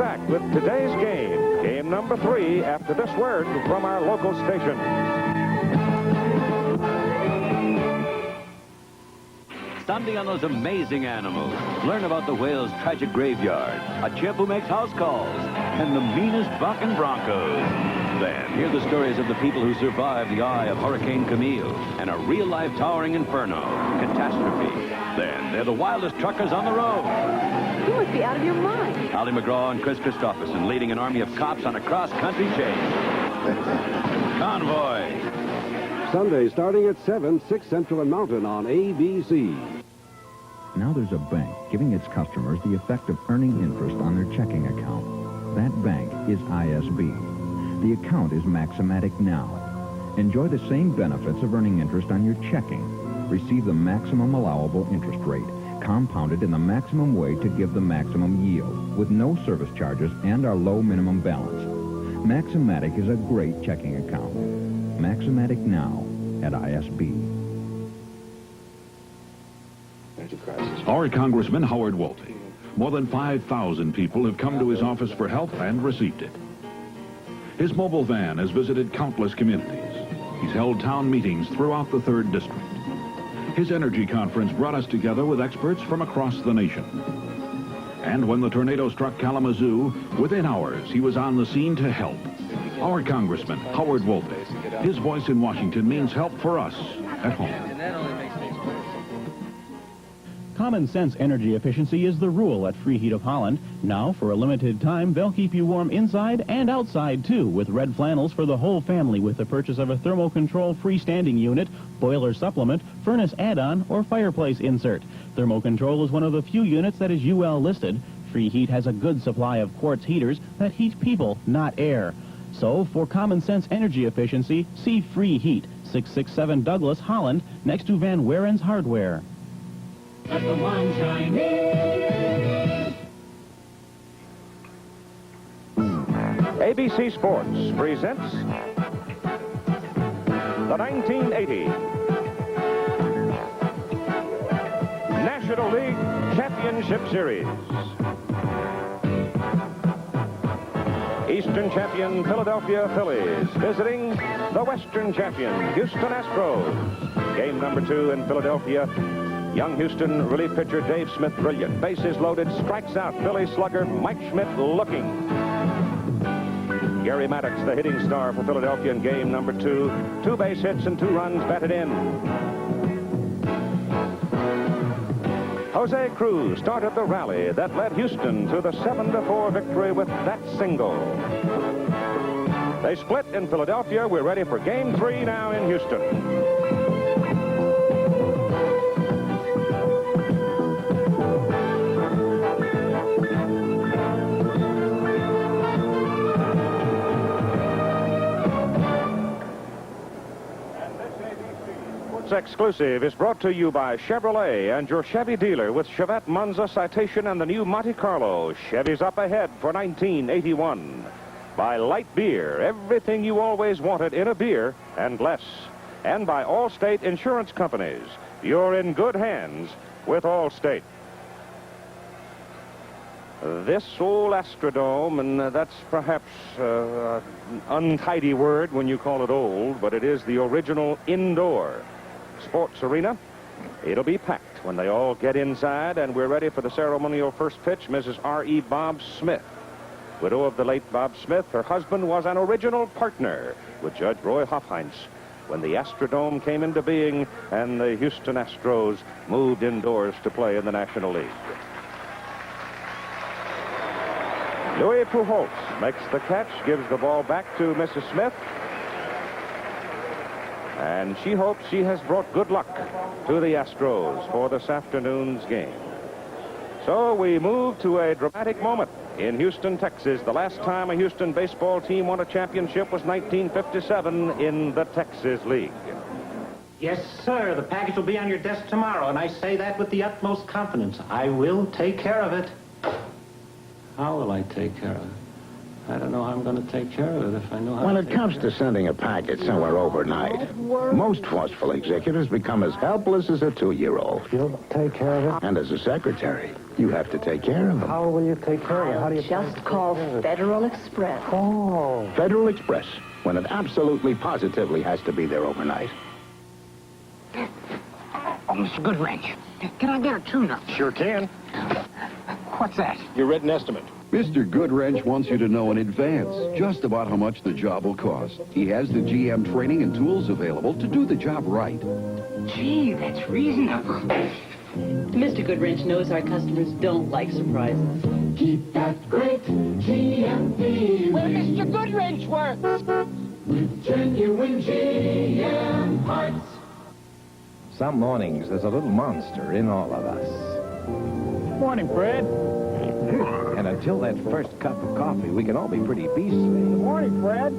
back with today's game. Game number 3 after this word from our local station. Sunday on those amazing animals. Learn about the whale's tragic graveyard, a chimp who makes house calls, and the meanest bucking broncos. Then, hear the stories of the people who survived the eye of Hurricane Camille and a real-life towering inferno, catastrophe. Then, they're the wildest truckers on the road. You must be out of your mind. Ali McGraw and Chris Christopherson leading an army of cops on a cross-country chase. Convoy. Sunday starting at 7, 6 Central and Mountain on ABC. Now there's a bank giving its customers the effect of earning interest on their checking account. That bank is ISB. The account is Maximatic Now. Enjoy the same benefits of earning interest on your checking. Receive the maximum allowable interest rate, compounded in the maximum way to give the maximum yield, with no service charges and our low minimum balance. Maximatic is a great checking account. Maximatic Now at ISB. Our Congressman Howard Wolpe. More than 5,000 people have come to his office for help and received it. His mobile van has visited countless communities. He's held town meetings throughout the 3rd District. His energy conference brought us together with experts from across the nation. And when the tornado struck Kalamazoo, within hours he was on the scene to help. Our Congressman, Howard Wolpe. His voice in Washington means help for us at home. Common sense energy efficiency is the rule at Free Heat of Holland. Now, for a limited time, they'll keep you warm inside and outside, too, with red flannels for the whole family with the purchase of a thermocontrol freestanding unit, boiler supplement, furnace add-on, or fireplace insert. Thermocontrol is one of the few units that is UL listed. Free Heat has a good supply of quartz heaters that heat people, not air. So, for common sense energy efficiency, see Free Heat, 667 Douglas, Holland, next to Van Waren's Hardware. Let the wine shine in. ABC Sports presents the 1980 National League Championship Series. Eastern champion Philadelphia Phillies visiting the Western champion Houston Astros. Game number 2 in Philadelphia. Young Houston relief pitcher Dave Smith, brilliant. Bases loaded, strikes out. Philly slugger Mike Schmidt looking. Gary Maddox, the hitting star for Philadelphia in game number 2. 2 base hits and 2 runs batted in. Jose Cruz started the rally that led Houston to the 7-4 victory with that single. They split in Philadelphia. We're ready for game 3 now in Houston. Exclusive is brought to you by Chevrolet and your Chevy dealer with Chevette, Monza, Citation, and the new Monte Carlo. Chevy's up ahead for 1981. By Light Beer, everything you always wanted in a beer and less. And by Allstate Insurance Companies. You're in good hands with Allstate. This old Astrodome, and that's perhaps an untidy word when you call it old, but it is the original indoor sports arena. It'll be packed when they all get inside, and we're ready for the ceremonial first pitch. Mrs. R.E. Bob Smith, widow of the late Bob Smith. Her husband was an original partner with Judge Roy Hofheinz when the Astrodome came into being and the Houston Astros moved indoors to play in the National League. Louis Pujols makes the catch, gives the ball back to Mrs. Smith. And she hopes she has brought good luck to the Astros for this afternoon's game. So we move to a dramatic moment in Houston, Texas. The last time a Houston baseball team won a championship was 1957 in the Texas League. Yes, sir. The package will be on your desk tomorrow, and I say that with the utmost confidence. I will take care of it. How will I take care of it? I don't know how I'm going to take care of it if I know how When to it take comes care to of it. sending a packet somewhere overnight, most forceful executives become as helpless as a 2-year-old. You'll take care of it? And as a secretary, you have to take care of them. How will you take care of it? How do you Just call Federal Express. Oh. Federal Express, when it absolutely positively has to be there overnight. Oh, Mr. Goodrich, can I get a tune-up? Sure can. What's that? Your written estimate. Mr. Goodwrench wants you to know in advance just about how much the job will cost. He has the GM training and tools available to do the job right. Gee, that's reasonable. Mr. Goodwrench knows our customers don't like surprises. Keep that great GM feeling. Where Mr. Goodrich works. With genuine GM parts. Some mornings, there's a little monster in all of us. Morning, Fred. And until that first cup of coffee, we can all be pretty beastly. Good morning, Fred.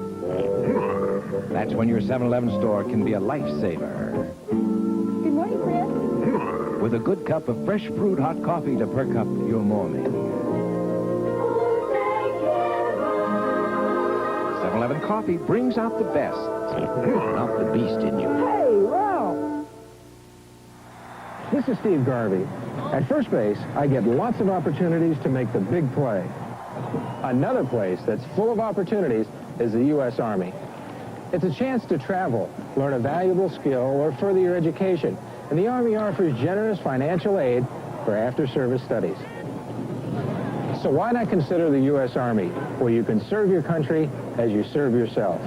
That's when your 7-Eleven store can be a lifesaver. Good morning, Fred. With a good cup of fresh brewed hot coffee to perk up your morning. 7-Eleven coffee brings out the best, not the beast in you. Hey, wow! This is Steve Garvey. At first base, I get lots of opportunities to make the big play. Another place that's full of opportunities is the U.S. Army. It's a chance to travel, learn a valuable skill, or further your education. And the Army offers generous financial aid for after-service studies. So why not consider the U.S. Army, where you can serve your country as you serve yourself?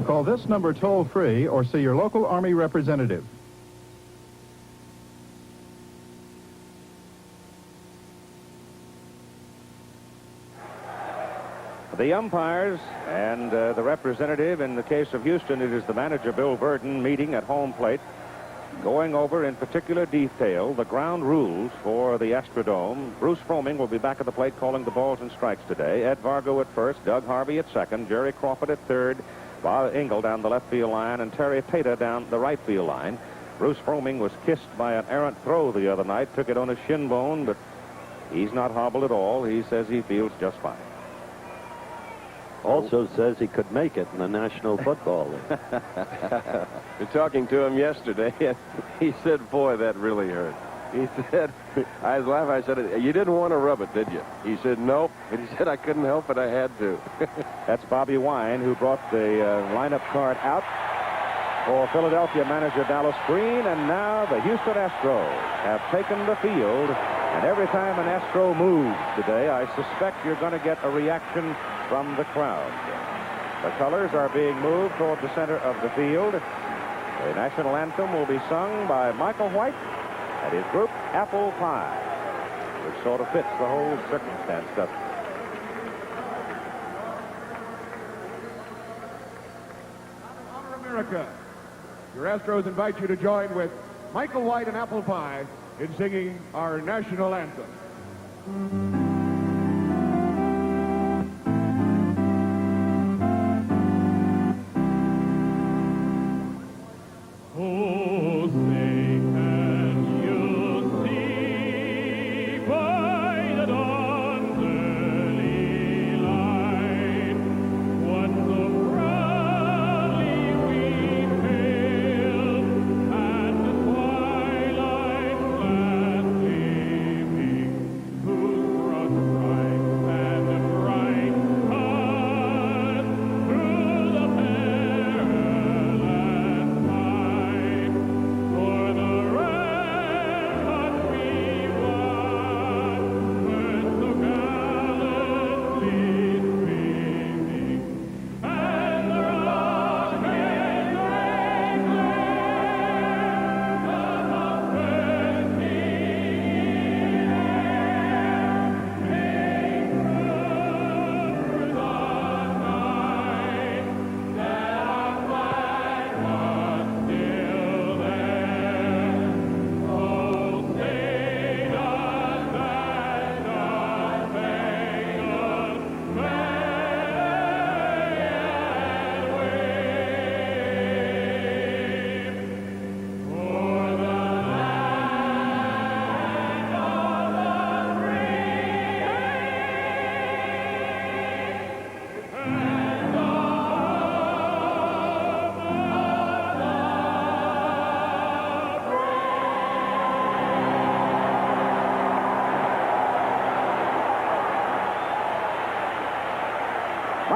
Call this number toll-free or see your local Army representative. The umpires and the representative, in the case of Houston, it is the manager, Bill Burden, meeting at home plate, going over in particular detail the ground rules for the Astrodome. Bruce Froemming will be back at the plate calling the balls and strikes today. Ed Vargo at first, Doug Harvey at second, Jerry Crawford at third, Bob Engel down the left field line, and Terry Pata down the right field line. Bruce Froemming was kissed by an errant throw the other night, took it on his shin bone, but he's not hobbled at all. He says he feels just fine. Also says he could make it in the National Football League. You're talking to him yesterday, and he said, boy, that really hurt. He said, I was laughing. I said, you didn't want to rub it, did you? He said, nope. And he said, I couldn't help it. I had to. That's Bobby Wine, who brought the lineup card out for Philadelphia manager Dallas Green. And now the Houston Astros have taken the field. And every time an Astro moves today, I suspect you're going to get a reaction from the crowd. The colors are being moved toward the center of the field. The national anthem will be sung by Michael White and his group Apple Pie, which sort of fits the whole circumstance, doesn't it? Honor America. Your Astros invite you to join with Michael White and Apple Pie in singing our national anthem.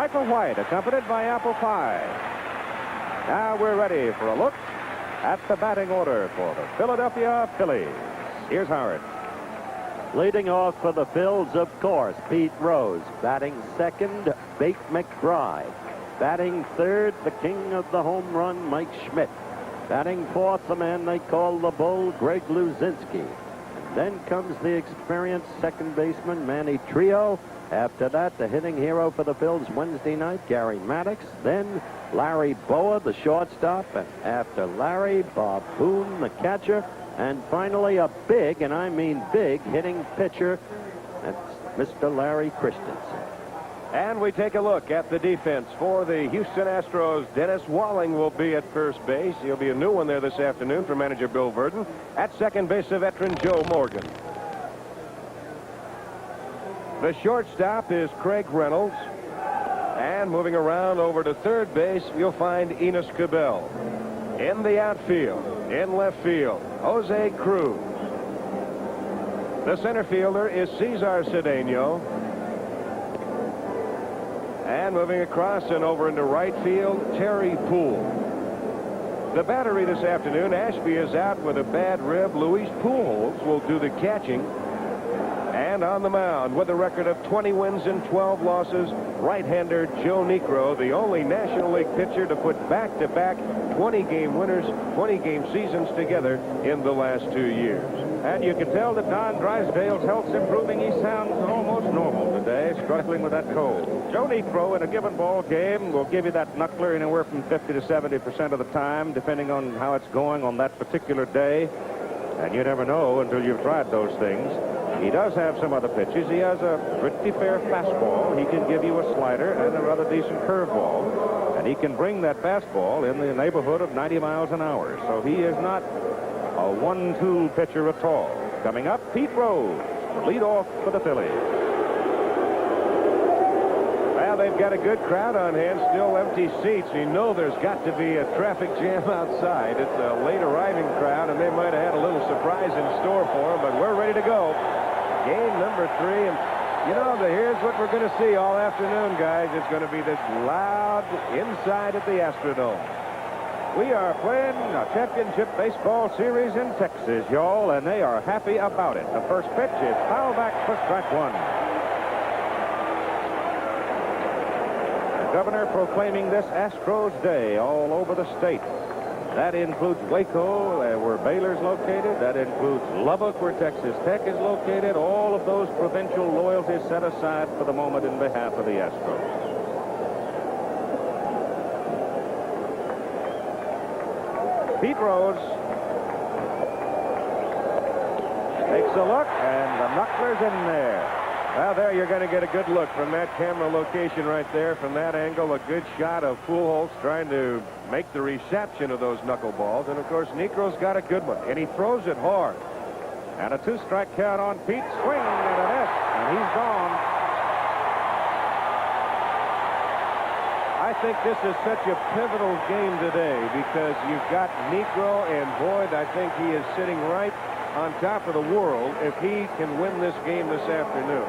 Michael White, accompanied by Apple Pie. Now we're ready for a look at the batting order for the Philadelphia Phillies. Here's Howard. Leading off for the Phils, of course, Pete Rose. Batting second, Bake McBride. Batting third, the king of the home run, Mike Schmidt. Batting fourth, the man they call the Bull, Greg Luzinski. And then comes the experienced second baseman, Manny Trio. After that, the hitting hero for the Phils Wednesday night, Gary Maddox. Then Larry Boa, the shortstop. And after Larry, Bob Boone, the catcher. And finally, a big, and I mean big, hitting pitcher. That's Mr. Larry Christensen. And we take a look at the defense for the Houston Astros. Dennis Walling will be at first base. He'll be a new one there this afternoon for manager Bill Verdon. At second base, a veteran Joe Morgan. The shortstop is Craig Reynolds. And moving around over to third base, you'll find Enos Cabell. In the outfield, in left field, Jose Cruz. The center fielder is Cesar Cedeno. And moving across and over into right field, Terry Poole. The battery this afternoon, Ashby is out with a bad rib. Luis Pujols will do the catching. And on the mound with a record of 20 wins and 12 losses, right-hander Joe Niekro, the only National League pitcher to put back-to-back 20-game winners, 20-game seasons together in the last 2 years. And you can tell that Don Drysdale's health's improving. He sounds almost normal today, struggling with that cold. Joe Niekro in a given ball game will give you that knuckler anywhere from 50 to 70% of the time, depending on how it's going on that particular day. And you never know until you've tried those things. He does have some other pitches. He has a pretty fair fastball. He can give you a slider and a rather decent curveball. And he can bring that fastball in the neighborhood of 90 miles an hour. So he is not a one-tool pitcher at all. Coming up, Pete Rose, lead off for the Phillies. Well, they've got a good crowd on hand, still empty seats. You know there's got to be a traffic jam outside. It's a late arriving crowd, and they might have had a little surprise in store for them, but we're ready to go. Game number 3, and you know, here's what we're going to see all afternoon, guys. It's going to be this loud inside at the Astrodome. We are playing a championship baseball series in Texas, y'all, and they are happy about it. The first pitch is foul back for strike 1. The governor proclaiming this Astros Day all over the state. That includes Waco, where Baylor's located. That includes Lubbock, where Texas Tech is located. All of those provincial loyalties set aside for the moment in behalf of the Astros. Pete Rose takes a look, and the knuckler's in there. Well, there you're going to get a good look from that camera location right there. From that angle, a good shot of Pujols trying to make the reception of those knuckleballs. And, of course, Niekro's got a good one, and he throws it hard. And a 2-strike count on Pete. Swing and a miss, and he's gone. I think this is such a pivotal game today because you've got Niekro, and Boyd, I think he is sitting right on top of the world if he can win this game this afternoon.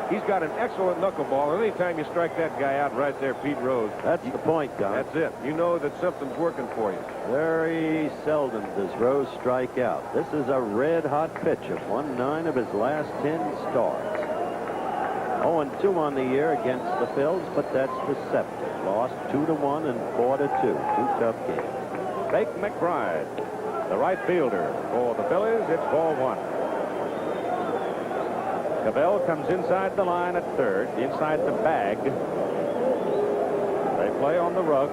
He's got an excellent knuckleball, and anytime you strike that guy out right there, Pete Rose. That's the point, Don. That's it. You know that something's working for you. Very seldom does Rose strike out. This is a red-hot pitch of 1-9 of his last 10 starts. 0-2 on the year against the Phils, but that's deceptive. Lost 2-1 and 4-2. 2 tough games. Bake McBride, the right fielder for the Phillies. It's ball 1. Cabell comes inside the line at third, inside the bag. They play on the rug,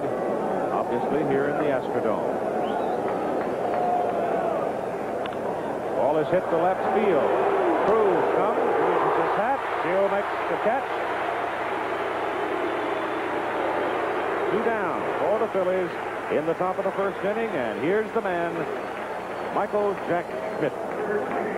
obviously here in the Astrodome. Ball is hit to left field. Cruz comes, loses his hat, still makes the catch. 2 down for the Phillies in the top of the first inning, and here's the man, Michael Jack Schmidt.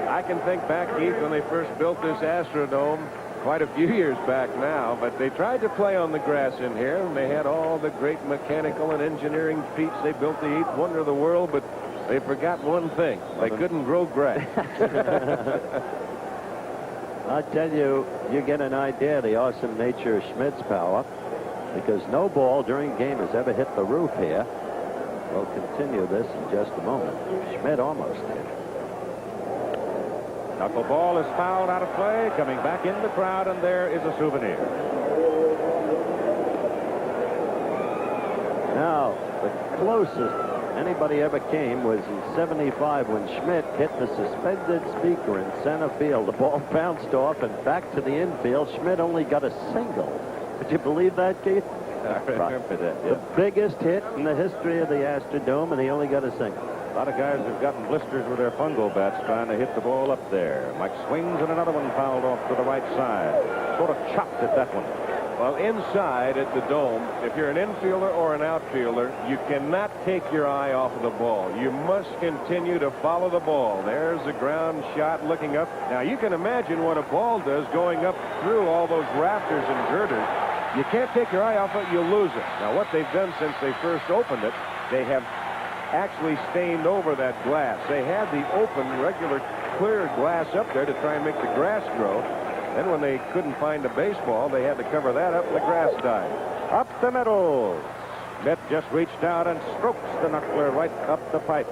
I can think back, Keith, when they first built this Astrodome, quite a few years back now, but they tried to play on the grass in here, and they had all the great mechanical and engineering feats. They built the 8th wonder of the world, but they forgot one thing. They couldn't grow grass. I tell you, you get an idea of the awesome nature of Schmidt's power. because no ball during the game has ever hit the roof here. We'll continue this in just a moment. Schmidt almost did. Knuckleball is fouled out of play, coming back in the crowd, and there is a souvenir. Now, the closest anybody ever came was in '75 when Schmidt hit the suspended speaker in center field. The ball bounced off and back to the infield. Schmidt only got a single. Would you believe that, Keith? I remember that, yeah. The biggest hit in the history of the Astrodome, and he only got a single. A lot of guys have gotten blisters with their fungo bats trying to hit the ball up there. Mike swings, and another one fouled off to the right side. Sort of chopped at that one. Well, inside at the Dome, if you're an infielder or an outfielder, you cannot take your eye off of the ball. You must continue to follow the ball. There's the ground shot looking up. Now, you can imagine what a ball does going up through all those rafters and girders. You can't take your eye off it, you'll lose it. Now, what they've done since they first opened it, they have actually stained over that glass. They had the open, regular, clear glass up there to try and make the grass grow. Then when they couldn't find a baseball, they had to cover that up and the grass died. Up the middle. Schmidt just reached out and strokes the knuckler right up the pipe.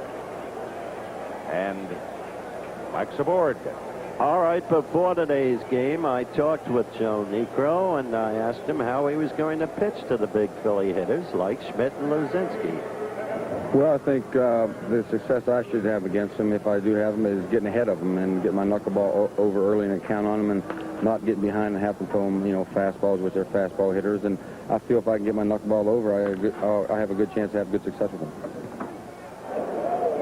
And Mike's aboard. All right, before today's game, I talked with Joe Niekro, and I asked him how he was going to pitch to the big Philly hitters like Schmidt and Luzinski. Well, I think the success I should have against him, if I do have him, is getting ahead of him and get my knuckleball over early and count on him and not getting behind and have to throw them, fastballs with their fastball hitters. And I feel if I can get my knuckleball over, I have a good chance to have good success with him.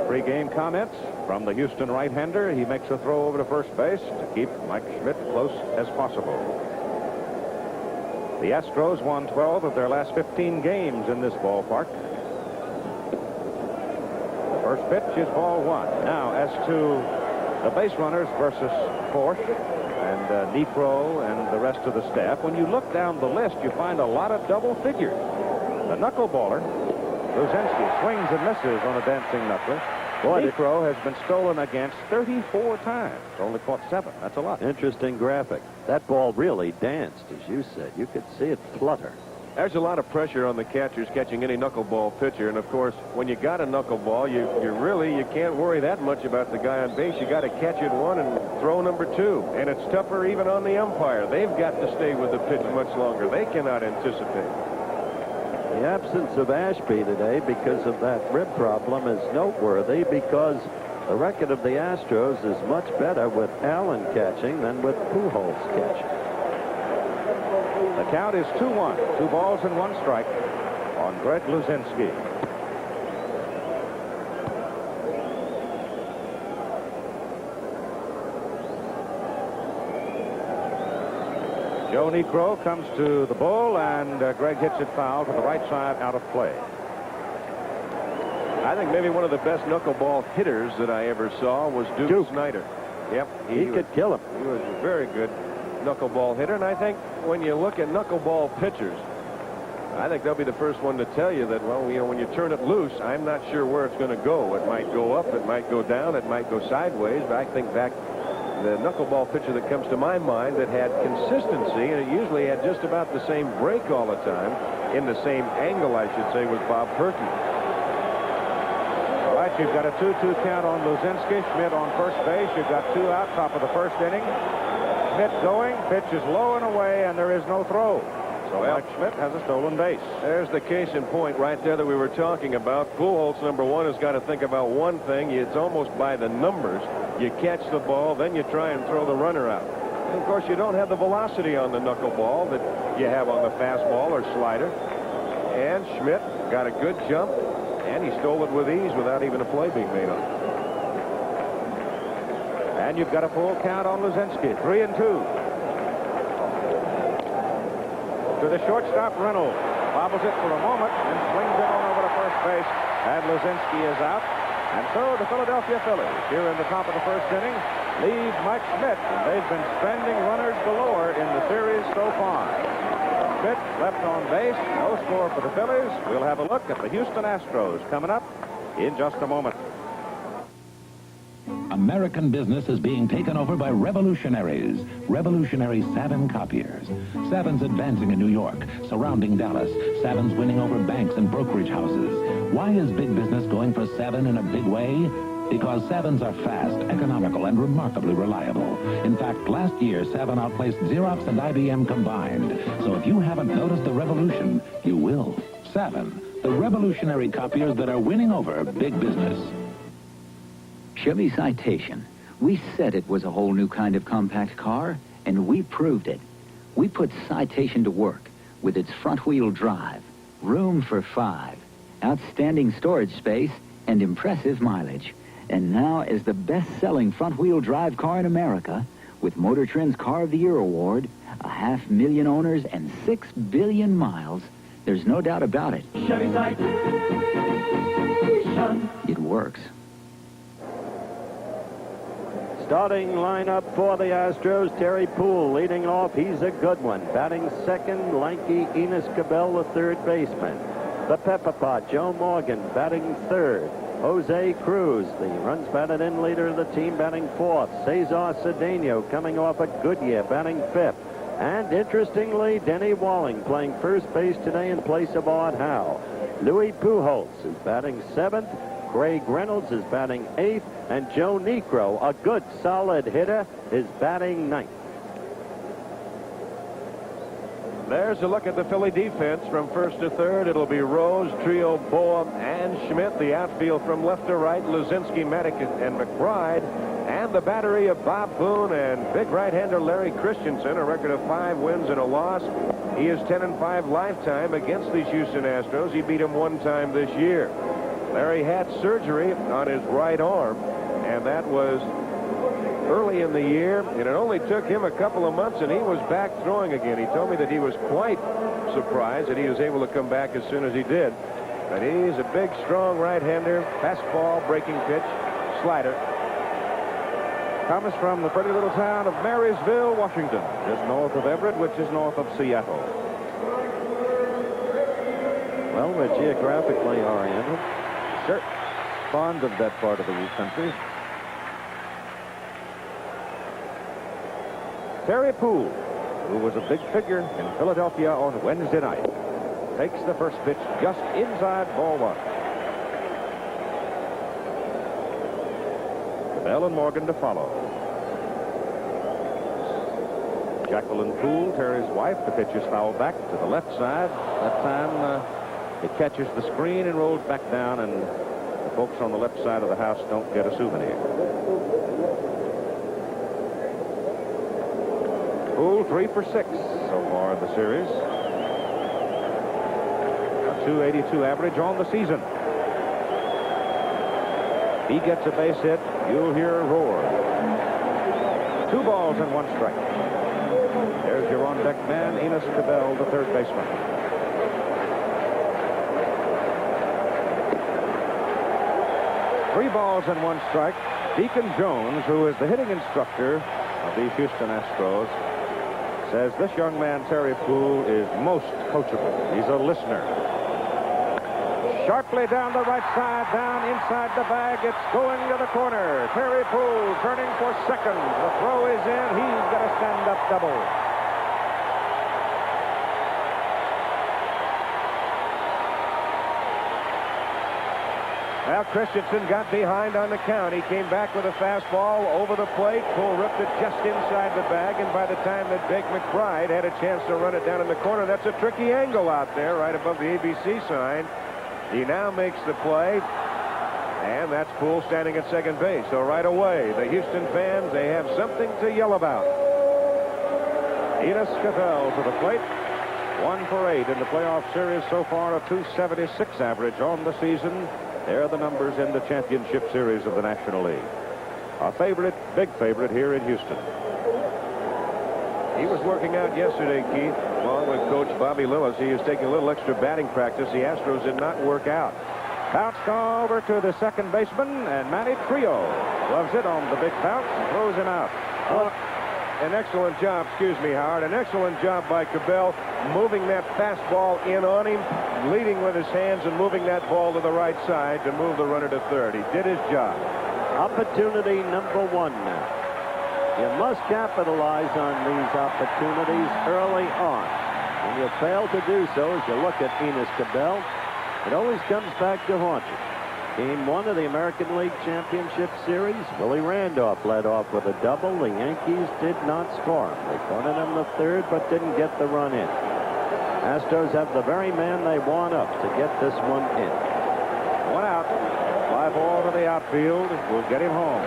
Pre-game comments from the Houston right-hander. He makes a throw over to first base to keep Mike Schmidt close as possible. The Astros won 12 of their last 15 games in this ballpark. First pitch is ball one. Now, as to the base runners versus Porsche and Niekro and the rest of the staff, when you look down the list, you find a lot of double figures. The knuckleballer, Luzinski, swings and misses on a dancing knuckler. Niekro has been stolen against 34 times. Only caught 7. That's a lot. Interesting graphic. That ball really danced, as you said. You could see it flutter. There's a lot of pressure on the catchers catching any knuckleball pitcher, and of course, when you got a knuckleball, you can't worry that much about the guy on base. You got to catch it one and throw number 2, and it's tougher even on the umpire. They've got to stay with the pitch much longer. They cannot anticipate. The absence of Ashby today because of that rib problem is noteworthy because the record of the Astros is much better with Allen catching than with Pujols catching. The count is 2-1. 2 balls and 1 strike on Greg Luzinski. Joe Niekro comes to the bull, and Greg hits it foul to the right side out of play. I think maybe one of the best knuckleball hitters that I ever saw was Duke Snyder. Yep. He could kill him. He was a very good knuckleball hitter, and I think when you look at knuckleball pitchers, I think they'll be the first one to tell you that, well, when you turn it loose, I'm not sure where it's going to go. It might go up, it might go down, it might go sideways, but I think back the knuckleball pitcher that comes to my mind that had consistency, and it usually had just about the same break all the time, in the same angle, I should say, was Bob Perky. All right, you've got a 2-2 count on Luzinski. Schmidt on first base. You've got 2 out, top of the first inning. Schmidt going, pitch is low and away, and there is no throw. So Mike Schmidt has a stolen base. There's the case in point right there that we were talking about. Pujols, number 1, has got to think about one thing. It's almost by the numbers. You catch the ball, then you try and throw the runner out. And of course, you don't have the velocity on the knuckleball that you have on the fastball or slider. And Schmidt got a good jump, and he stole it with ease without even a play being made on it. And you've got a full count on Luzinski. 3-2. To the shortstop, Reynolds. Bobbles it for a moment and swings it on over to first base. And Luzinski is out. And so the Philadelphia Phillies, here in the top of the first inning, lead Mike Schmidt. And they've been stranding runners galore in the series so far. Schmidt left on base. No score for the Phillies. We'll have a look at the Houston Astros coming up in just a moment. American business is being taken over by revolutionaries. Revolutionary Savin copiers. Savin's advancing in New York, surrounding Dallas. Savin's winning over banks and brokerage houses. Why is big business going for Savin in a big way? Because Savins are fast, economical, and remarkably reliable. In fact, last year, Savin outplaced Xerox and IBM combined. So if you haven't noticed the revolution, you will. Savin, the revolutionary copiers that are winning over big business. Chevy Citation. We said it was a whole new kind of compact car, and we proved it. We put Citation to work with its front-wheel drive, room for 5, outstanding storage space, and impressive mileage. And now, as the best-selling front-wheel drive car in America, with Motor Trend's Car of the Year award, 500,000 owners, and 6 billion miles, there's no doubt about it. Chevy Citation. It works. Starting lineup for the Astros, Terry Poole leading off. He's a good one. Batting second, lanky Enos Cabell, the third baseman. The Pepper Pot, Joe Morgan, batting third. Jose Cruz, the runs batted in leader of the team, batting fourth. Cesar Cedeno coming off a good year, batting fifth. And interestingly, Denny Walling playing first base today in place of Art Howe. Louis Pujols is batting seventh. Craig Reynolds is batting eighth. And Joe Niekro, a good solid hitter, is batting ninth. There's a look at the Philly defense from first to third. It'll be Rose, Trio, Boa, and Schmidt. The outfield from left to right, Luzinski, Maddox, and McBride. And the battery of Bob Boone and big right-hander Larry Christensen, a record of 5 wins and a loss. He is 10-5 lifetime against these Houston Astros. He beat them one time this year. Larry had surgery on his right arm, and that was early in the year, and it only took him a couple of months, and he was back throwing again. He told me that he was quite surprised that he was able to come back as soon as he did. But he's a big, strong right-hander, fastball, breaking pitch, slider. Comes from the pretty little town of Marysville, Washington, just north of Everett, which is north of Seattle. Well, we're geographically oriented. Sure. Fond of that part of the country. Terry Poole, who was a big figure in Philadelphia on Wednesday night, takes the first pitch just inside ball one. Bell and Morgan to follow. Jacqueline Poole, Terry's wife. The pitch is fouled back to the left side. That time it catches the screen and rolls back down, and the folks on the left side of the house don't get a souvenir. Poole 3 for 6 so far in the series. A .282 average on the season. He gets a base hit. You'll hear a roar. 2 balls and 1 strike. There's your on-deck man, Enos Cabell, the third baseman. Three balls and 1 strike. Deacon Jones, who is the hitting instructor of the Houston Astros, says this young man, Terry Poole, is most coachable. He's a listener. Sharply down the right side, down inside the bag. It's going to the corner. Terry Poole turning for second. The throw is in. He's got a stand-up double. Well, Christensen got behind on the count. He came back with a fastball over the plate. Poole ripped it just inside the bag, and by the time that Jake McBride had a chance to run it down in the corner, that's a tricky angle out there right above the ABC sign. He now makes the play, and that's Poole standing at second base. So right away, the Houston fans, they have something to yell about. Enos Cabell to the plate. 1 for 8 in the playoff series so far, a .276 average on the season. There are the numbers in the championship series of the National League. A favorite, big favorite here in Houston. He was working out yesterday, Keith, along with Coach Bobby Lillis. He is taking a little extra batting practice. The Astros did not work out. Bounced over to the second baseman, and Manny Trio loves it on the big bounce and throws him out. An excellent job, excuse me, Howard, an excellent job by Cabell moving that fastball in on him, leading with his hands and moving that ball to the right side to move the runner to third. He did his job. Opportunity number 1 now. You must capitalize on these opportunities early on. When you fail to do so, as you look at Enos Cabell, it always comes back to haunt you. Game 1 of the American League Championship Series, Willie Randolph led off with a double. The Yankees did not score him. They bunted him the third, but didn't get the run in. Astros have the very man they want up to get this one in. 1 out. Fly ball to the outfield. Will get him home.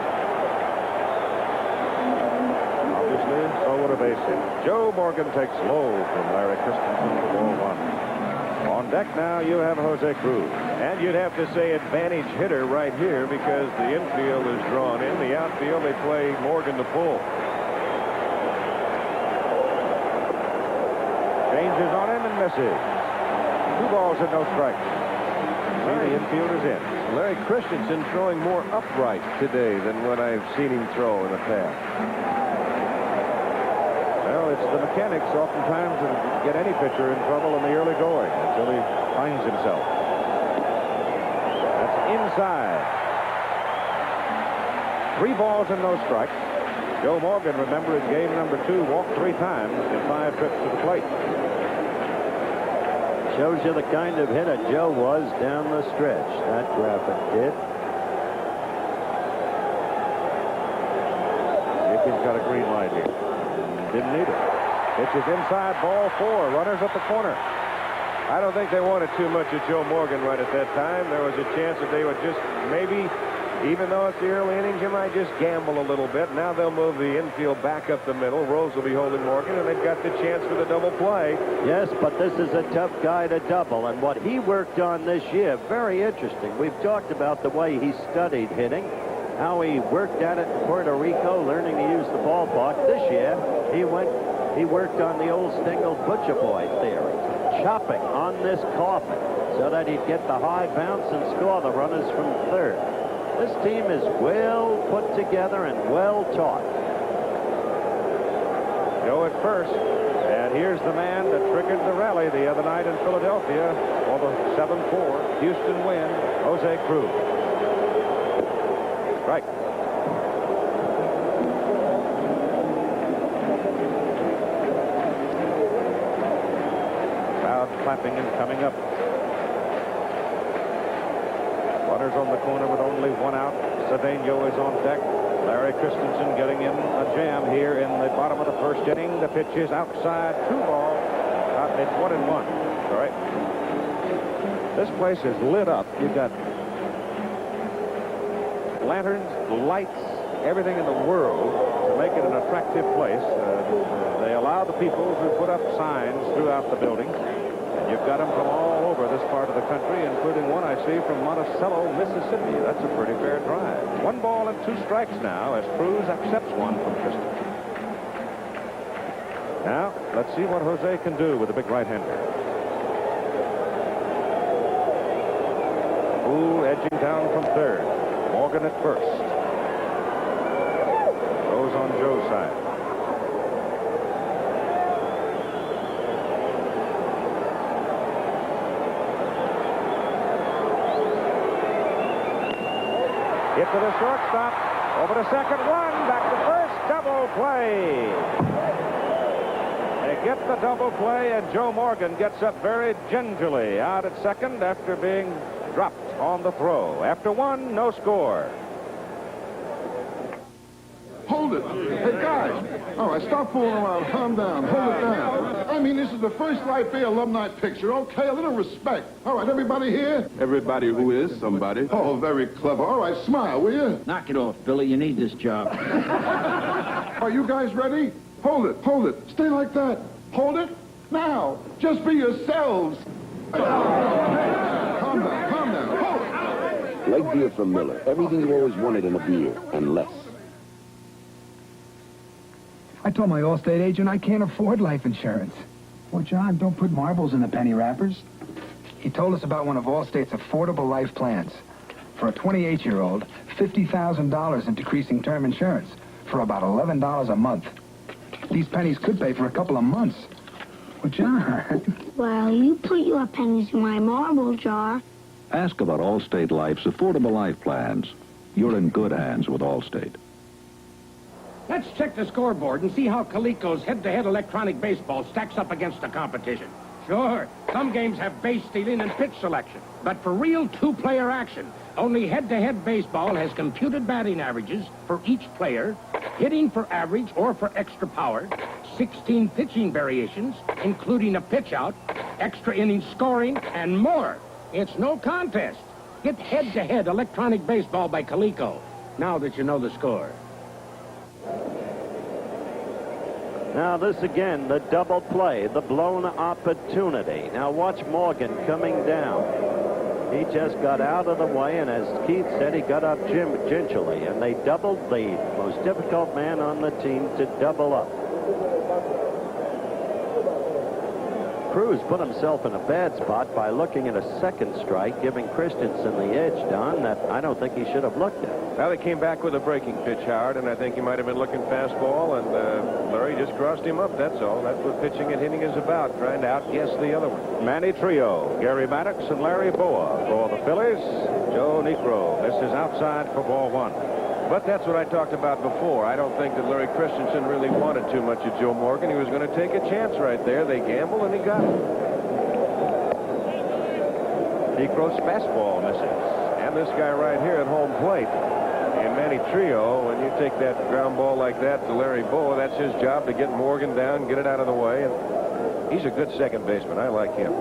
Obviously, so would a base hit. Joe Morgan takes low from Larry Christensen for ball 1. On deck now, you have Jose Cruz. And you'd have to say advantage hitter right here because the infield is drawn in. The outfield, they play Morgan to pull. Changes on him and misses. 2 balls and no strikes. The infield is in. Larry Christensen throwing more upright today than what I've seen him throw in the past. Well, it's the mechanics oftentimes that get any pitcher in trouble in the early going until he finds himself. That's inside. 3 balls and no strikes. Joe Morgan, remember in game number 2, walked 3 times in 5 trips to the plate. Shows you the kind of hitter Joe was down the stretch. That graphic did. Yankees got a green light here. Didn't need it. Pitch is inside, ball 4. Runners at the corner. I don't think they wanted too much of Joe Morgan right at that time. There was a chance that they would just maybe, even though it's the early innings, you might just gamble a little bit. Now they'll move the infield back up the middle. Rose will be holding Morgan, and they've got the chance for the double play. Yes, but this is a tough guy to double, and what he worked on this year, very interesting. We've talked about the way he studied hitting, how he worked at it in Puerto Rico, learning to use the ballpark. This year, he worked on the old Stengel Butcher Boy theory, chopping on this coffin so that he'd get the high bounce and score the runners from third. This team is well put together and well taught. Joe at first, and here's the man that triggered the rally the other night in Philadelphia for the 7-4 Houston win, Jose Cruz. Strike. Crowd clapping and coming up. Runners on the corner with only 1 out. Cedeno is on deck. Larry Christensen getting in a jam here in the bottom of the 1st inning. The pitch is outside. 2 balls. It's 1-1. All right. This place is lit up. You've got lanterns, lights, everything in the world to make it an attractive place. They allow the people to put up signs throughout the building. And you've got them from all over this part of the country, including one I see from Monticello, Mississippi. That's a pretty fair drive. 1 ball and 2 strikes now as Cruz accepts one from Christensen. Now, let's see what Jose can do with the big right-hander. Ooh, edging down from third. Morgan at first. Goes on Joe's side. Hit to the shortstop. Over to second, 1. Back to first. Double play. They get the double play, and Joe Morgan gets up very gingerly out at second after being dropped on the throw. After 1, no score. Hold it. Hey, guys. All right, stop fooling around. Calm down. Hold it down. I mean, this is the first Light Bay alumni picture. Okay, a little respect. All right, everybody here? Everybody who is somebody. Oh, very clever. All right, smile, will you? Knock it off, Billy. You need this job. Are you guys ready? Hold it. Hold it. Stay like that. Hold it. Now. Just be yourselves. Calm down. Calm down. Hold it. Light beer from Miller. Everything you always wanted in a beer, and less. I told my Allstate agent I can't afford life insurance. Well, John, don't put marbles in the penny wrappers. He told us about one of Allstate's affordable life plans. For a 28-year-old, $50,000 in decreasing term insurance for about $11 a month. These pennies could pay for a couple of months. Well, John... Well, you put your pennies in my marble jar. Ask about Allstate Life's affordable life plans. you're in good hands with Allstate. Let's check the scoreboard and see how Coleco's head-to-head electronic baseball stacks up against the competition. Sure, some games have base stealing and pitch selection, but for real two-player action, only head-to-head baseball has computed batting averages for each player, hitting for average or for extra power, 16 pitching variations, including a pitch-out, extra inning scoring, and more. It's no contest. Get head-to-head electronic baseball by Coleco, now that you know the score. Now this again, the double play, the blown opportunity. Now watch Morgan coming down. He just got out of the way, and as Keith said, he got up gingerly, and they doubled the most difficult man on the team to double up. Cruz put himself in a bad spot by looking at a second strike, giving Christensen the edge, Don, that I don't think he should have looked at. Now they came back with a breaking pitch, Howard, and I think he might have been looking fastball, and Larry just crossed him up, that's all. That's what pitching and hitting is about, trying to outguess the other one. Manny Trio, Gary Maddox, and Larry Boa for the Phillies. Joe Niekro. This is outside for ball one. But that's what I talked about before. I don't think that Larry Christensen really wanted too much of Joe Morgan. He was going to take a chance right there. They gambled, and he got it. Niekro's fastball misses. And this guy right here at home plate, and Manny Trio, when you take that ground ball like that to Larry Boa, that's his job, to get Morgan down, get it out of the way. And he's a good second baseman. I like him.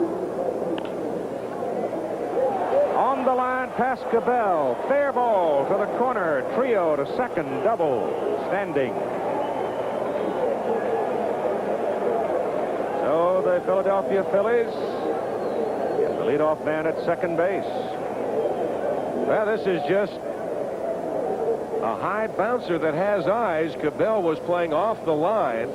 On the line, past Cabell. Fair ball to the corner. Trio to second. Double. Standing. So the Philadelphia Phillies get the leadoff man at second base. Well, this is just a high bouncer that has eyes. Cabell was playing off the line,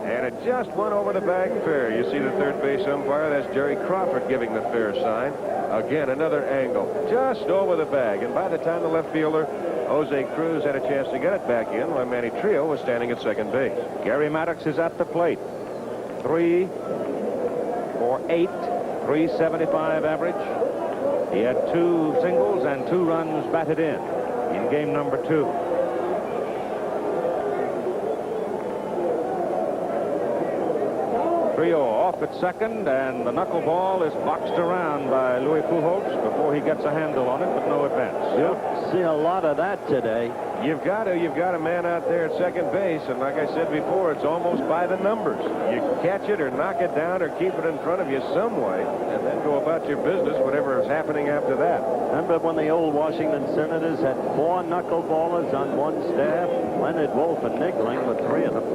and it just went over the bag fair. You see the third base umpire. That's Jerry Crawford giving the fair sign. Again, another angle, just over the bag. And by the time the left fielder, Jose Cruz, had a chance to get it back in, while Manny Trio was standing at second base. Gary Maddox is at the plate. 3 for 8, 375 average. He had 2 singles and 2 runs batted in game number 2. Trio off at second, and the knuckleball is boxed around by Louis Pujols before he gets a handle on it, but no advance. You'll see a lot of that today. You've got a man out there at second base, and like I said before, it's almost by the numbers. You catch it or knock it down or keep it in front of you some way, and then go about your business, whatever is happening after that. Remember when the old Washington Senators had 4 knuckleballers on one staff? Leonard, Wolf, and Niggling with 3 of them.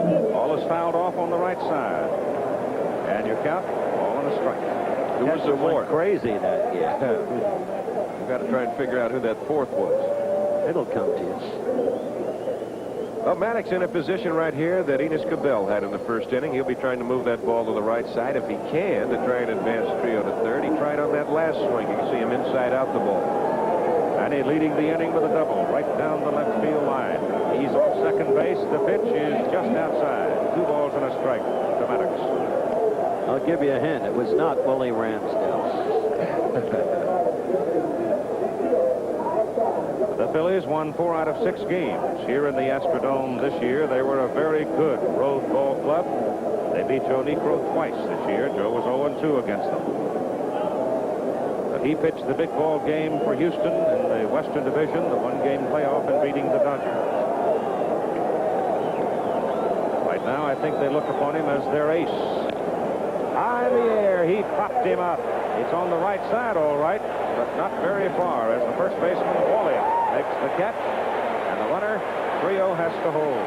Ball is fouled off on the right side. And you count, ball and a strike. Who was the fourth? Crazy that year. You've got to try and figure out who that fourth was. It'll come to you. Well, Maddox in a position right here that Enos Cabell had in the first inning. He'll be trying to move that ball to the right side if he can, to try and advance Trio to third. He tried on that last swing. You can see him inside out the ball. And he's leading the inning with a double right down the left field line. He's off second base. The pitch is just outside. 2 balls and a strike to Maddox. I'll give you a hint. It was not Willie Ramsdale. The Phillies won 4 out of 6 games here in the Astrodome this year. They were a very good road ball club. They beat Joe Niekro twice this year. Joe was 0-2 against them. But he pitched the big ball game for Houston in the Western Division, the 1-game playoff, and beating the Dodgers. Right now, I think they look upon him as their ace. High in the air, he popped him up. It's on the right side, all right, but not very far, as the first baseman, Wally, makes the catch, and the runner, Trio, has to hold.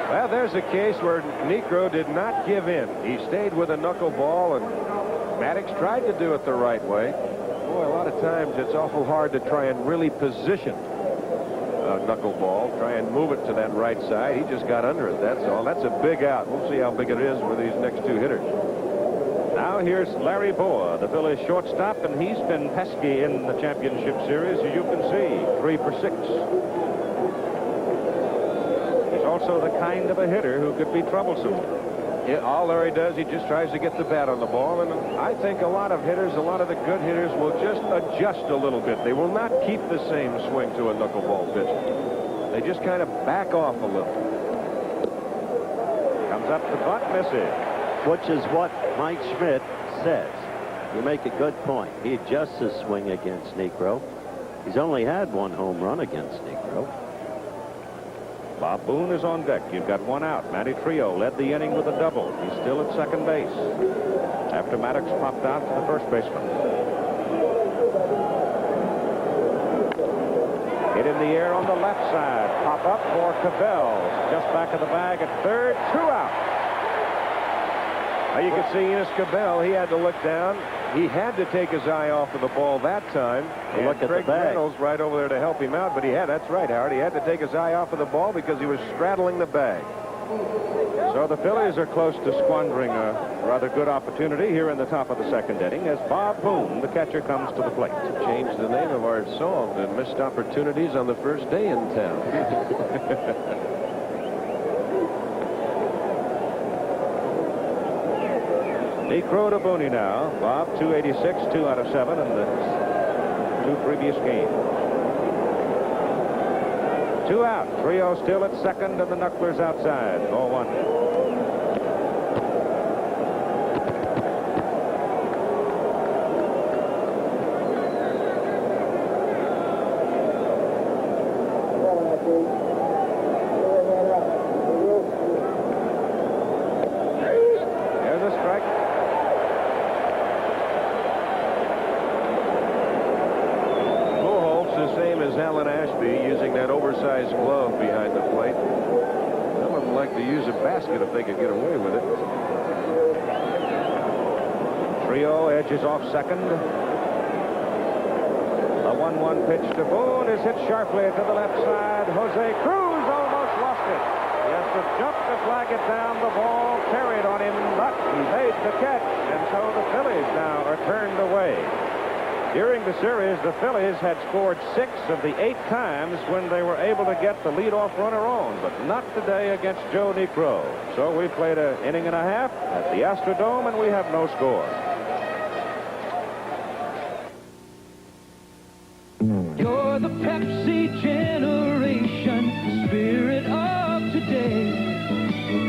Well, there's a case where Niekro did not give in. He stayed with a knuckleball, and Maddox tried to do it the right way. Boy, a lot of times it's awful hard to try and really position a knuckleball, try and move it to that right side. He just got under it, that's all. That's a big out. We'll see how big it is for these next 2 hitters. Now here's Larry Boa, the Phillies shortstop, and he's been pesky in the championship series, as you can see, 3 for 6. He's also the kind of a hitter who could be troublesome. All Larry does, he just tries to get the bat on the ball, and I think a lot of hitters, a lot of the good hitters will just adjust a little bit. They will not keep the same swing to a knuckleball pitch. They just kind of back off a little. Comes up the butt, misses. Which is what Mike Schmidt says. You make a good point. He adjusts his swing against Negro. He's only had one home run against Negro. Bob Boone is on deck. You've got one out. Manny Trio led the inning with a double. He's still at second base after Maddox popped out to the first baseman. Hit in the air on the left side. Pop up for Cabell. Just back of the bag at third. 2 out. Now you can see Enos Cabell, he had to look down. He had to take his eye off of the ball that time. And look at Craig the bag. Reynolds right over there to help him out, but that's right, Howard. He had to take his eye off of the ball because he was straddling the bag. So the Phillies are close to squandering a rather good opportunity here in the top of the second inning as Bob Boone, the catcher, comes to the plate. Change the name of our song to Missed Opportunities on the First Day in Town. Necro to Booney now. Bob, 286, 2 out of 7 in the 2 previous games. 2 out. Trio still at second, and the Knucklers outside. 0-1. There's a strike. Same as Alan Ashby, using that oversized glove behind the plate. Some of them like to use a basket if they could get away with it. Trio edges off second. A 1-1 pitch to Boone is hit sharply to the left side. Jose Cruz almost lost it. He has to jump to flag it down. The ball carried on him, but he made the catch. And so the Phillies now are turned away. During the series, the Phillies had scored 6 of the 8 times when they were able to get the leadoff runner on, but not today against Joe Necro. So we played an inning and a half at the Astrodome, and we have no score. You're the Pepsi generation, the spirit of today.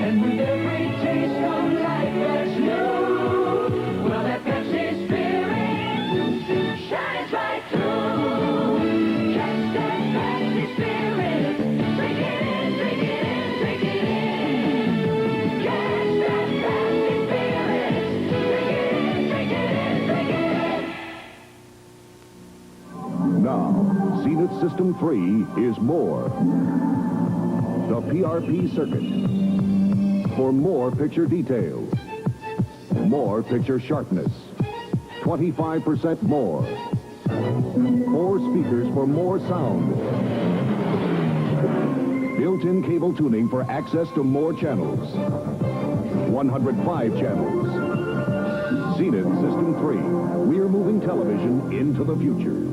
And with every taste comes life that's new. Well, that Pepsi spirit shines right through. Catch that Pepsi spirit. Drink it in, drink it in, drink it in. Catch that Pepsi spirit. Drink it in, drink it in, drink it in. Now, Zenith System 3 is more. The PRP circuit. For more picture details. More picture sharpness. 25% more. 4 speakers for more sound. Built-in cable tuning for access to more channels. 105 channels. Zenith System 3. We're moving television into the future.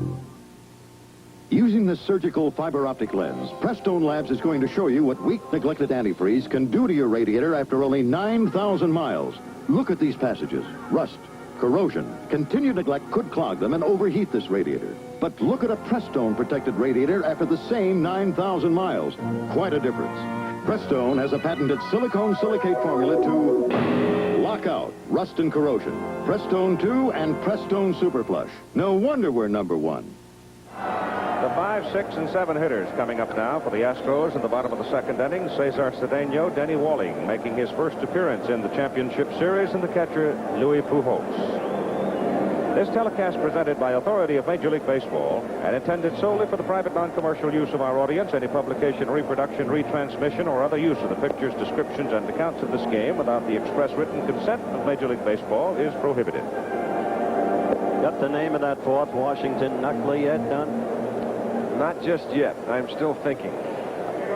Using this surgical fiber optic lens, Prestone Labs is going to show you what weak, neglected antifreeze can do to your radiator after only 9,000 miles. Look at these passages. Rust, corrosion, continued neglect could clog them and overheat this radiator. But look at a Prestone protected radiator after the same 9,000 miles. Quite a difference. Prestone has a patented silicone silicate formula to lock out rust and corrosion. Prestone 2 and Prestone Super Flush. No wonder we're #1. The 5, 6, and 7 hitters coming up now for the Astros in the bottom of the second inning. Cesar Cedeno, Denny Walling making his first appearance in the championship series, and the catcher, Louis Pujols. This telecast presented by authority of Major League Baseball and intended solely for the private non-commercial use of our audience. Any publication, reproduction, retransmission, or other use of the pictures, descriptions, and accounts of this game without the express written consent of Major League Baseball is prohibited. Got the name of that fourth Washington knuckler yet, Dunn? Not just yet. I'm still thinking.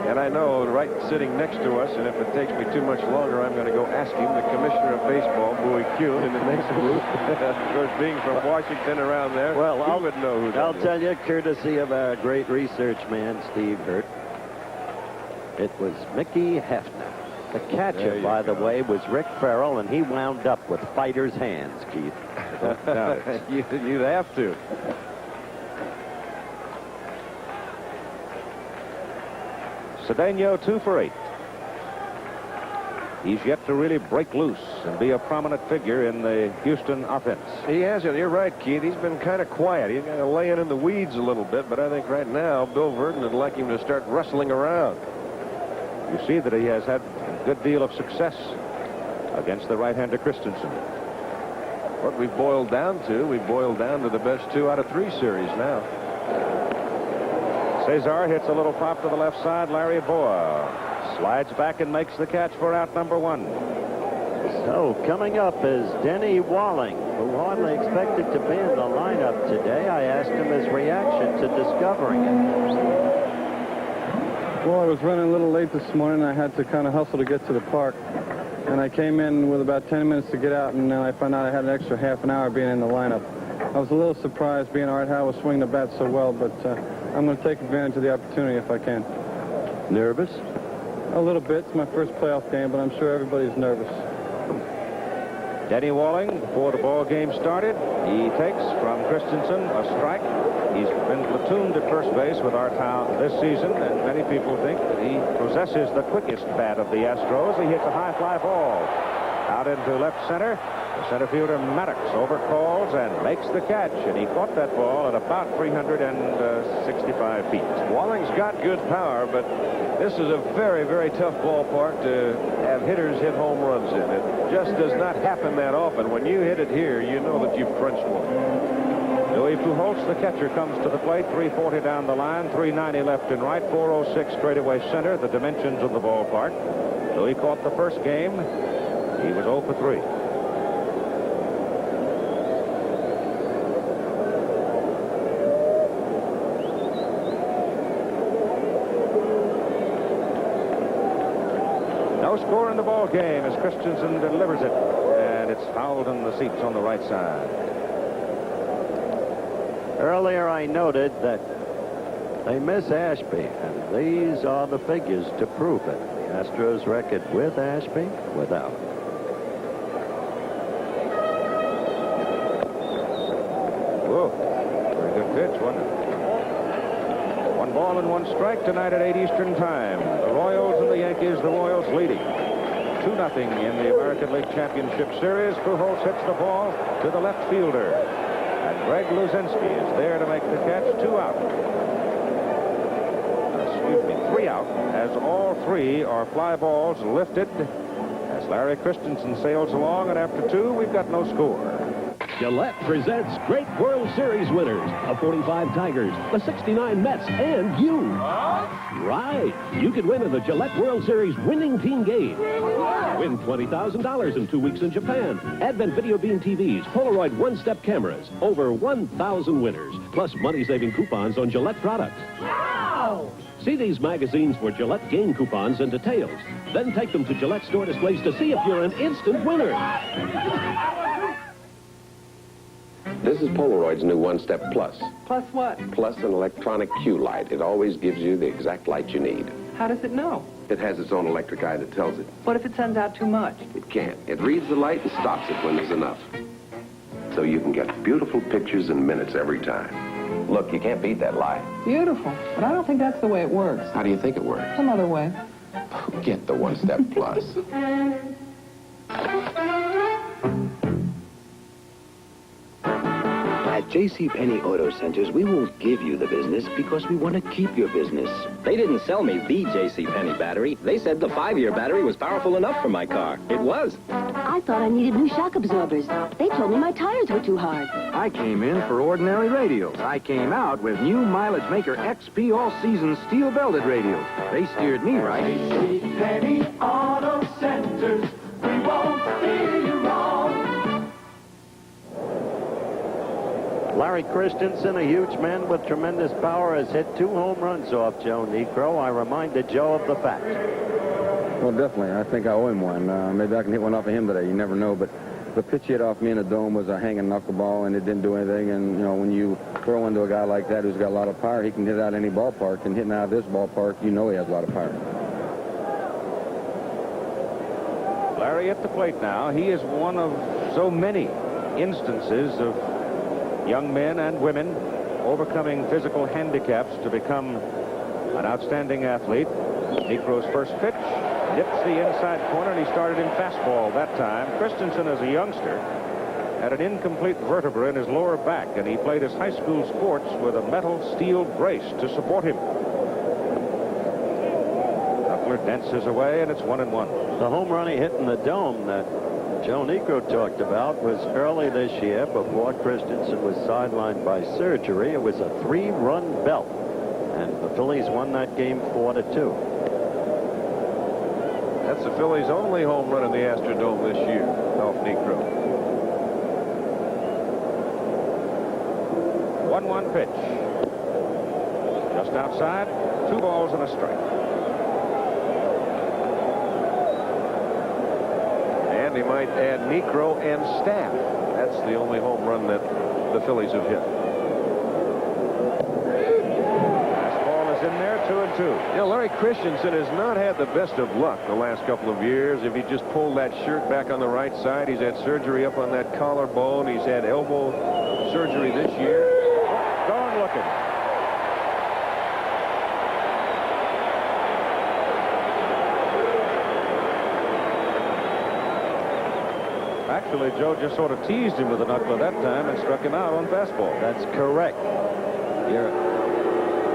And I know right sitting next to us, and if it takes me too much longer, I'm going to go ask him, the commissioner of baseball, Bowie Kuhn, in the next booth. Of course, being from Washington around there, well, I would know who that I'll is. tell you, courtesy of our great research man, Steve Hurt, it was Mickey Hefner. The catcher, by the way, was Rick Farrell, and he wound up with fighter's hands, Keith. Don't doubt it. You'd have to. Cedeno 2 for 8. He's yet to really break loose and be a prominent figure in the Houston offense. He hasn't. You're right, Keith. He's been kind of quiet. He's kind of laying in the weeds a little bit, but I think right now Bill Verdon would like him to start rustling around. You see that he has had a good deal of success against the right-hander Christensen. What we've boiled down to the best 2 out of 3 series now. Cesar hits a little pop to the left side. Larry Boa slides back and makes the catch for out number 1. So coming up is Denny Walling, who hardly expected to be in the lineup today. I asked him his reaction to discovering it. Well, I was running a little late this morning. I had to kind of hustle to get to the park. And I came in with about 10 minutes to get out, and then I found out I had an extra half an hour being in the lineup. I was a little surprised being Art Howe was swinging the bat so well, but I'm going to take advantage of the opportunity if I can. Nervous? A little bit. It's my first playoff game, but I'm sure everybody's nervous. Denny Walling, before the ball game started, he takes from Christensen a strike. He's been platooned at first base with Art Howe this season, and many people think that he possesses the quickest bat of the Astros. He hits a high fly ball out into left center. The center fielder Maddox overcalls and makes the catch, and he caught that ball at about 365 feet. Walling's got good power, but this is a very, very tough ballpark to have hitters hit home runs in. It just does not happen that often. When you hit it here, you know that you've crunched one. Louis Pujols, the catcher, comes to the plate. 340 down the line, 390 left and right, 406 straightaway center. The dimensions of the ballpark. Louis caught the first game. He was 0 for 3. No score in the ball game as Christensen delivers it, and it's fouled in the seats on the right side. Earlier I noted that they miss Ashby, and these are the figures to prove it. The Astros record with Ashby, without. Whoa, very good pitch, wasn't it? 1 ball and 1 strike tonight at 8 Eastern time. The Royals and the Yankees, the Royals leading 2-0 in the American League Championship Series. Pujols hits the ball to the left fielder. And Greg Luzinski is there to make the catch. 2 out. Excuse me, 3 out, as all 3 are fly balls lifted as Larry Christensen sails along, and after 2, we've got no score. Gillette presents great World Series winners. The 45 Tigers, the 69 Mets, and you. Right. You could win in the Gillette World Series winning team game. Win $20,000 in 2 weeks in Japan. Advent Video Beam TVs, Polaroid one-step cameras. Over 1,000 winners. Plus money-saving coupons on Gillette products. Wow! See these magazines for Gillette game coupons and details. Then take them to Gillette store displays to see if you're an instant winner. This is Polaroid's new One-Step Plus. Plus what? Plus an electronic cue light. It always gives you the exact light you need. How does it know? It has its own electric eye that tells it. What if it sends out too much? It can't. It reads the light and stops it when there's enough. So you can get beautiful pictures in minutes every time. Look, you can't beat that light. Beautiful. But I don't think that's the way it works. How do you think it works? Some other way. Get the One-Step Plus. At JCPenney Auto Centers, we won't give you the business because we want to keep your business. They didn't sell me the JCPenney battery. They said the 5-year battery was powerful enough for my car. It was. I thought I needed new shock absorbers. They told me my tires were too hard. I came in for ordinary radials. I came out with new Mileage Maker XP all-season steel-belted radials. They steered me right. JCPenney Auto Centers. We won't steer you wrong. Larry Christensen, a huge man with tremendous power, has hit 2 home runs off Joe Niekro. I reminded Joe of the fact. Well, definitely. I think I owe him one. Maybe I can hit one off of him today. You never know. But the pitch he hit off me in the dome was a hanging knuckleball, and it didn't do anything. And, you know, when you throw into a guy like that who's got a lot of power, he can hit out any ballpark. And hitting out of this ballpark, you know he has a lot of power. Barry at the plate now. He is one of so many instances of young men and women overcoming physical handicaps to become an outstanding athlete. Necro's first pitch dips the inside corner, and he started in fastball that time. Christensen, as a youngster, had an incomplete vertebra in his lower back, and he played his high school sports with a metal steel brace to support him. Knuckler dances away, and it's 1-1. The home run he hit in the dome that Joe Necro talked about was early this year before Christensen was sidelined by surgery. It was a 3-run belt, and the Phillies won that game 4-2. That's the Phillies' only home run in the Astrodome this year, off Necro. 1-1 pitch. Just outside, 2 balls and a strike. And he might add Necro and Staff. That's the only home run that the Phillies have hit. Fastball is in there, 2-2. You know, Larry Christensen has not had the best of luck the last couple of years. If he just pulled that shirt back on the right side, he's had surgery up on that collarbone. He's had elbow surgery this year. Gone looking. Actually, Joe just sort of teased him with a knuckler that time and struck him out on fastball. That's correct.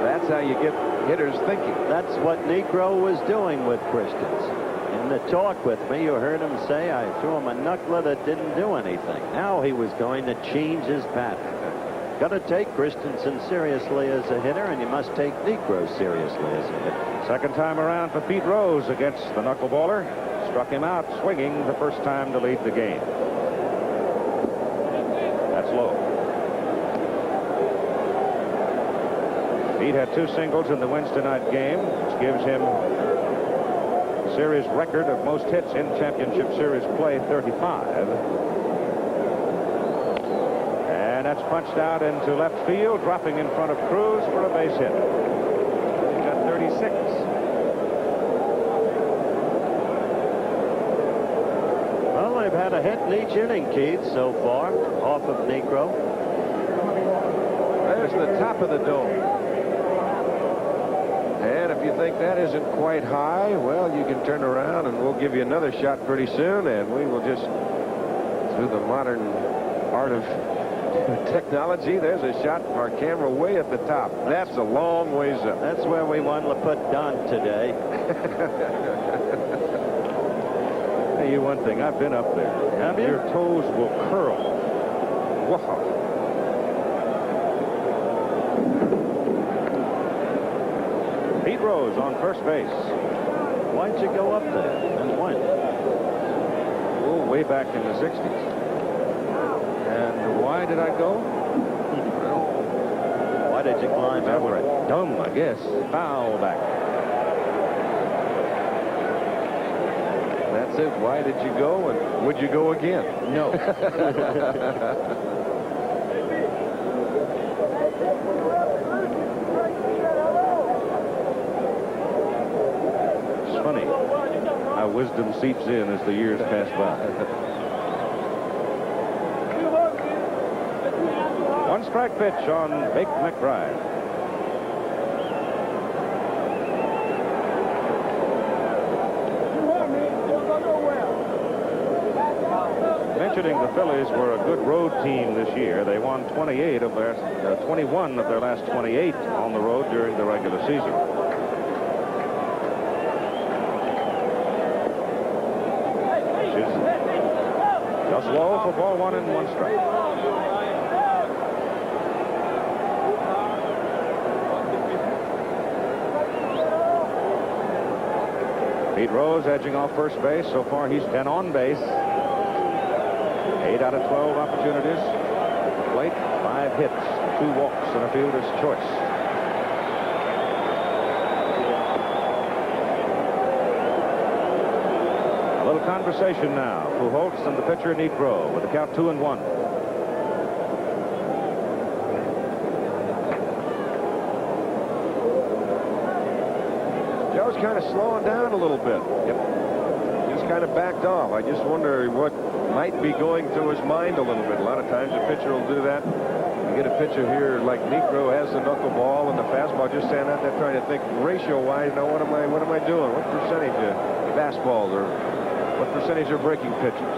That's how you get hitters thinking. That's what Necro was doing with Christensen. In the talk with me, you heard him say, I threw him a knuckler that didn't do anything. Now he was going to change his pattern. Got to take Christensen seriously as a hitter, and you must take Necro seriously as a hitter. Second time around for Pete Rose against the knuckleballer. Struck him out swinging the first time to lead the game. That's low. Pete had 2 singles in the Wednesday night game, which gives him the series record of most hits in championship series play, 35. And that's punched out into left field, dropping in front of Cruz for a base hit. He got 36. Well, they've had a hit in each inning, Keith, so far, off of Necro. There's the top of the dome. And if you think that isn't quite high, well, you can turn around and we'll give you another shot pretty soon, and we will just, through the modern art of technology, there's a shot from our camera way at the top. That's a long ways up. That's where we wanted to put Don today. Tell you one thing, I've been up there. Have you? Your toes will curl. Wow. Pete Rose on first base. Why'd you go up there and when? Oh, way back in the 60s. And why did I go? Why did you climb Everett? Dumb, I guess. Foul back. That's it. Why did you go, and would you go again? No. It's funny how wisdom seeps in as the years pass by. One strike pitch on Bake McBride. Mentioning the Phillies were a good road team this year. They won 21 of their last 28 on the road during the regular season. Just low for ball 1 and 1 strike. Pete Rose edging off first base. So far he's been on base. 8 out of 12 opportunities at the plate. 5 hits, 2 walks, and a fielder's choice. A little conversation now. Pujols and the pitcher Necro with the count 2-1. Joe's kind of slowing down a little bit. Yep. Just kind of backed off. I just wonder what might be going through his mind a little bit. A lot of times a pitcher will do that. You get a pitcher here like Niekro has the knuckleball and the fastball, just stand out there trying to think ratio-wise, now what am I doing? What percentage of fastballs or what percentage are breaking pitches?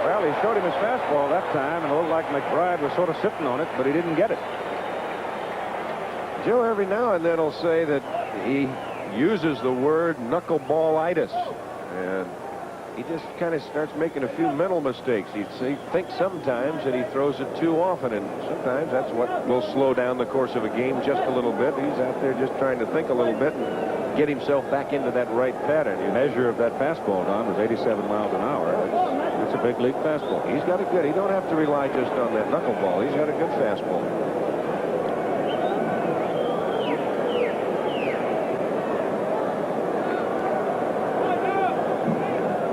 Well, he showed him his fastball that time, and it looked like McBride was sort of sitting on it, but he didn't get it. Joe every now and then will say that he uses the word knuckleballitis, and he just kind of starts making a few mental mistakes. He thinks sometimes that he throws it too often, and sometimes that's what will slow down the course of a game just a little bit. He's out there just trying to think a little bit and get himself back into that right pattern. The measure of that fastball, Don, was 87 miles an hour. It's a big league fastball. He's got a good. He don't have to rely just on that knuckleball. He's got a good fastball.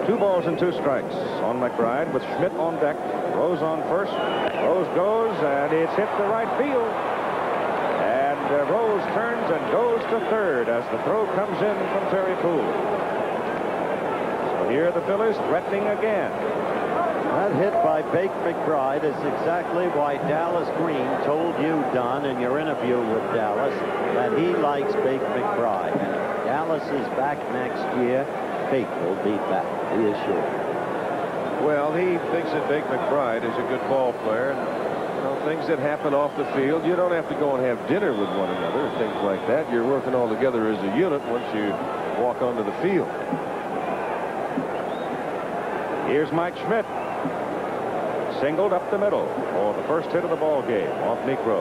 2 balls and 2 strikes on McBride with Schmidt on deck. Rose on first. Rose goes, and it's hit the right field. And Rose turns and goes to third as the throw comes in from Terry Poole. So here the Phillies threatening again. That hit by Bake McBride is exactly why Dallas Green told you, Don, in your interview with Dallas, that he likes Bake McBride. And if Dallas is back next year, Bake will be back, he is sure. Well, he thinks that Bake McBride is a good ball player. And, you know, things that happen off the field, you don't have to go and have dinner with one another, things like that. You're working all together as a unit once you walk onto the field. Here's Mike Schmidt. Singled up the middle for the first hit of the ball game off Niekro.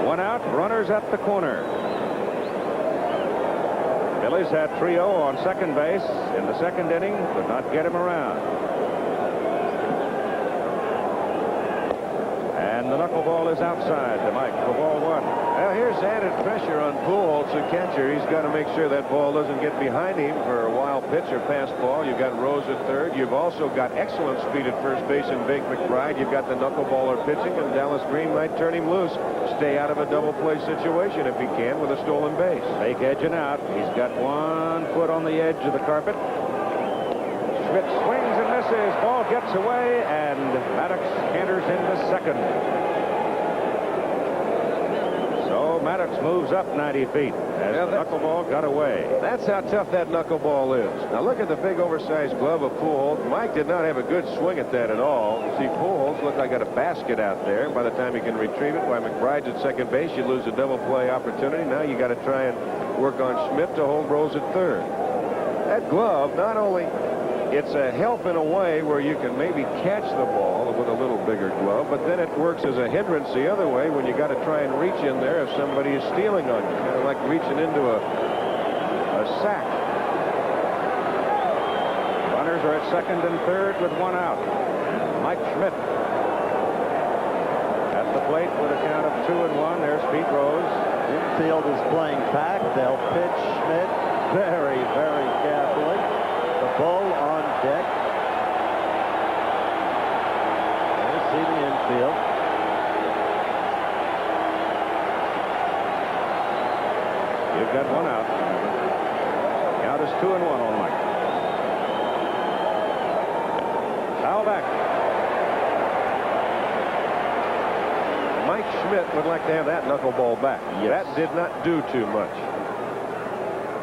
One out, runners at the corner. Phillies had Trio on second base in the second inning, could not get him around. And the knuckleball is outside to Mike for ball 1. Well, here's added pressure on Pujols, the catcher. He's got to make sure that ball doesn't get behind him for a wild pitch or fastball. You've got Rose at third. You've also got excellent speed at first base in Bake McBride. You've got the knuckleballer pitching, and Dallas Green might turn him loose. Stay out of a double play situation if he can with a stolen base. Fake edging out. He's got 1 foot on the edge of the carpet. Schmidt swings and misses. Ball gets away, and Maddox enters into second. So Maddox moves up 90 feet as the knuckleball got away. That's how tough that knuckleball is. Now look at the big oversized glove of Pujols. Mike did not have a good swing at that at all. You see, Pujols looked like got a basket out there. By the time he can retrieve it, while McBride's at second base, you lose a double play opportunity. Now you got to try and work on Schmidt to hold Rose at third. That glove, not only it's a help in a way where you can maybe catch the ball with a little bigger glove, but then it works as a hindrance the other way when you got to try and reach in there if somebody is stealing on you. Kind of like reaching into a sack. Runners are at second and third with 1 out. Mike Schmidt at the plate with a count of 2-1. There's Pete Rose. Infield is playing pack. They'll pitch Schmidt very, very carefully. The bull on deck. There's see the infield. You've got 1 out. Count is 2-1 on Mike. Foul back. Mike Schmidt would like to have that knuckleball back. Yes. That did not do too much.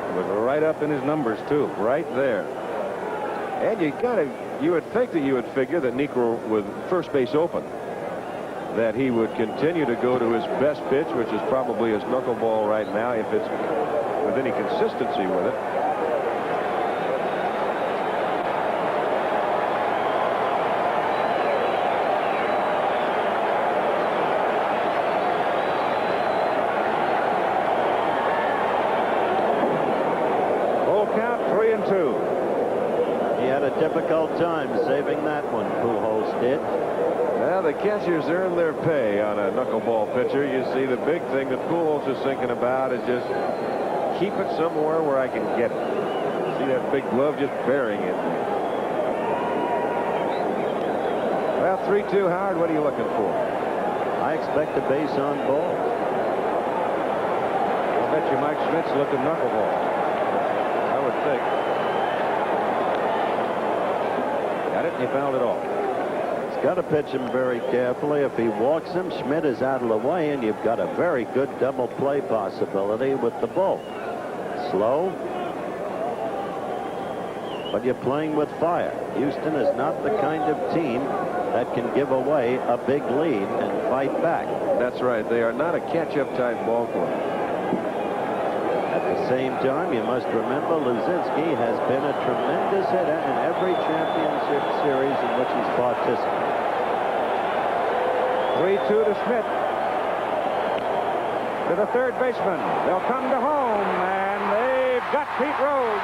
It was right up in his numbers, too. Right there. And you would think that you would figure that Niekro, with first base open, that he would continue to go to his best pitch, which is probably his knuckleball right now, if it's with any consistency with it. Full count, 3-2. He had a difficult time saving that one, Pujols did. Now the catchers earn their pay on a knuckleball pitcher. You see, the big thing that Pujols is thinking about is just keep it somewhere where I can get it. See that big glove just burying it. Well, 3-2, Howard, what are you looking for? I expect a base on ball. bet you Mike Schmidt's looked at knuckleball. I would think. Got it, and he fouled it off. He's got to pitch him very carefully. If he walks him, Schmidt is out of the way, and you've got a very good double play possibility with the bull. Slow, but you're playing with fire. Houston is not the kind of team that can give away a big lead and fight back. That's right. They are not a catch-up type ball club. At the same time, you must remember Luzinski has been a tremendous hitter in every championship series in which he's participated. 3-2 to Schmidt. To the third baseman. They'll come to home, and they've got Pete Rose.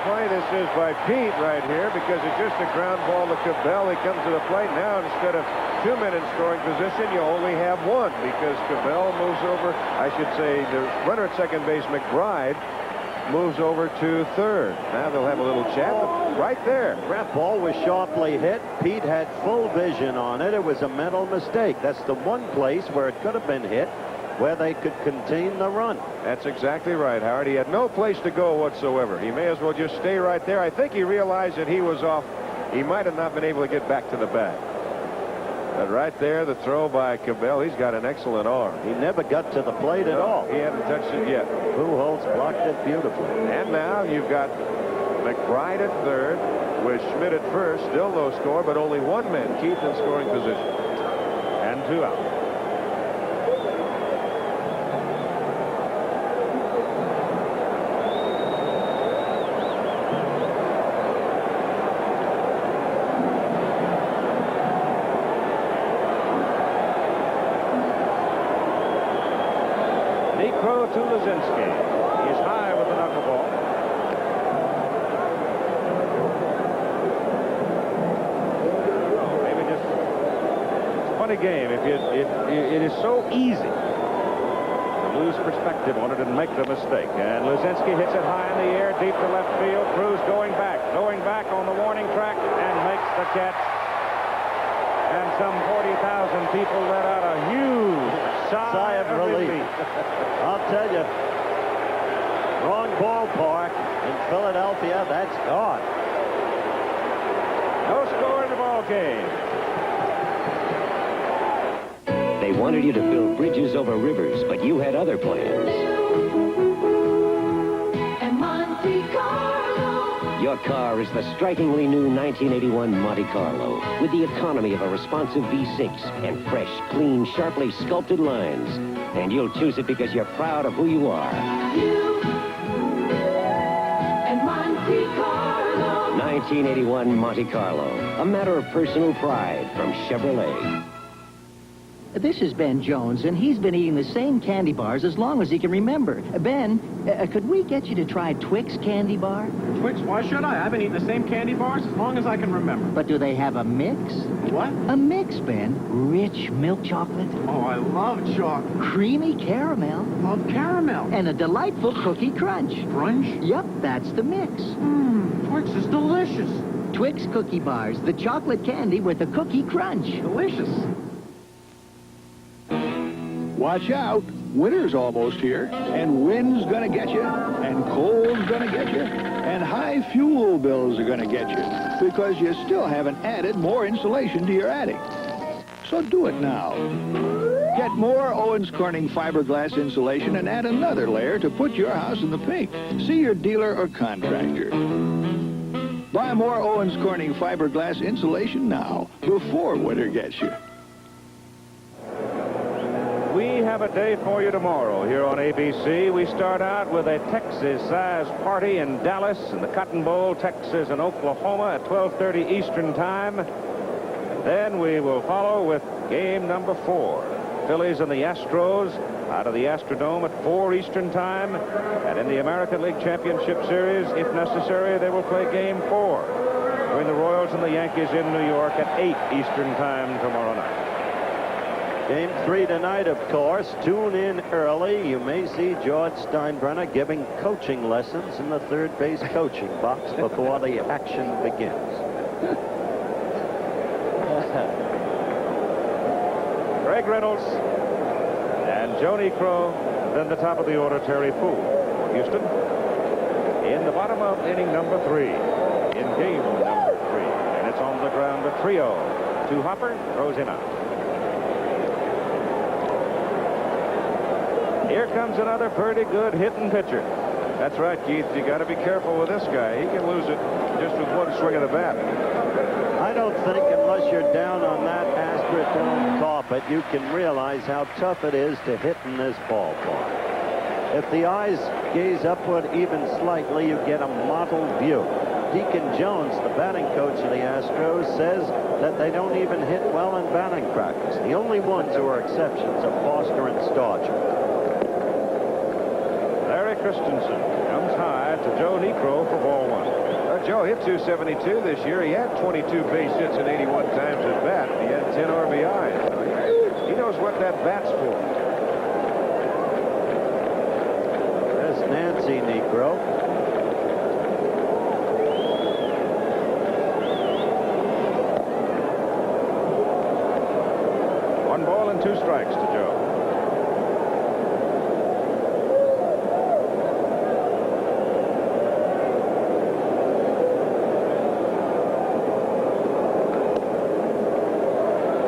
Play this is by Pete right here, because it's just a ground ball to Cabell. He comes to the plate. Now, instead of 2 men in scoring position, you only have one, because Cabell moves over. I should say the runner at second base, McBride, moves over to third. Now they'll have a little chat right there. That ball was sharply hit. Pete had full vision on it. It was a mental mistake. That's the one place where it could have been hit, where they could contain the run. That's exactly right, Howard. He had no place to go whatsoever. He may as well just stay right there. I think he realized that he was off. He might have not been able to get back to the bag. But right there, the throw by Cabell. He's got an excellent arm. He never got to the plate at all. He hadn't touched it yet. Pujols blocked it beautifully. And now you've got McBride at third with Schmidt at first. Still no score, but only one man, Keith, in scoring position. And 2 out. To Luzinski. He's high with the knuckleball. Maybe just it's a funny game. It is so easy to lose perspective on it and make the mistake. And Luzinski hits it high in the air, deep to left field. Cruz going back on the warning track, and makes the catch. And some 40,000 people let out a huge sigh of relief. I'll tell you, wrong ballpark in Philadelphia. That's gone. No score in the ball game. They wanted you to build bridges over rivers, but you had other plans. Your car is the strikingly new 1981 Monte Carlo, with the economy of a responsive V6 and fresh, clean, sharply sculpted lines. And you'll choose it because you're proud of who you are. You and Monte Carlo. 1981 Monte Carlo, a matter of personal pride from Chevrolet. This is Ben Jones, and he's been eating the same candy bars as long as he can remember. Ben, could we get you to try Twix candy bar? Twix? Why should I? I've been eating the same candy bars as long as I can remember. But do they have a mix? What? A mix, Ben. Rich milk chocolate. Oh, I love chocolate. Creamy caramel. Love caramel. And a delightful cookie crunch. Crunch? Yep, that's the mix. Twix is delicious. Twix cookie bars, the chocolate candy with a cookie crunch. Delicious. Watch out. Winter's almost here, and wind's gonna get you, and cold's gonna get you, and high fuel bills are gonna get you, because you still haven't added more insulation to your attic. So do it now. Get more Owens Corning fiberglass insulation and add another layer to put your house in the pink. See your dealer or contractor. Buy more Owens Corning fiberglass insulation now, before winter gets you. We have a day for you tomorrow here on ABC. We start out with a Texas-sized party in Dallas in the Cotton Bowl, Texas and Oklahoma at 12:30 Eastern Time. Then we will follow with game number 4. Phillies and the Astros out of the Astrodome at 4 Eastern Time. And in the American League Championship Series, if necessary, they will play game 4 between the Royals and the Yankees in New York at 8 Eastern Time tomorrow night. Game 3 tonight, of course. Tune in early. You may see George Steinbrenner giving coaching lessons in the third base coaching box before the action begins. Greg Reynolds and Joe Niekro. Then the top of the order, Terry Poole for Houston. In the bottom of inning number 3. In game number 3. And it's on the ground, a trio. To Hopper, throws him out. Here comes another pretty good hitting pitcher. That's right, Keith. You got to be careful with this guy. He can lose it just with one swing of the bat. I don't think unless you're down on that Astrodome carpet, you can realize how tough it is to hit in this ballpark. If the eyes gaze upward even slightly, you get a mottled view. Deacon Jones, the batting coach of the Astros, says that they don't even hit well in batting practice. The only ones who are exceptions are Foster and Starcher. Larry Christensen comes high to Joe Niekro for ball 1. Joe hit 272 this year. He had 22 base hits and 81 times at bat. He had 10 RBIs. He knows what that bat's for. There's Nancy Niekro. One ball and 2 strikes to Joe.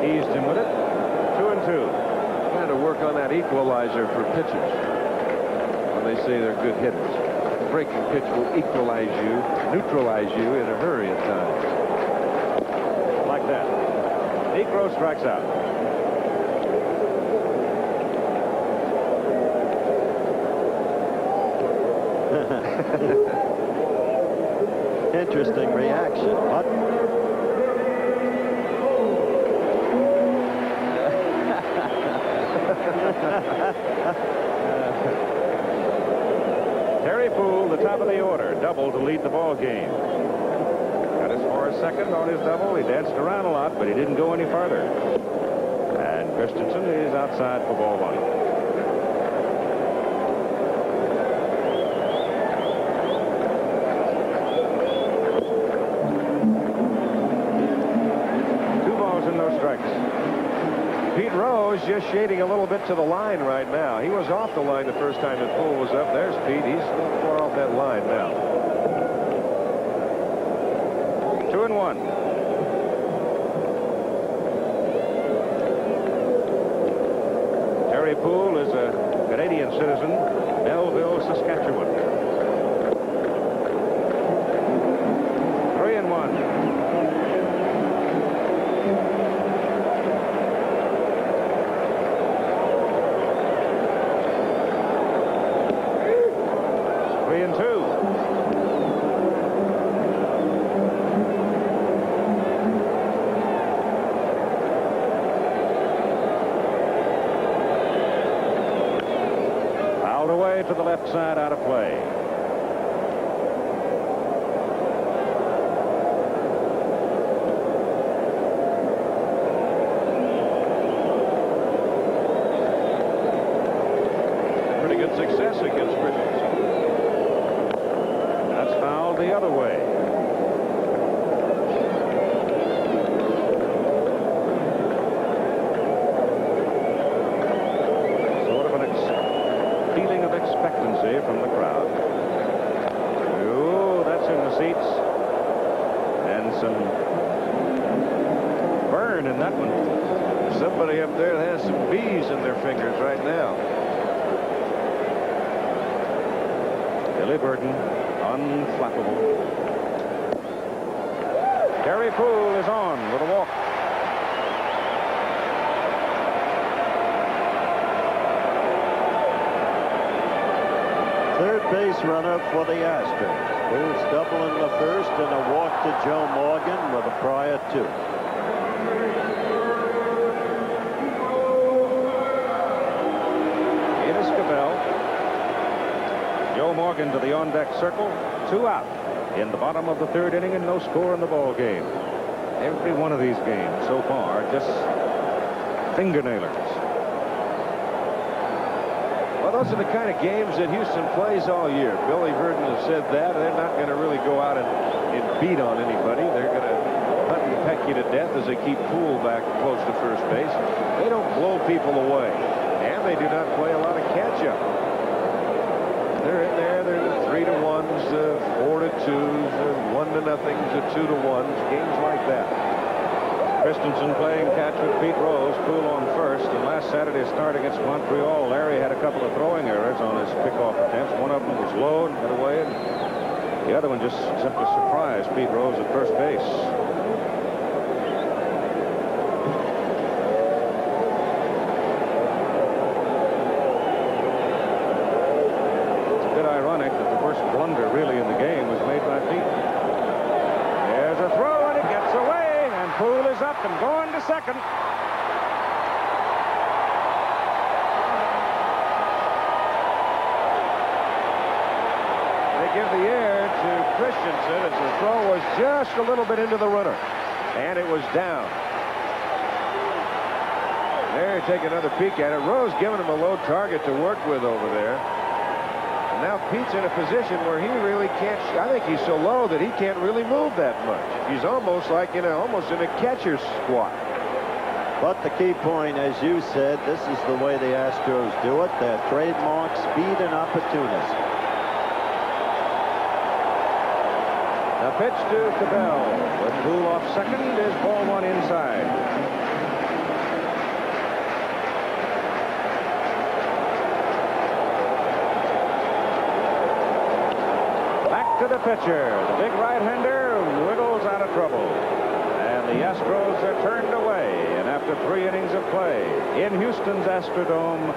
Eased him with it. 2-2. Trying to work on that equalizer for pitchers. When they say they're good hitters. A breaking pitch will equalize you, neutralize you in a hurry at times. Like that. Niekro strikes out. Interesting reaction, but Terry Poole, the top of the order, double to lead the ball game. Got as far as second on his double. He danced around a lot, but he didn't go any farther. And Christensen is outside for ball 1. Pete Rose just shading a little bit to the line right now. He was off the line the first time that Poole was up. There's Pete. He's not far off that line now. 2-1. Terry Poole is a Canadian citizen, Belleville, Saskatchewan. 3-1. To the left side, out of play. Pretty good success against Christensen. That's fouled the other way. Expectancy from the crowd. Oh, that's in the seats. And some burn in that one. Somebody up there has some bees in their fingers right now. Billy Burton, unflappable. Terry Poole is on with a walk. Third base runner for the Astros. Poole's double in the first and a walk to Joe Morgan with a prior 2. In is Cabell. Joe Morgan to the on-deck circle. 2 out in the bottom of the 3rd inning and no score in the ball game. Every one of these games so far just fingernailers. those are the kind of games that Houston plays all year. Billy Verdon has said that. They're not going to really go out and beat on anybody. They're going to hunt and peck you to death as they keep Poole back close to first base. They don't blow people away. And they do not play a lot of catch-up. They're in there. They're the 3-1s, 4-2s, 1-0s, 2-1s, games like that. Christensen playing catch with Pete Rose, Poole on first, and last Saturday's start against Montreal, Larry had a couple of throwing errors on his pickoff attempts. One of them was low and got away, and the other one just simply surprised Pete Rose at first base. It's a bit ironic that the first blunder really in the game was made by Pete. There's a throw, and it gets away. Poole is up and going to second. They give the air to Christensen as the throw was just a little bit into the runner. And it was down. There, take another peek at it. Rose giving him a low target to work with over there. And now Pete's in a position where he really can't. I think he's so low that he can't really move that much. He's almost like almost in a catcher's squat. But the key point, as you said, this is the way the Astros do it. Their trademark, speed and opportunism. The pitch to Cabell. With Poole off second is ball one inside. To the pitcher. The big right-hander wiggles out of trouble. And the Astros are turned away. And after 3 innings of play in Houston's Astrodome,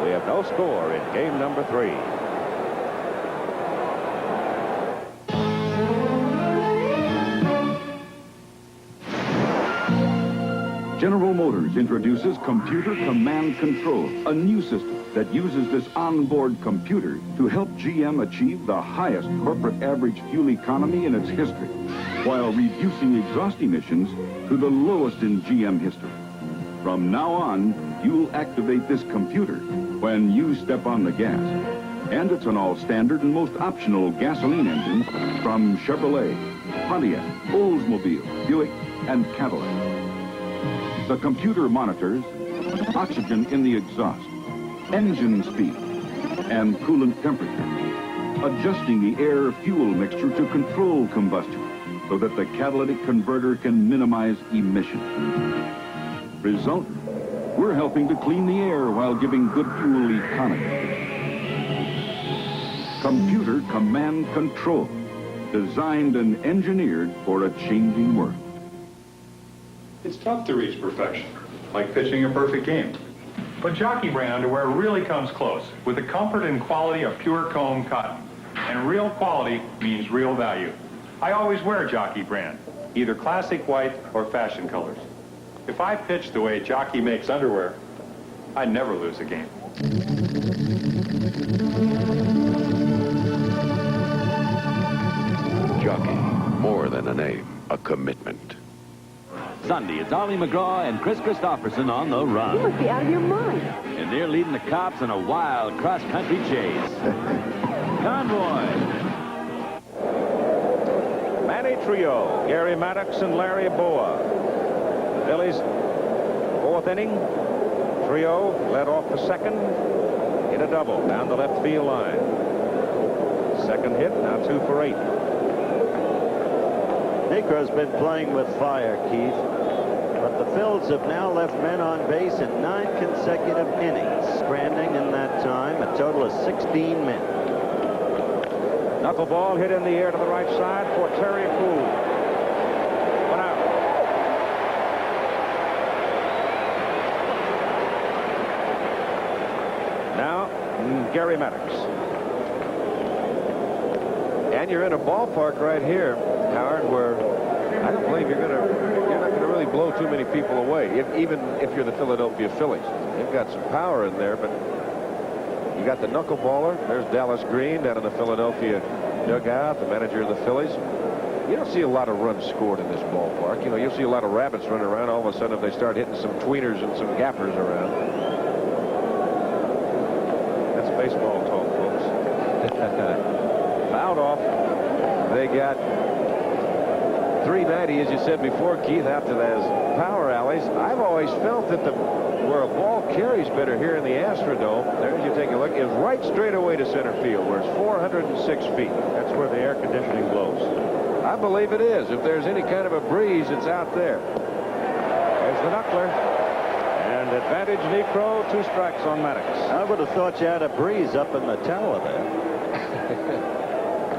we have no score in game number 3. General Motors introduces Computer Command Control, a new system that uses this onboard computer to help GM achieve the highest corporate average fuel economy in its history, while reducing exhaust emissions to the lowest in GM history. From now on, you'll activate this computer when you step on the gas. And it's an all-standard and most optional gasoline engine from Chevrolet, Pontiac, Oldsmobile, Buick, and Cadillac. The computer monitors oxygen in the exhaust, engine speed, and coolant temperature, adjusting the air-fuel mixture to control combustion so that the catalytic converter can minimize emissions. Result, we're helping to clean the air while giving good fuel economy. Computer Command Control, designed and engineered for a changing world. It's tough to reach perfection, like pitching a perfect game. But Jockey brand underwear really comes close, with the comfort and quality of pure comb cotton. And real quality means real value. I always wear Jockey brand, either classic white or fashion colors. If I pitched the way Jockey makes underwear, I'd never lose a game. Jockey, more than a name, a commitment. Sunday, it's Ollie McGraw and Chris Christopherson on the run. You must be out of your mind. And they're leading the cops in a wild cross-country chase. Convoy. Manny Trio, Gary Maddox and Larry Boa. The Phillies, 4th inning. Trio led off the second. Hit a double down the left field line. Second hit, now 2 for 8. Negro's been playing with fire, Keith. But the Phils have now left men on base in 9 consecutive innings, stranding in that time a total of 16 men. Knuckleball hit in the air to the right side for Terry Poole. 1 out. Now, Gary Maddox. And you're in a ballpark right here, Howard, where I don't believe you're not going to really blow too many people away, even if you're the Philadelphia Phillies. They've got some power in there, but you got the knuckleballer. There's Dallas Green down in the Philadelphia dugout, the manager of the Phillies. You don't see a lot of runs scored in this ballpark. You know, you'll see a lot of rabbits running around. All of a sudden, if they start hitting some tweeners and some gappers around. That's baseball talk, folks. Fouled off. They got 390, as you said before, Keith, out to those power alleys. I've always felt that where a ball carries better here in the Astrodome, there as you take a look, is right straight away to center field, where it's 406 feet. That's where the air conditioning blows. I believe it is. If there's any kind of a breeze, it's out there. There's the knuckler. And advantage Necro, 2 strikes on Maddox. I would have thought you had a breeze up in the tower there.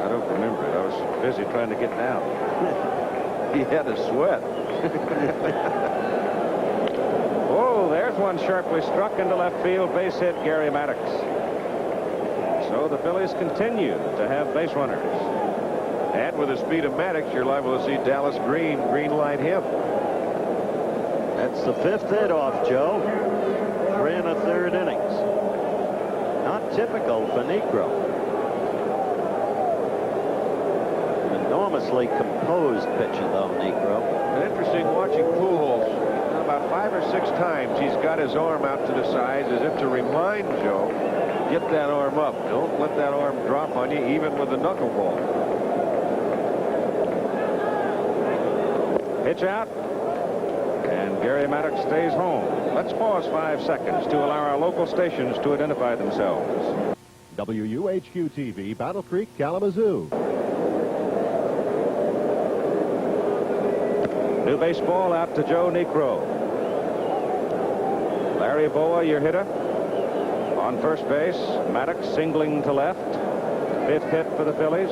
I don't remember it. I was busy trying to get down. He had a sweat. Oh, there's one sharply struck into left field. Base hit, Gary Maddox. So the Phillies continue to have base runners. And with the speed of Maddox, you're liable to see Dallas green light him. That's the 5th hit off, Joe. 3 1/3 innings. Not typical for Necro. Enormously composed pitcher, though, Necro. Interesting watching Pujols. About 5 or 6 times he's got his arm out to the sides as if to remind Joe, get that arm up. Don't let that arm drop on you, even with the knuckleball. Pitch out. And Gary Maddox stays home. Let's pause 5 seconds to allow our local stations to identify themselves. WUHQ-TV, Battle Creek, Kalamazoo. New baseball out to Joe Necro. Larry Boa, your hitter. On first base, Maddox singling to left. 5th hit for the Phillies.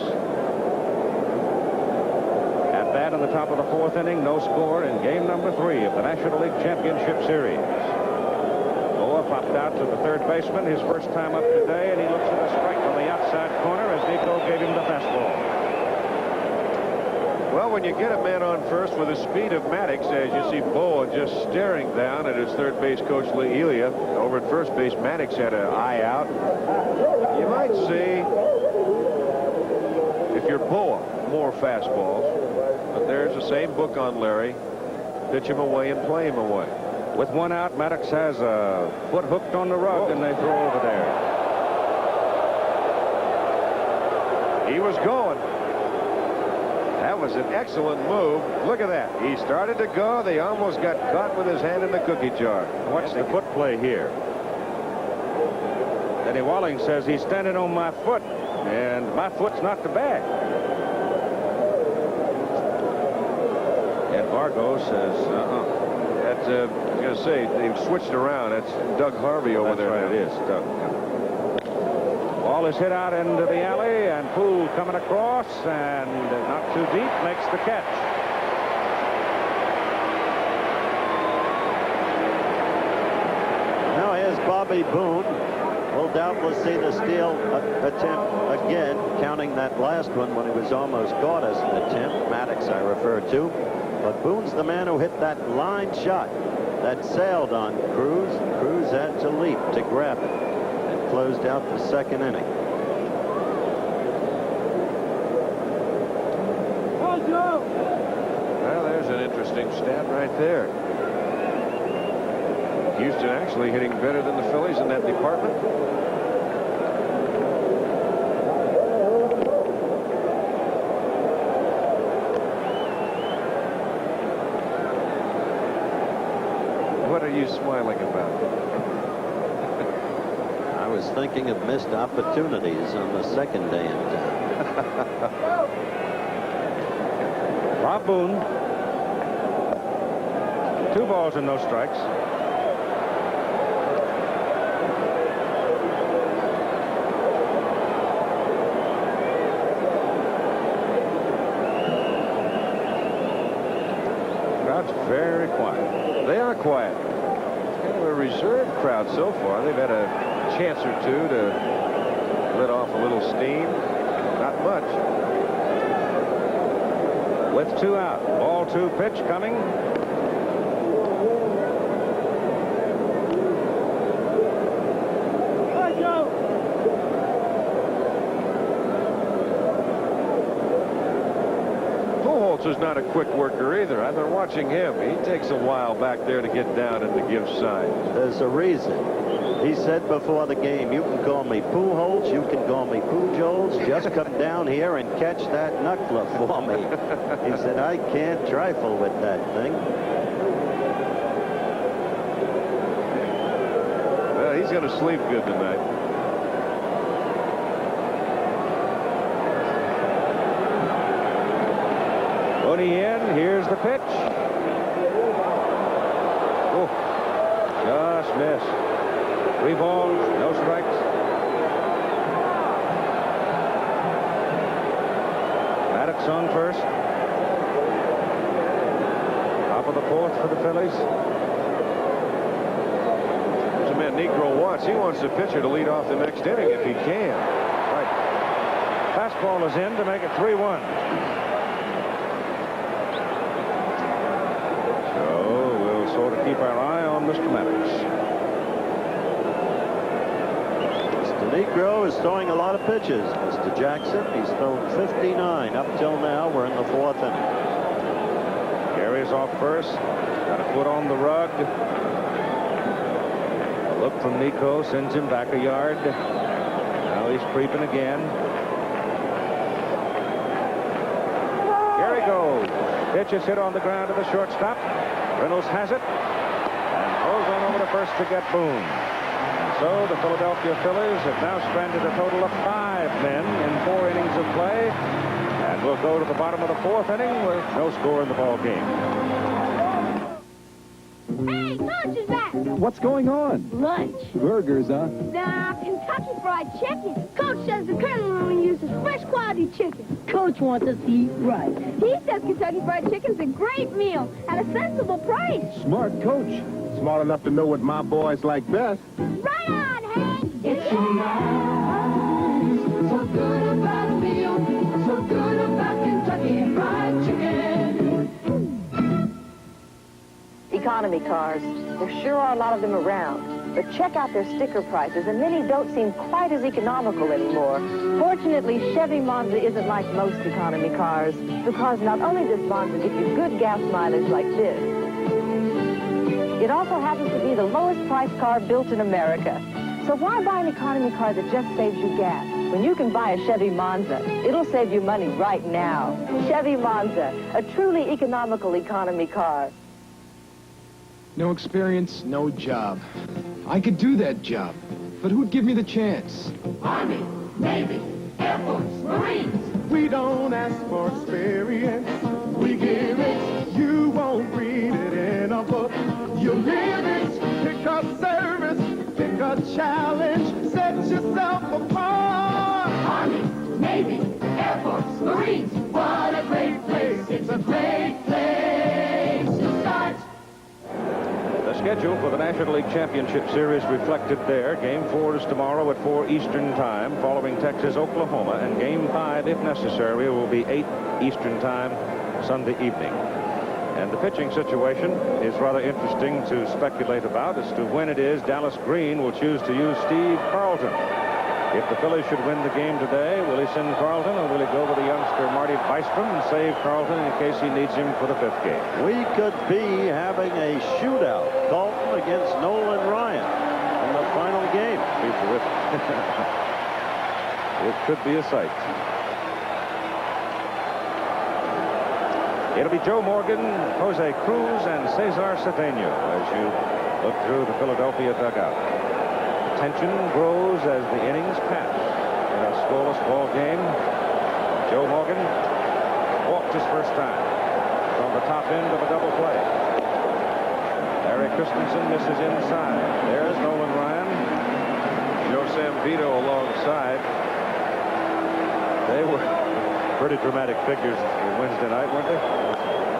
At bat in the top of the 4th inning, no score in game number 3 of the National League Championship Series. Boa popped out to the third baseman, his first time up today, and he looks at a strike on the outside corner as Necro gave him the fastball. Well, when you get a man on first with the speed of Maddox, as you see Boa just staring down at his third base coach, Lee Elia. Over at first base, Maddox had an eye out. You might see, if you're Boa, more fastballs. But there's the same book on Larry. Pitch him away and play him away. With 1 out, Maddox has a foot hooked on the rug, and they throw over there. He was going. That was an excellent move. Look at that. He started to go. They almost got caught with his hand in the cookie jar. Watch the foot play here. Eddie Walling says he's standing on my foot, and my foot's not the bag. And Vargo says, That's, I was going to say, they've switched around. That's Doug Harvey over there. That's right, it is, Doug. Ball is hit out into the alley, and Poole coming across, and not too deep, makes the catch. Now here's Bobby Boone. We'll doubtless see the steal attempt again, counting that last one when he was almost caught as an attempt. Maddox, I refer to. But Boone's the man who hit that line shot that sailed on Cruz. Cruz had to leap to grab it and closed out the 2nd inning. Well, there's an interesting stat right there. Houston actually hitting better than the Phillies in that department. What are you smiling about? I was thinking of missed opportunities on the 2nd day in town. Bob Boone. 2 balls and no strikes. Crowd's very quiet. They are quiet. It's kind of a reserved crowd so far. They've had a chance or 2 to let off a little steam. Not much. With 2 out. Ball 2 pitch coming. Pujols is not a quick worker either. I've been watching him. He takes a while back there to get down and to give signs. There's a reason. He said before the game, you can call me Pujols, you can call me Pujols, just come down here and catch that knuckler for me. He said, I can't trifle with that thing. Well, he's going to sleep good tonight. Mooney in. Here's the pitch. Oh, just missed. 3 balls, no strikes. Maddox on first. Top of the 4th for the Phillies. There's a man Negro wants. He wants the pitcher to lead off the next inning if he can. Right. Fastball is in to make it 3-1. So to keep our eye on Mr. Maddox. Mr. Negro is throwing a lot of pitches. Mr. Jackson, he's thrown 59 up till now. We're in the 4th inning. Gary's off first. Got a foot on the rug. A look from Nico sends him back a yard. Now he's creeping again. Gary goes. Pitch is hit on the ground to the shortstop. Reynolds has it and throws on over to first to get Boone. And so the Philadelphia Phillies have now stranded a total of 5 men in 4 innings of play, and will go to the bottom of the 4th inning with no score in the ball game. Hey, Coach is back. What's going on? Lunch. Burgers, huh? Nah, Kentucky Fried Chicken. Coach says the Colonel only uses fresh quality chicken. Coach wants us to eat right. He says Kentucky Fried Chicken's a great meal at a sensible price. Smart coach. Smart enough to know what my boys like best. Right on, Hank. It's so nice. So good about a meal. So good about Kentucky Fried Chicken. Economy cars. There sure are a lot of them around. But check out their sticker prices, and many don't seem quite as economical anymore. Fortunately, Chevy Monza isn't like most economy cars, because not only does Monza give you good gas mileage like this, it also happens to be the lowest priced car built in America. So why buy an economy car that just saves you gas when you can buy a Chevy Monza? It'll save you money right now. Chevy Monza, a truly economical economy car. No experience, no job. I could do that job, but who'd give me the chance? Army, Navy, Air Force, Marines. We don't ask for experience, we give it. You won't read it in a book. You live it. Pick a service, pick a challenge, set yourself apart. Army, Navy, Air Force, Marines. What a great place. It's a great place to start. The schedule for the National League Championship Series reflected there. Game 4 is tomorrow at 4 Eastern Time, following Texas, Oklahoma, and Game 5, if necessary, will be 8 Eastern Time Sunday evening. And the pitching situation is rather interesting to speculate about as to when it is Dallas Green will choose to use Steve Carlton. If the Phillies should win the game today, will he send Carlton, or will he go with the youngster Marty Weissman and save Carlton in case he needs him for the 5th game? We could be having a shootout. Carlton against Nolan Ryan in the final game. Be terrific. It could be a sight. It'll be Joe Morgan, Jose Cruz, and Cesar Cedeno as you look through the Philadelphia dugout. Tension grows as the innings pass in a scoreless ball game. Joe Morgan walked his first time from the top end of a double play. Larry Christensen misses inside. There's Nolan Ryan. Joe Sambito alongside. They were pretty dramatic figures Wednesday night, weren't they?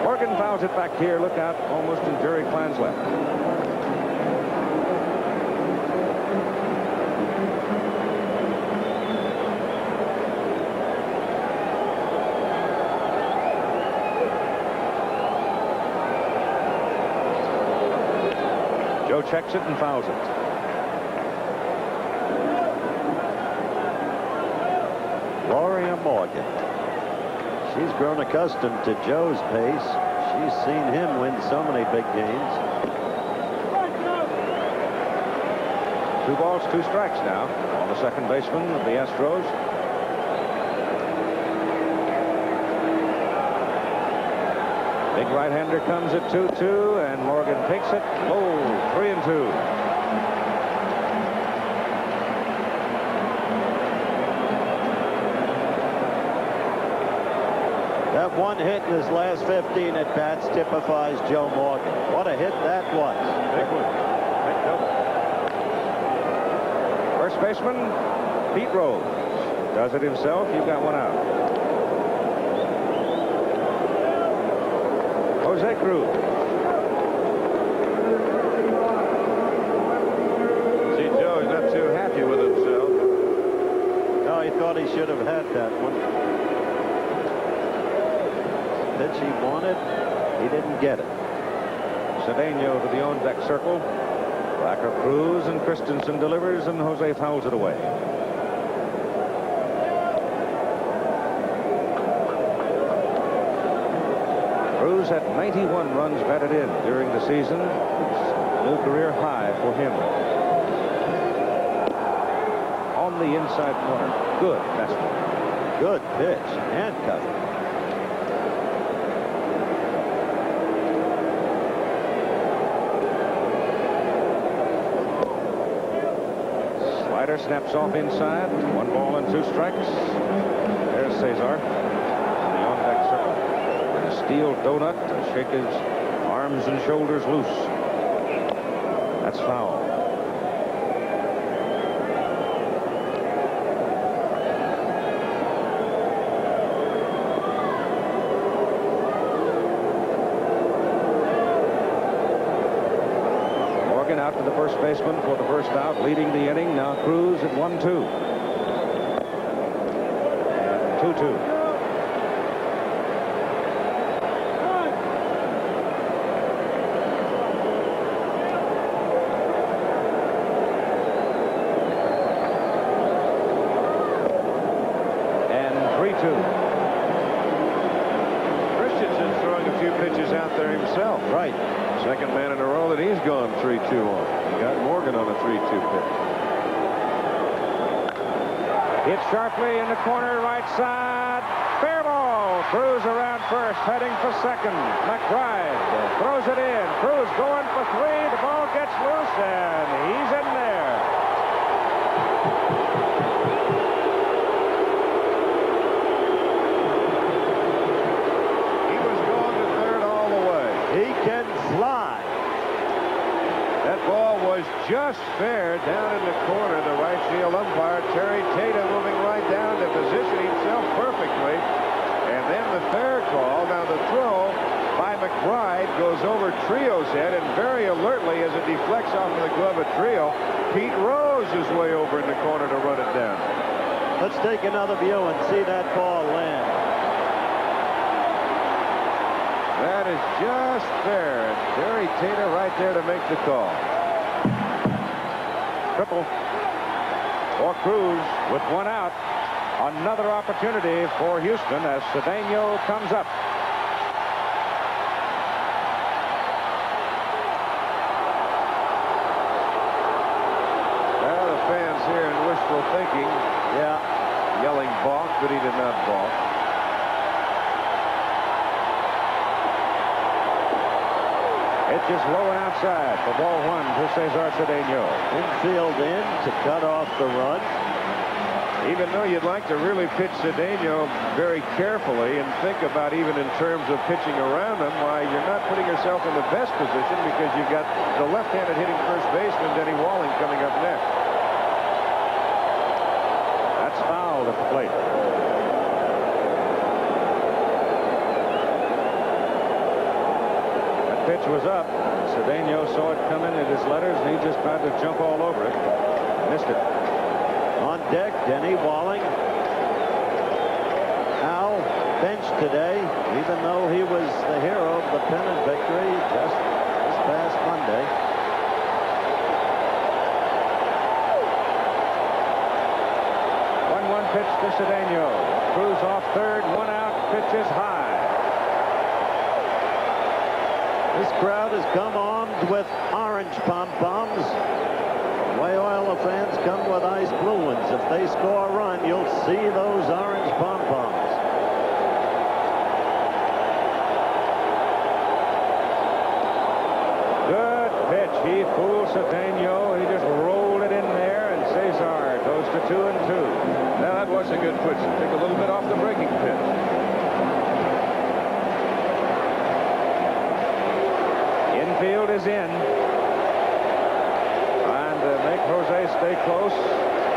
Morgan fouls it back here. Look out, almost in Jerry Klein's left. Joe checks it and fouls it. Gloria Morgan. She's grown accustomed to Joe's pace. She's seen him win so many big games. 2 balls, 2 strikes now on the second baseman of the Astros. Big right-hander comes at 2-2, and Morgan takes it. Oh, 3-2. That one hit in his last 15 at-bats typifies Joe Morgan. What a hit that was. Big one. Big double. First baseman, Pete Rose. Does it himself. You've got one out. Jose Cruz. See, Joe, he's not too happy with himself. No, he thought he should have had that one. Pitch he wanted, he didn't get it. Cedeno to the on-deck circle. Blacker, Cruz, and Christensen delivers, and Jose fouls it away. Cruz had 91 runs batted in during the season. It's a new career high for him. On the inside corner. Good fastball. Good pitch. Handcuffed. Slider snaps off inside. 1 ball and 2 strikes. There's Cesar on the on-deck circle. And a steel donut to shake his arms and shoulders loose. That's foul. Out to the first baseman for the first out, leading the inning. Now Cruz at 1-2. And 2-2. And 3-2. Christensen's throwing a few pitches out there himself. Right. Second man in a row that he's gone 3-2 on. He got Morgan on a 3-2 pitch. Hit sharply in the corner, right side. Fair ball. Cruz around first, heading for second. McBride throws it in. Cruz going for 3. The ball gets loose, and he's in there. He was going to third all the way. He can fly. That ball was just fair down in the corner. The right field umpire, Terry Tata, moving right down to position himself perfectly. And then the fair call. Now the throw by McBride goes over Trio's head, and very alertly as it deflects off of the glove of Trio, Pete Rose is way over in the corner to run it down. Let's take another view and see that ball land. That is just fair. And Terry Tata right there to make the call. Triple for Cruz with 1 out. Another opportunity for Houston as Cedeno comes up. Well, the fans here in wishful thinking. Yeah. Yelling balk, but he did not balk. It's just low and outside for ball 1 to Cesar Cedeno. Infield in to cut off the run. Even though you'd like to really pitch Cedeno very carefully and think about even in terms of pitching around him, why you're not putting yourself in the best position because you've got the left-handed hitting first baseman Denny Walling coming up next. That's fouled at the plate. That pitch was up. Cedeno saw it coming in his letters, and he just tried to jump all over it. Missed it. On deck, Denny Walling. Al benched today, even though he was the hero of the pennant victory just this past Monday. One pitch to Cedeno. Cruz off third, 1 out, pitch is high. This crowd has come armed with orange pom-poms. The way Oiler fans come with ice blue ones. If they score a run, you'll see those orange pom-poms. Good pitch. He fooled Cedeno. He just rolled it in there, and Cesar goes to 2-2. Now, that was a good pitch. Take a little bit off the breaking pitch. Infield is in. Trying to make Jose stay close.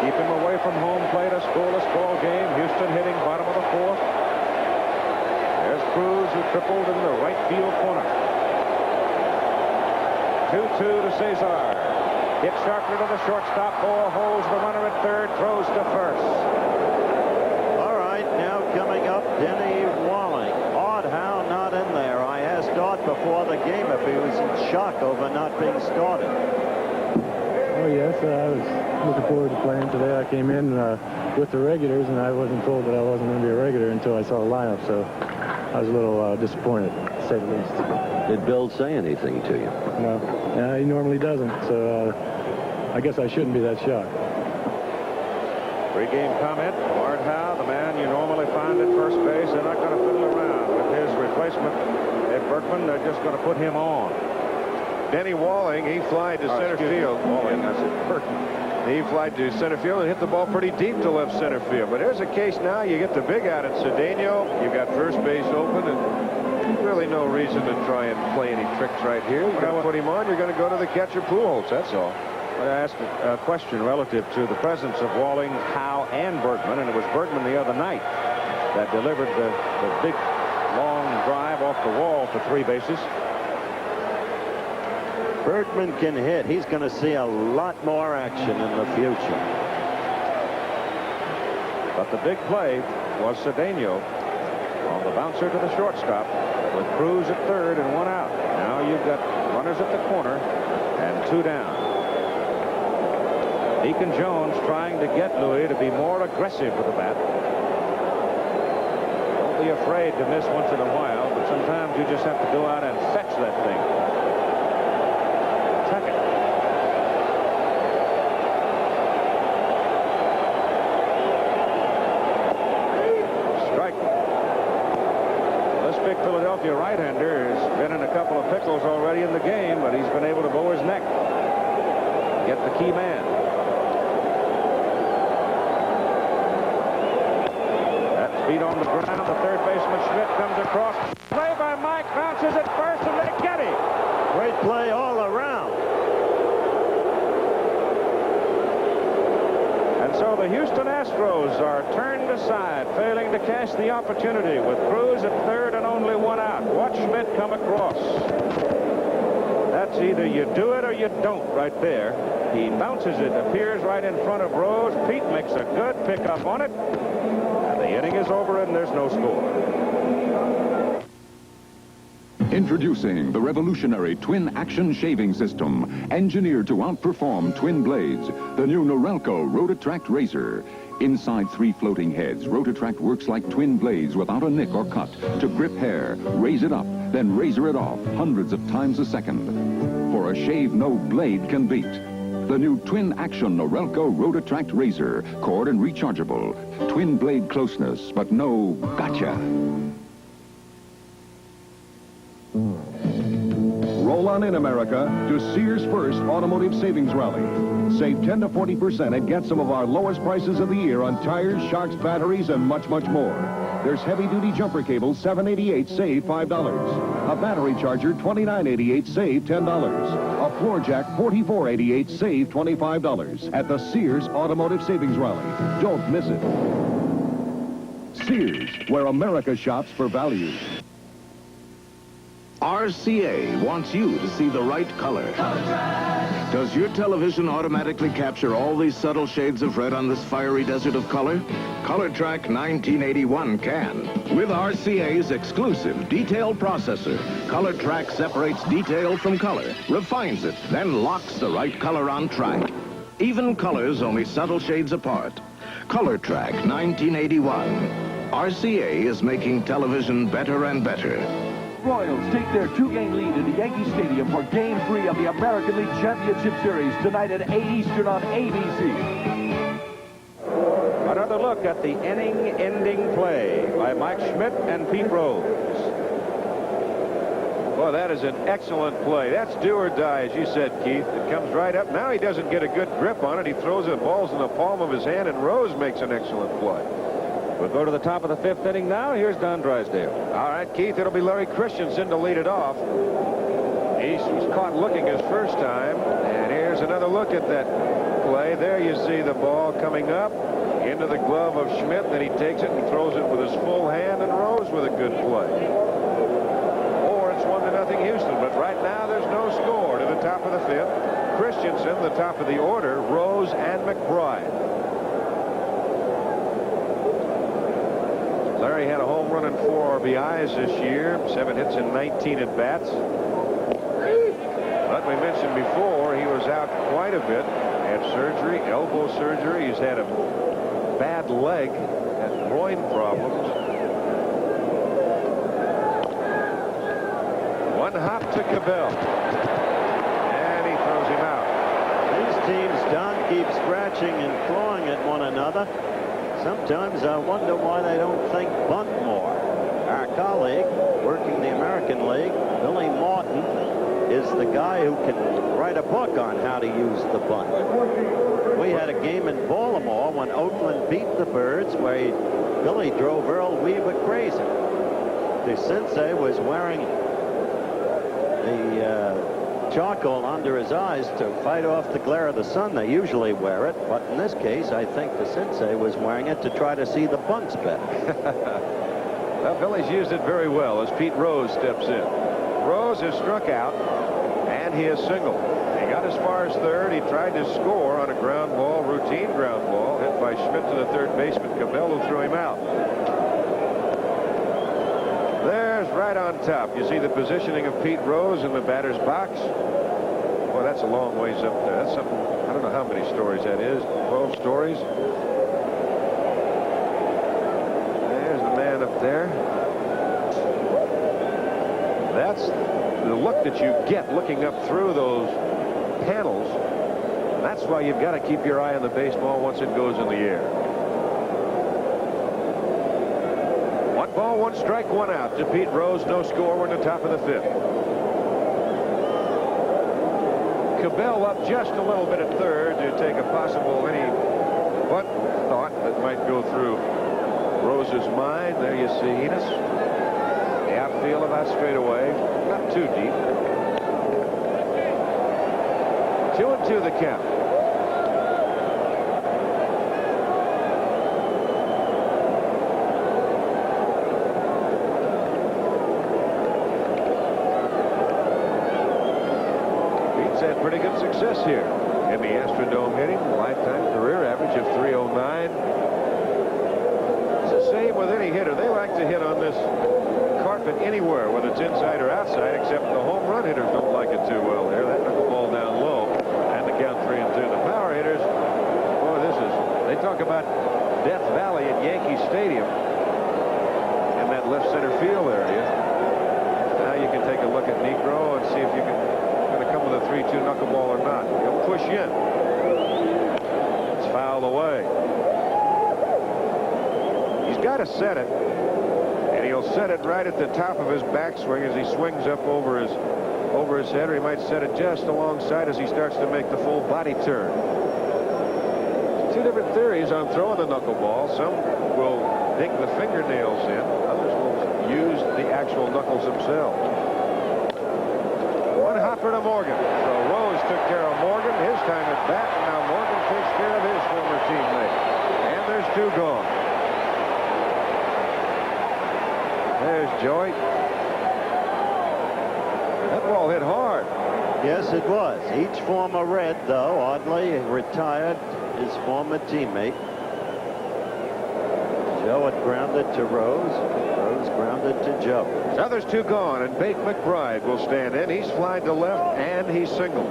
Keep him away from home plate. A scoreless ball game. Houston hitting bottom of the fourth. There's Cruz, who tripled in the right field corner. 2-2 to Cesar. Hit sharply to the shortstop. Ball holds the runner at third. Throws to first. All right, now coming up, Denny Walling. Odd Howe not in there. I asked Odd before the game if he was in shock over not being started. Oh, yes, I was looking forward to playing today. I came in with the regulars, and I wasn't told that I wasn't going to be a regular until I saw the lineup, so I was a little disappointed, to say the least. Did Bill say anything to you? No, he normally doesn't, so I guess I shouldn't be that shocked. Pre-game comment. Art Howe, the man you normally find at first base, they're not going to fiddle around with his replacement. Ed Berkman, they're just going to put him on. Denny Walling, he flied to center field. He flied to center field and hit the ball pretty deep to left center field. But there's a case now. You get the big out at Cedeno. You've got first base open, and really no reason to try and play any tricks right here. You're going to put him on. You're going to go to the catcher Pujols. That's all. I asked a question relative to the presence of Walling, Howe, and Berkman, and it was Berkman the other night that delivered the big, long drive off the wall for 3 bases. Berkman can hit. He's going to see a lot more action in the future. But the big play was Cedeno on the bouncer to the shortstop with Cruz at third and 1 out. Now you've got runners at the corner and 2 down. Deacon Jones trying to get Louis to be more aggressive with the bat. Don't be afraid to miss once in a while, but sometimes you just have to go out and fetch that thing. Second. Strike. This big Philadelphia right-hander has been in a couple of pickles already in the game, but he's been able to bow his neck. Get the key man. Feet on the ground. The third baseman Schmidt comes across. Play by Mike, bounces at first, and they get him. Great play all around. And so the Houston Astros are turned aside, failing to cash the opportunity with Cruz at third and only 1 out. Watch Schmidt come across. That's either you do it or you don't right there. He bounces it, appears right in front of Rose. Pete makes a good pickup on it. The inning is over and there's no score. Introducing the revolutionary twin action shaving system, engineered to outperform twin blades, the new Norelco Rotatract razor. Inside 3 floating heads, Rotatract works like twin blades without a nick or cut to grip hair, raise it up, then razor it off hundreds of times a second. For a shave no blade can beat. The new twin action Norelco Rotatract razor, cord and rechargeable. Twin blade closeness, but no gotcha. Roll on in, America, to Sears' first automotive savings rally. Save 10 to 40% and get some of our lowest prices of the year on tires, shocks, batteries, and much, much more. There's heavy-duty jumper cables, $7.88, save $5. A battery charger, $29.88, save $10. A floor jack, $44.88, save $25. At the Sears Automotive Savings Rally. Don't miss it. Sears, where America shops for value. RCA wants you to see the right color. Does your television automatically capture all these subtle shades of red on this fiery desert of color? ColorTrack 1981 can. With RCA's exclusive detail processor, ColorTrack separates detail from color, refines it, then locks the right color on track. Even colors only subtle shades apart. ColorTrack 1981. RCA is making television better and better. Royals take their 2-game lead into Yankee Stadium for Game 3 of the American League Championship Series tonight at 8 Eastern on ABC. Another look at the inning-ending play by Mike Schmidt and Pete Rose. Boy, that is an excellent play. That's do or die, as you said, Keith. It comes right up. Now he doesn't get a good grip on it. He throws the balls in the palm of his hand, and Rose makes an excellent play. We'll go to the top of the 5th inning now. Here's Don Drysdale. All right, Keith, it'll be Larry Christensen to lead it off. He was caught looking his first time, and here's another look at that play. There you see the ball coming up into the glove of Schmidt. Then he takes it and throws it with his full hand, and Rose with a good play. Or it's 1-0 Houston, but right now there's no score to the top of the 5th. Christensen, the top of the order, Rose and McBride. Larry had a home run and 4 RBIs this year, 7 hits and 19 at-bats. But we mentioned before, he was out quite a bit. Had surgery, elbow surgery. He's had a bad leg, had groin problems. One hop to Cabell. And he throws him out. These teams, Don, keep scratching and clawing at one another. Sometimes I wonder why they don't think bunt more. Our colleague working the American League, Billy Martin, is the guy who can write a book on how to use the bunt. We had a game in Baltimore when Oakland beat the Birds where Billy drove Earl Weaver crazy. The sensei was wearing the charcoal under his eyes to fight off the glare of the sun. They usually wear it, but in this case I think the sensei was wearing it to try to see the bunts better. Well, Billy's used it very well as Pete Rose steps in. Rose is struck out and he is singled. He got as far as third. He tried to score on a ground ball, routine ground ball, hit by Schmidt to the third baseman. Cabell who threw him out. There's right on top. You see the positioning of Pete Rose in the batter's box. Boy, that's a long ways up there. That's something, I don't know how many stories that is. 12 stories. There's the man up there. That's the look that you get looking up through those panels. That's why you've got to keep your eye on the baseball once it goes in the air. 1 ball, 1 strike, 1 out to Pete Rose. No score. We're in the top of the 5th. Cabell up just a little bit at third to take a possible any bunt thought that might go through Rose's mind. There you see Enos. The outfield about straight away. Not too deep. 2-2 the count. Had pretty good success here in the Astrodome hitting. Lifetime career average of 309. It's the same with any hitter. They like to hit on this carpet anywhere, whether it's inside or outside, except the home run hitters don't like it too well there. That knuckleball down low and the count 3-2. The power hitters, boy, they talk about Death Valley at Yankee Stadium in that left center field area. Now you can take a look at Negro and see if you can come with a 3-2 knuckleball or not. He'll push in. It's fouled away. He's got to set it, and he'll set it right at the top of his backswing as he swings up over his head, or he might set it just alongside as he starts to make the full body turn. 2 different theories on throwing the knuckleball. Some will dig the fingernails in. Others will use the actual knuckles themselves. Hopper to Morgan. So Rose took care of Morgan his time at bat, and now Morgan takes care of his former teammate. And there's 2 gone. There's Joey. That ball hit hard. Yes, it was. Each former Red, though, oddly retired his former teammate. Joe had grounded to Rose. Rose grounded to Joe. Now there's 2 gone, and Bate McBride will stand in. He's flying to left, and he's singled.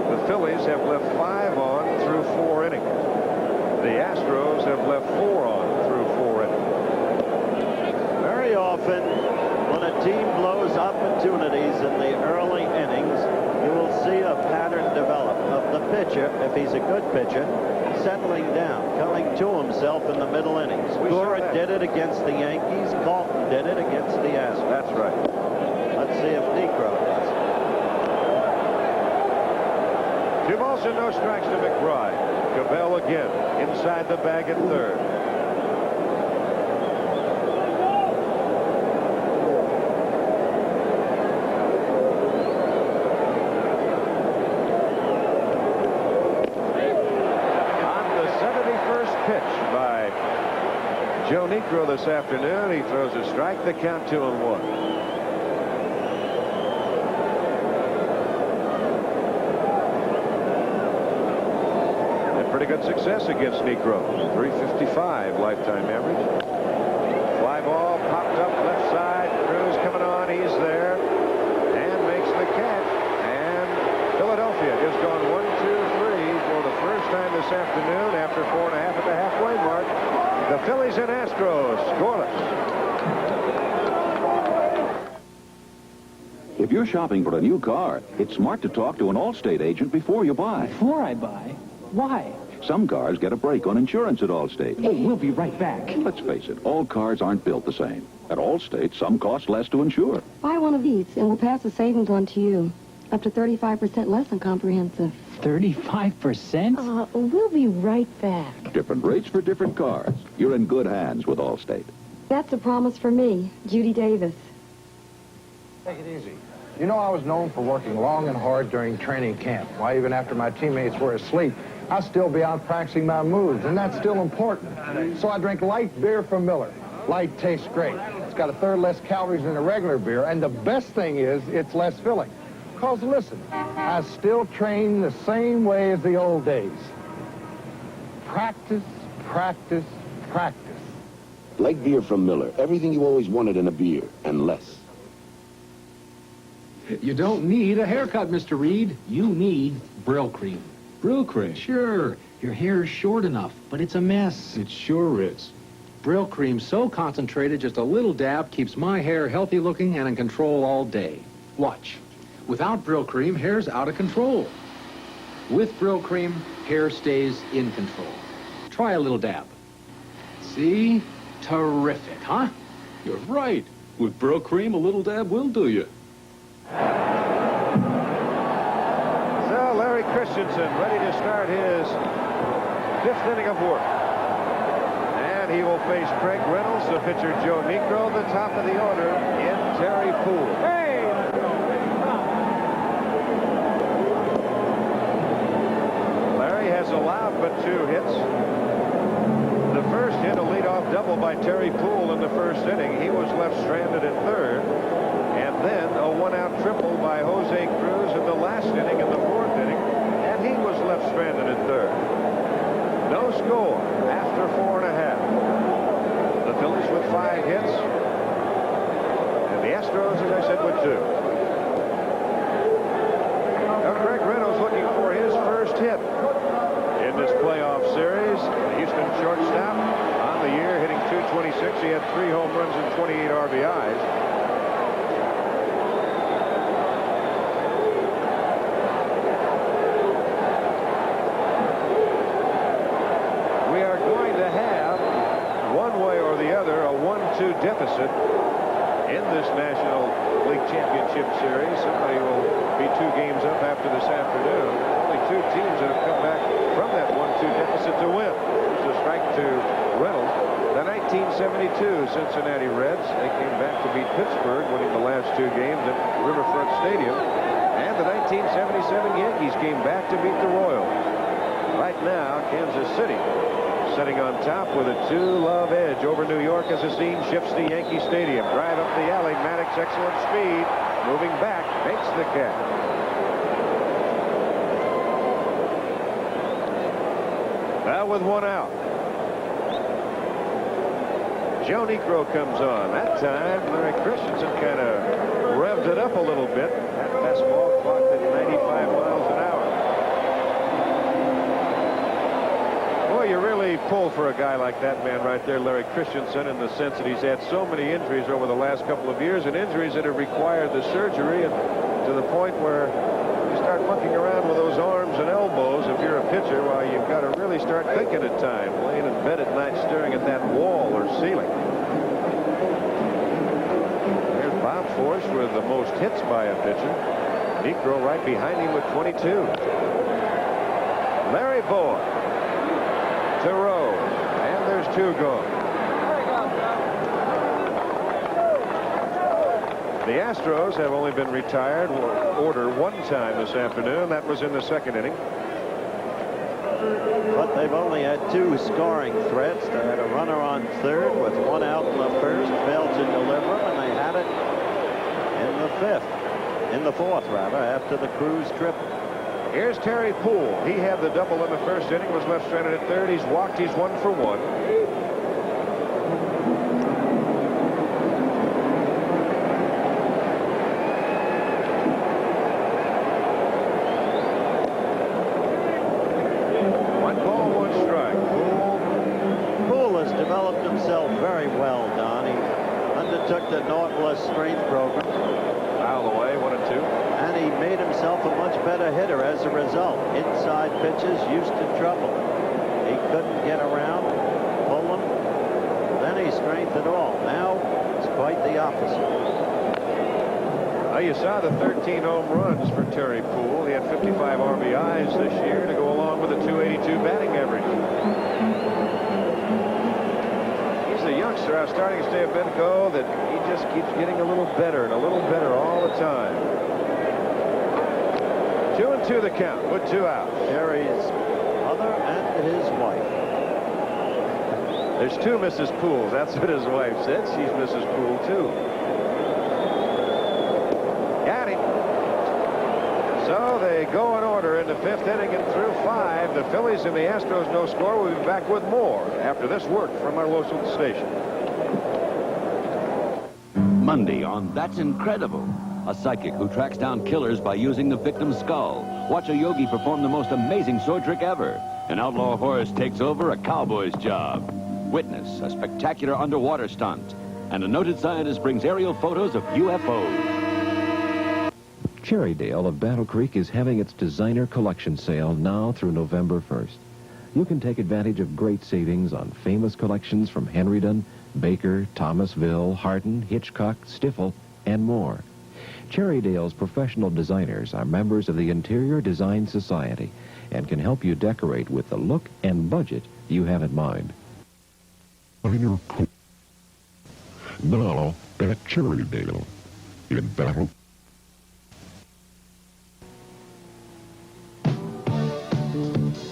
The Phillies have left 5 on through 4 innings. The Astros have left 4 on through 4 innings. Very he's a good pitcher, settling down, coming to himself in the middle innings. Gura did it against the Yankees. Galton did it against the Astros. That's right. Let's see if Negro does. 2 balls and no strikes to McBride. Cabell again inside the bag at third. Joe Niekro this afternoon. He throws a strike. The count 2-1. And pretty good success against Niekro. 355 lifetime average. Fly ball popped up left side. Cruz coming on. He's there and makes the catch. And Philadelphia has gone 1-2-3 for the first time this afternoon after 4.5 at the halfway mark. The Phillies and Astros scoreless. If you're shopping for a new car, it's smart to talk to an Allstate agent before you buy. Before I buy? Why? Some cars get a break on insurance at Allstate. Oh, we'll be right back. Let's face it, all cars aren't built the same. At Allstate, some cost less to insure. Buy one of these, and we'll pass the savings on to you. Up to 35% less on comprehensive. 35%? We'll be right back. Different rates for different cars. You're in good hands with Allstate. That's a promise for me, Judy Davis. Take it easy. You know, I was known for working long and hard during training camp. Why, even after my teammates were asleep, I'll still be out practicing my moves, and that's still important. So I drink light beer from Miller. Light tastes great. It's got 1/3 less calories than a regular beer, and the best thing is it's less filling. Because, listen, I still train the same way as the old days. Practice, practice, practice. Light beer from Miller. Everything you always wanted in a beer, and less. You don't need a haircut, Mr. Reed. You need Brill Cream. Brill Cream? Sure. Your hair is short enough, but it's a mess. It sure is. Brill Cream, so concentrated, just a little dab keeps my hair healthy looking and in control all day. Watch. Without Brill Cream, hair's out of control. With Brill Cream, hair stays in control. Try a little dab. See? Terrific, huh? You're right. With Brill Cream, a little dab will do you. So Larry Christensen ready to start his 5th inning of work. And he will face Craig Reynolds, the pitcher Joe Niekro, the top of the order in Terry Poole. Hey, let's go. Larry has allowed but 2 hits. The first hit, a leadoff double by Terry Poole in the first inning. He was left stranded at third. And then a 1-out triple by Jose Cruz in the last inning in the 4th inning. And he was left stranded at third. No score after 4.5. The Phillies with 5 hits. And the Astros, as I said, with 2. Now Craig Reynolds looking for his first hit in this playoff series. The Houston shortstop on the year hitting .226. He had 3 home runs and 28 RBIs. We are going to have, one way or the other, a 1-2 deficit in this National League Championship Series. Somebody will be 2 games up after this afternoon. Only 2 teams that have come back from that 1-2 deficit to win. There's a strike to Reynolds. The 1972 Cincinnati Reds, they came back to beat Pittsburgh, winning the last 2 games at Riverfront Stadium. And the 1977 Yankees came back to beat the Royals. Right now, Kansas City sitting on top with a 2-love edge over New York as the scene shifts to Yankee Stadium. Drive up the alley. Maddox, excellent speed. Moving back, makes the catch. Now with 1 out. Joe Niekro comes on. That time, Larry Christensen kind of revved it up a little bit. That fastball clocked at 95 miles an hour. Boy, you really pull for a guy like that man right there, Larry Christensen, in the sense that he's had so many injuries over the last couple of years, and injuries that have required the surgery, and to the point where he's start mucking around with those arms and elbows if you're a pitcher. Well, you've got to really start thinking at times, laying in bed at night staring at that wall or ceiling. There's Bob Force with the most hits by a pitcher. Negro right behind him with 22. Larry Boyd to Rose, and there's 2 gone. The Astros have only been retired order 1 time this afternoon. That was in the 2nd inning. But they've only had 2 scoring threats. They had a runner on 3rd with 1 out in the 1st, failed to deliver, and they had it in the 4th rather, after the Cruz triple. Here's Terry Poole. He had the double in the 1st inning, was left stranded at 3rd. He's walked. He's 1 for 1. Very well, Don. He undertook the Nautilus strength program. Foul away, 1-2. And he made himself a much better hitter as a result. Inside pitches used to trouble. He couldn't get around, pull them. Then he strengthened all. Now it's quite the opposite. Now you saw the 13 home runs for Terry Poole. He had 55 RBIs this year to go along with a .282 batting average. The youngster out starting to stay a Benco that he just keeps getting a little better and a little better all the time. 2-2 the count with 2 outs. Jerry's mother and his wife. There's 2 Mrs. Pools. That's what his wife said. She's Mrs. Poole too. Got him. So they go in order in the 5th inning, and through 5, the Phillies and the Astros no score. We'll be back with more after this work from our local station. Monday on That's Incredible. A psychic who tracks down killers by using the victim's skull. Watch a yogi perform the most amazing sword trick ever. An outlaw horse takes over a cowboy's job. Witness a spectacular underwater stunt. And a noted scientist brings aerial photos of UFOs. Cherrydale of Battle Creek is having its designer collection sale now through November 1st. You can take advantage of great savings on famous collections from Henryden, Baker, Thomasville, Hardin, Hitchcock, Stiffel, and more. Cherrydale's professional designers are members of the Interior Design Society and can help you decorate with the look and budget you have in mind. Now at Cherrydale in Battle.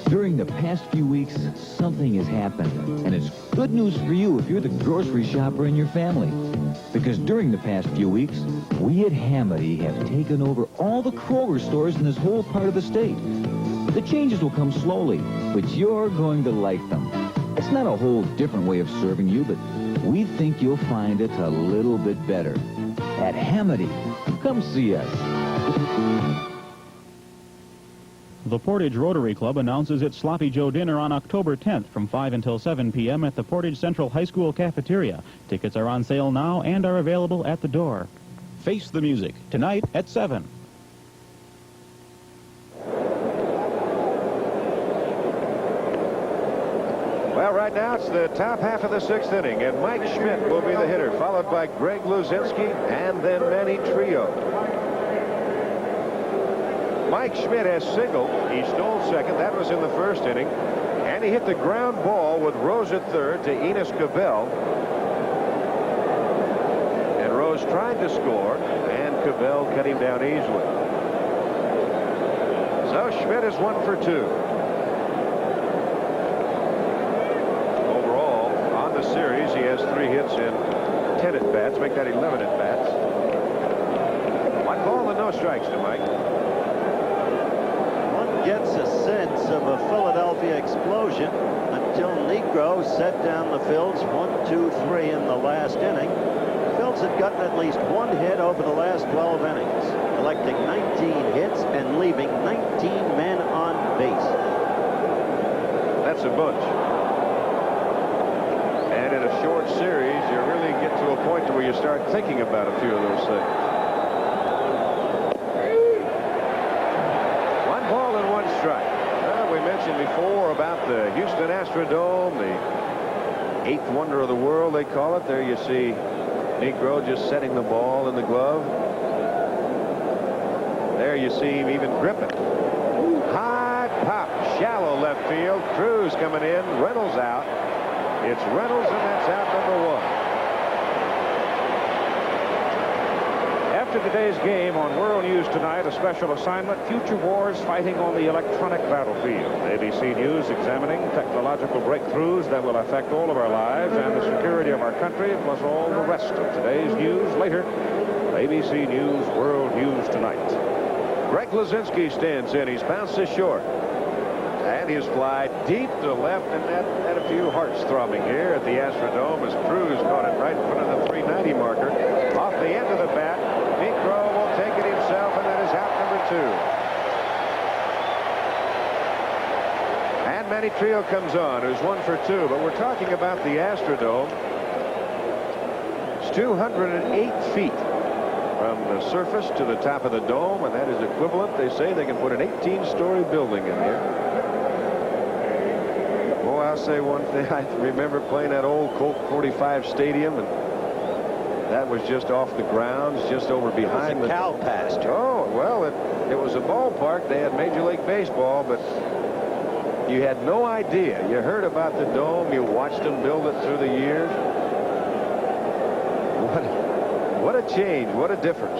During the past few weeks, something has happened, and it's good news for you if you're the grocery shopper in your family. Because during the past few weeks, we at Hamady have taken over all the Kroger stores in this whole part of the state. The changes will come slowly, but you're going to like them. It's not a whole different way of serving you, but we think you'll find it a little bit better. At Hamady, come see us. The Portage Rotary Club announces its Sloppy Joe dinner on October 10th from 5 until 7 p.m. at the Portage Central High School cafeteria. Tickets are on sale now and are available at the door. Face the Music, tonight at 7. Well, right now it's the top half of the 6th inning, and Mike Schmidt will be the hitter, followed by Greg Luzinski and then Manny Trio. Mike Schmidt has singled. He stole second. That was in the 1st inning. And he hit the ground ball with Rose at 3rd to Enos Cabell. And Rose tried to score, and Cabell cut him down easily. So Schmidt is 1 for 2. Overall, on the series, he has 3 hits and 10 at-bats. Make that 11 at-bats. 1 ball and no strikes to Mike. Gets a sense of a Philadelphia explosion until Negro set down the Phils 1-2-3 in the last inning. Phils had gotten at least 1 hit over the last 12 innings, collecting 19 hits and leaving 19 men on base. That's a bunch. And in a short series, you really get to a point where you start thinking about a few of those things. before about the Houston Astrodome, the eighth wonder of the world, they call it. There you see Negro just setting the ball in the glove. There you see him even gripping. High pop, shallow left field. Cruz coming in, Reynolds out. It's Reynolds, and that's out number one. After today's game on World News Tonight, a special assignment, Future Wars Fighting on the Electronic Battlefield. ABC News examining technological breakthroughs that will affect all of our lives and the security of our country, plus all the rest of today's news later. ABC News World News Tonight. Greg Luzinski stands in. He's bounced this short. And his fly deep to left, and that had a few hearts throbbing here at the Astrodome as Cruz caught it right in front of the 390 marker. Off the end of the bat, Negro will take it himself, and that is out number two. And Manny Trio comes on, who's 1 for 2. But we're talking about the Astrodome. It's 208 feet from the surface to the top of the dome, and that is equivalent. They say they can put an 18-story building in here. Boy, I'll say one thing. I remember playing that old Colt 45 stadium, and that was just off the grounds, just over behind the cow pasture. Oh, well, it was a ballpark. They had Major League Baseball, but you had no idea. You heard about the dome. You watched them build it through the years. What a change. What a difference.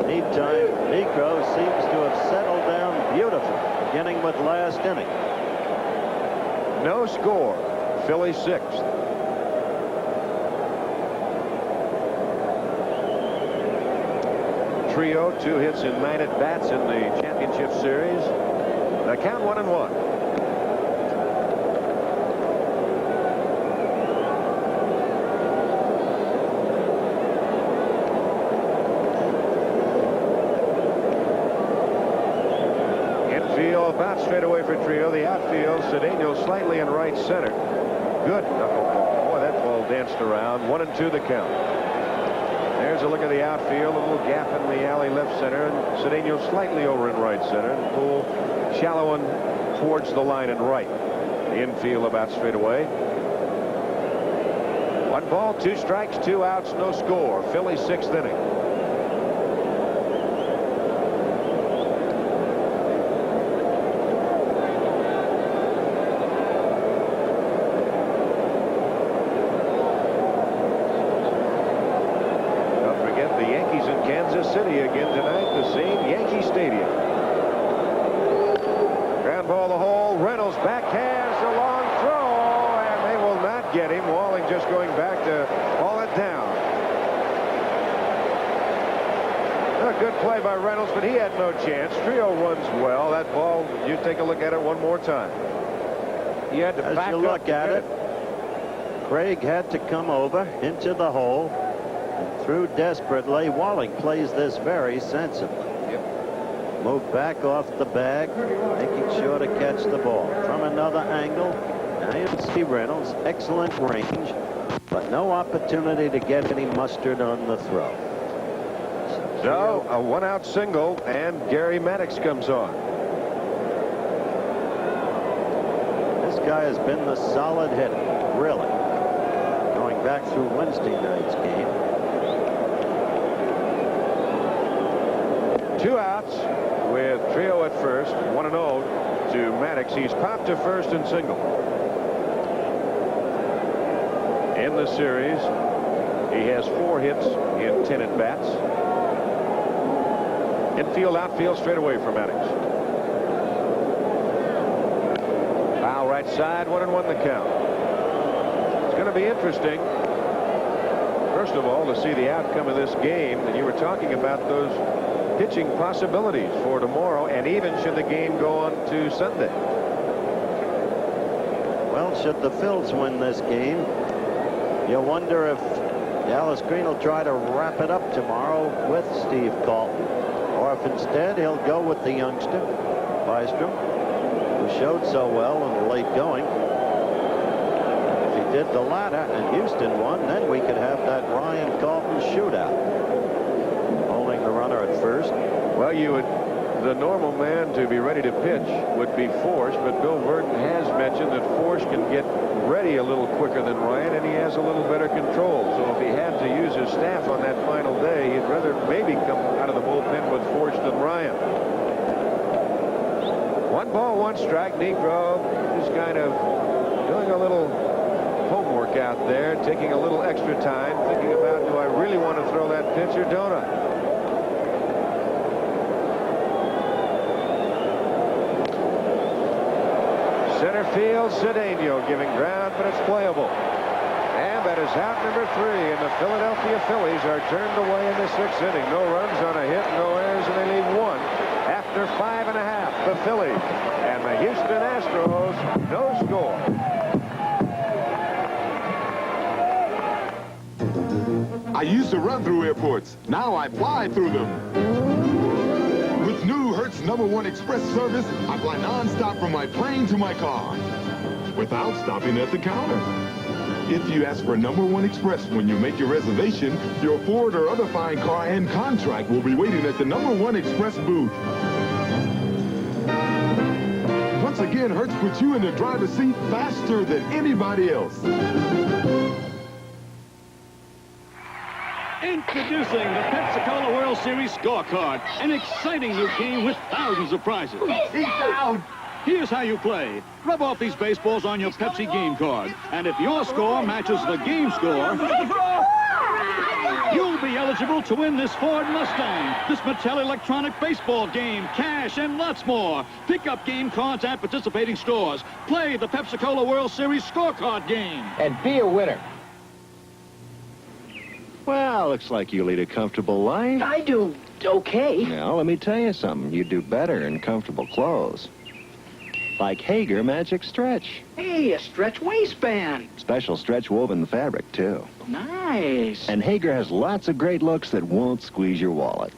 Meantime, Negro seems to have settled down beautifully, beginning with last inning. No score. Phillies 6th. Trio, 2 hits in 9 at-bats in the championship series. The count 1-1. About straight away for Trio. The outfield, Cedeno slightly in right center. Good knuckleball. Boy, that ball danced around. 1-2 the count. There's a look at the outfield. A little gap in the alley left center. And Cedeno slightly over in right center. And pull shallow one towards the line and right. The infield about straight away. 1 ball, 2 strikes, 2 outs, no score. Phillies 6th inning. City again tonight, the same Yankee Stadium. Ground ball the hole. Reynolds backhands a long throw, and they will not get him. Walling just going back to haul it down. A good play by Reynolds, but he had no chance. Trio runs well. That ball, you take a look at it one more time. He had to back up. As you look at it, Craig had to come over into the hole. Threw desperately. Walling plays this very sensibly. Yep. Move back off the bag, making sure to catch the ball. From another angle, now you see Reynolds. Excellent range, but no opportunity to get any mustard on the throw. So, a 1-out single, and Gary Maddox comes on. This guy has been the solid hitter, really, going back through Wednesday night's game. 2 outs with Trio at first. 1-0 to Maddox. He's popped to first and single. In the series, he has 4 hits in 10 at-bats. Infield, outfield, straight away for Maddox. Foul right side, 1-1 the count. It's going to be interesting, first of all, to see the outcome of this game. And you were talking about those pitching possibilities for tomorrow, and even should the game go on to Sunday. Well, should the Phils win this game, you wonder if Dallas Green will try to wrap it up tomorrow with Steve Carlton, or if instead he'll go with the youngster, Bystrom, who showed so well in the late going. If he did the latter and Houston won, then we could have that Ryan Carlton shootout. Holding the runner at first. Well, the normal man to be ready to pitch would be Force, but Bill Burton has mentioned that Force can get ready a little quicker than Ryan, and he has a little better control. So if he had to use his staff on that final day, he'd rather maybe come out of the bullpen with Force than Ryan. 1 ball, 1 strike. Negro just kind of doing a little homework out there, taking a little extra time, thinking about, do I really want to throw that pitch or don't I? Center field, Cedeno giving ground, but it's playable. And that is out number 3, and the Philadelphia Phillies are turned away in the 6th inning. No runs on a hit, no errors, and they leave 1 after 5 1/2. The Phillies and the Houston Astros, no score. I used to run through airports. Now I fly through them. With new Hertz #1 Express service, I fly nonstop from my plane to my car without stopping at the counter. If you ask for #1 Express when you make your reservation, your Ford or other fine car and contract will be waiting at the #1 Express booth. Once again, Hertz puts you in the driver's seat faster than anybody else. Introducing the Pepsi-Cola World Series scorecard, an exciting new game with thousands of prizes. He's out. Here's how you play. Rub off these baseballs on your Pepsi game card, and if your score matches the game score, you'll be eligible to win this Ford Mustang, this Mattel electronic baseball game, cash, and lots more. Pick up game cards at participating stores. Play the Pepsi-Cola World Series scorecard game. And be a winner. Well, looks like you lead a comfortable life. I do okay. Now, let me tell you something. You do better in comfortable clothes. Like Hager Magic Stretch. Hey, a stretch waistband. Special stretch woven fabric, too. Nice. And Hager has lots of great looks that won't squeeze your wallet.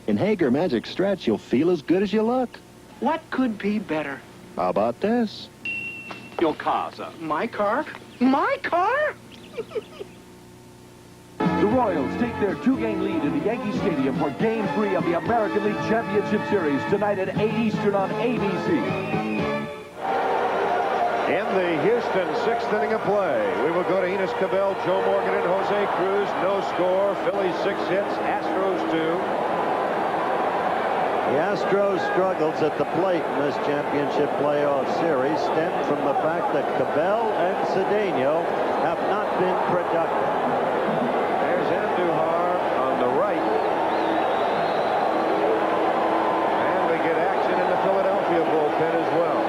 In Hager Magic Stretch, you'll feel as good as you look. What could be better? How about this? Your car, sir. My car? My car? The Royals take their 2-game lead in the Yankee Stadium for Game 3 of the American League Championship Series tonight at 8 Eastern on ABC. In the Houston 6th inning of play, we will go to Enos Cabell, Joe Morgan, and Jose Cruz. No score. Phillies 6 hits, Astros 2. The Astros' struggles at the plate in this championship playoff series stem from the fact that Cabell and Cedeno have not been productive. There's Andujar on the right. And we get action in the Philadelphia bullpen as well.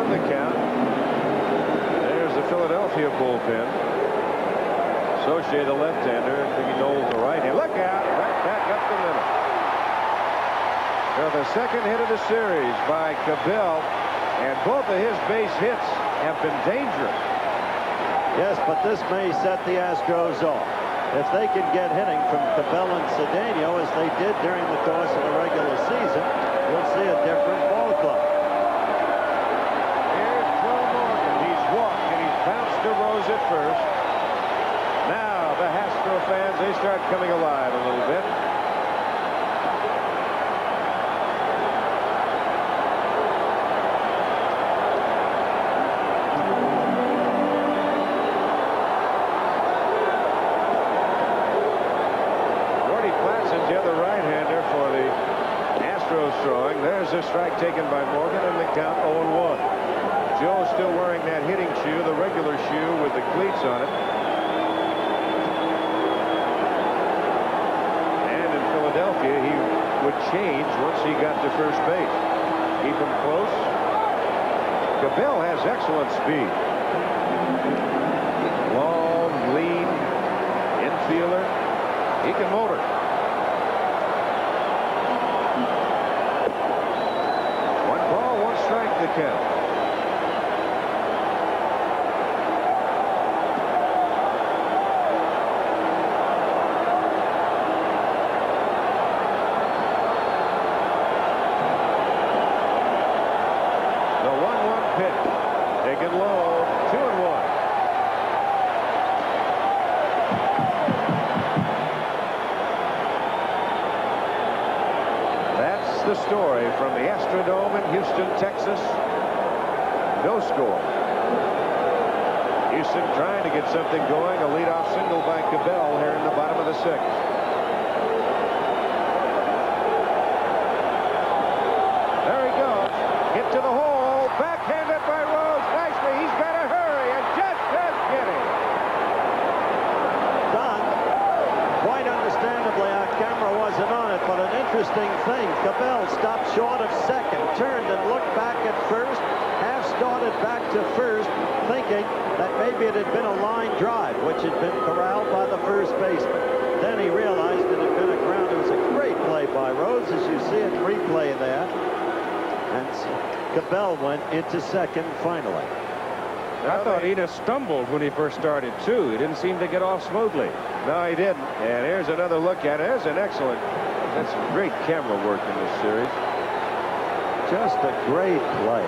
The count. There's the Philadelphia bullpen. Soche, the left-hander, and Biggie Knowles, the right-hander. Look out! Right back up the middle. So the second hit of the series by Cabell, and both of his base hits have been dangerous. Yes, but this may set the Astros off. If they can get hitting from Cabell and Cedeno as they did during the course of the regular season, you'll see a different ball club. To Rose at first. Now the Astro fans, they start coming alive a little bit. Gordy Platson's the other right-hander for the Astros throwing. There's a strike taken by Morgan, and the count 0-1. Joe still wearing that hitting shoe, the regular shoe with the cleats on it. And in Philadelphia, he would change once he got to first base. Keep him close. Cabell has excellent speed. Long, lean, infielder. He can motor. One ball, one strike to count. Taken low, 2-1. Astrodome in Houston, Texas. No score. Houston trying to get something going. A leadoff single by Cabell here in the bottom of the sixth. There he goes. Hit to the hole. Backhanded by Rose. Nicely. He's got to hurry. And just as Giddy. Done. Quite understandably, our camera wasn't on it, but an interesting thing. Cabell stopped short of second, turned and looked back at first, half started back to first, thinking that maybe it had been a line drive, which had been corralled by the first baseman. Then he realized it had been a ground. It was a great play by Rose, as you see it replay there. And Cabell went into second finally. I thought Ina stumbled when he first started, too. He didn't seem to get off smoothly. No, he didn't. And here's another look at it. There's an excellent, that's great camera work in this series. Just a great play.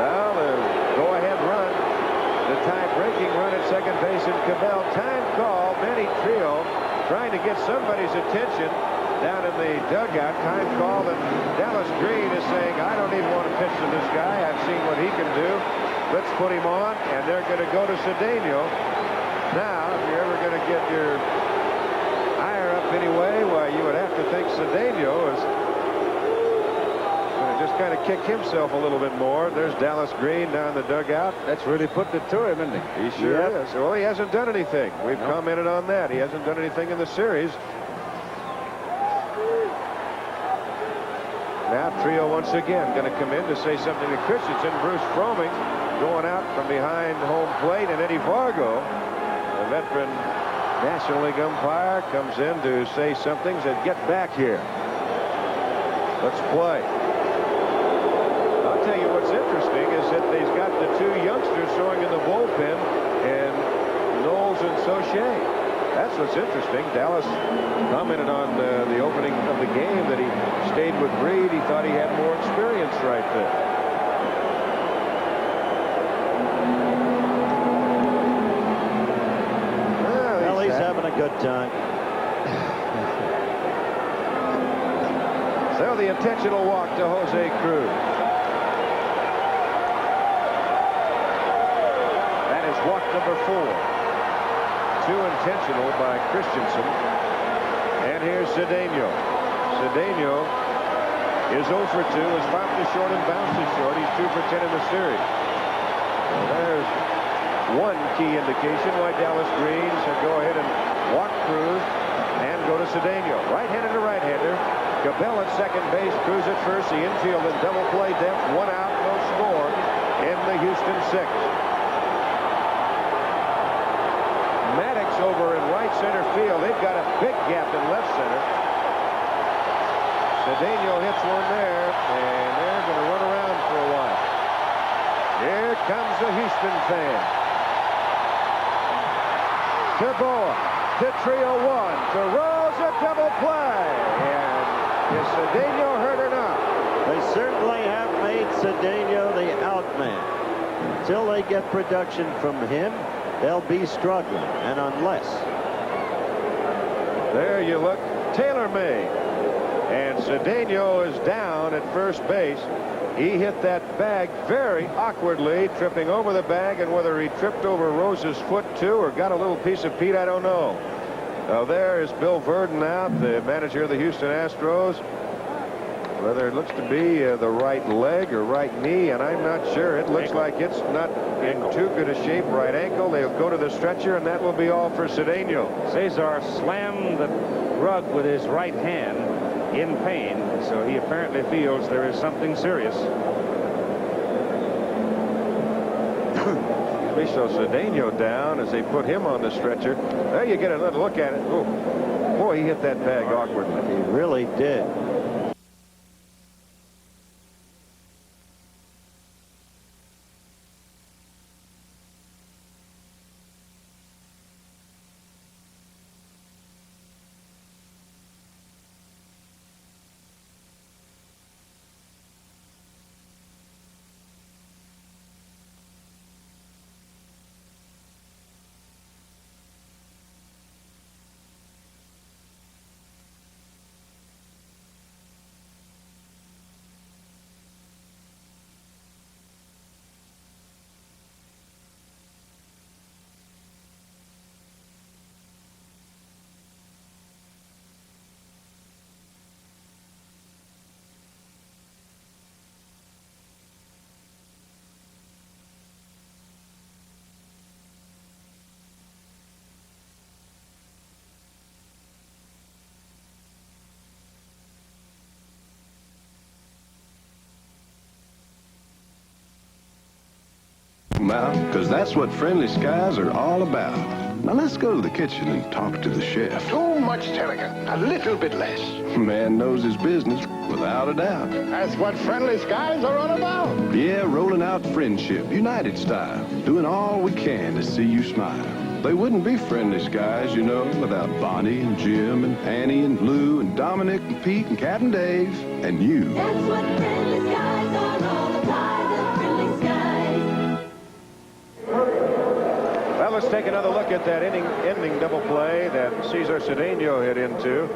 Now the go-ahead run, the tie-breaking run at second base in Cabell. Time call, Manny Trio trying to get somebody's attention down in the dugout. Time call, and Dallas Green is saying, I don't even want to pitch to this guy. I've seen what he can do. Let's put him on, and they're going to go to Cedeno. Now, if you're ever going to get your ire up anyway, well, you would have to think Cedeno is going to just kind of kick himself a little bit more. There's Dallas Green down the dugout. That's really putting it to him, isn't he? He sure is. Well, he hasn't done anything. We've commented on that. He hasn't done anything in the series. Now Trio once again going to come in to say something to Christensen. Bruce Fromming going out from behind home plate, and Eddie Vargo, a veteran National League umpire, comes in to say something. Said, get back here. Let's play. I'll tell you what's interesting is that they've got the two youngsters showing in the bullpen, and Knowles and Sauché. That's what's interesting. Dallas commented on the opening of the game that he stayed with Reed. He thought he had more experience right there. Well, he's having a good time. So the intentional walk to Jose Cruz. That is walk number 4. Two intentional by Christensen. And here's Cedeno. Cedeno is 0 for 2, is fouled to short and bounces short. He's 2 for 10 in the series. Well, there's one key indication why Dallas Green should go ahead and walk Cruz and go to Cedeno. Right-hander to right-hander. Cabell at second base, Cruz at first. The infield in double play depth. 1 out, no score in the Houston sixth. Maddox over in right center field. They've got a big gap in left center. Cedeno hits one there, and they're going to run around for a while. Here comes the Houston fan. To Boa, to Trio 1, to Rose, a double play. And is Cedeno hurt or not? They certainly have made Cedeno the outman. Until they get production from him, they'll be struggling, and unless. There you look, Taylor May. And Cedeno is down at first base. He hit that bag very awkwardly, tripping over the bag, and whether he tripped over Rose's foot too or got a little piece of Pete, I don't know. Now there is Bill Verdon out, the manager of the Houston Astros. Whether it looks to be the right leg or right knee, and I'm not sure. It looks like it's not in too good a shape. Right ankle. They'll go to the stretcher, and that will be all for Cedeno. Cesar slammed the rug with his right hand in pain, so he apparently feels there is something serious. We show Cedeno down as they put him on the stretcher. There you get another look at it. Oh, boy, he hit that bag awkwardly. He really did. about, because that's what Friendly Skies are all about. Now let's go to the kitchen and talk to the chef. Too much tarragon, a little bit less. Man knows his business, without a doubt. That's what Friendly Skies are all about. Yeah, rolling out friendship, United style. Doing all we can to see you smile. They wouldn't be Friendly Skies, you know, without Bonnie and Jim and Annie and Lou and Dominic and Pete and Captain Dave and you. That's what Friendly Skies are all about, the Friendly Skies. Well, let's take another look at that ending double play that Cesar Cedeno hit into.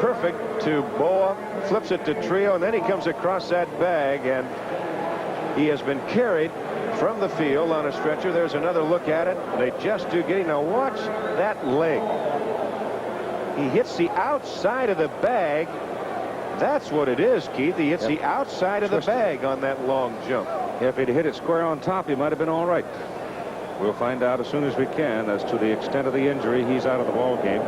Perfect to Boa, flips it to Trio, and then he comes across that bag, and he has been carried from the field on a stretcher. There's another look at it. They just do getting. Now watch that leg. He hits the outside of the bag. That's what it is, Keith. He hits the outside of the bag on that long jump. If he'd hit it square on top, he might have been all right. We'll find out as soon as we can as to the extent of the injury. He's out of the ball game.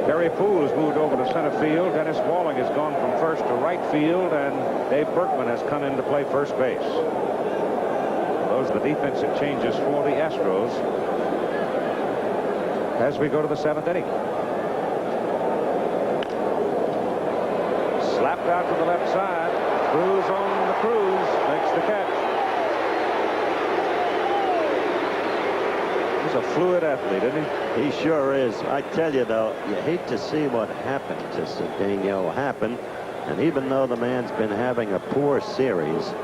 Perry Poole has moved over to center field. Dennis Walling has gone from first to right field, and Dave Berkman has come in to play first base. Those are the defensive changes for the Astros as we go to the 7th inning. Slapped out to the left side. Cruz on the cruise, makes the catch. He's a fluid athlete, isn't he? He sure is. I tell you, though, you hate to see what happened to Cedeno happen. And even though the man's been having a poor series,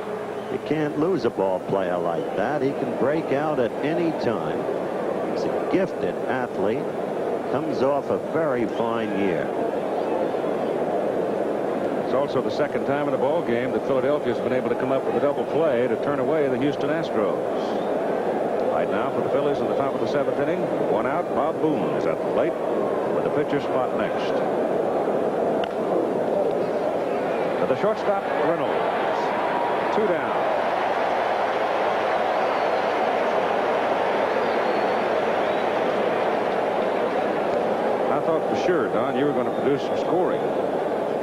you can't lose a ball player like that. He can break out at any time. He's a gifted athlete. Comes off a very fine year. It's also the second time in the ball game that Philadelphia has been able to come up with a double play to turn away the Houston Astros. Right now for the Phillies in the top of the 7th inning. One out. Bob Boone is at the plate with the pitcher spot next. To the shortstop, Reynolds. 2 down. I thought for sure, Don, you were going to produce some scoring.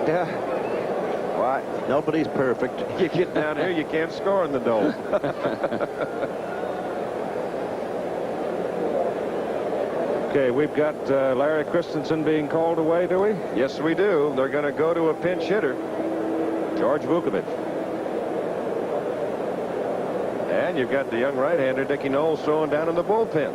Yeah. Why? Nobody's perfect. You get down here, you can't score in the dome. Okay, we've got Larry Christensen being called away, do we? Yes, we do. They're going to go to a pinch hitter. George Vukovich. And you've got the young right-hander, Dickie Knowles, throwing down in the bullpen.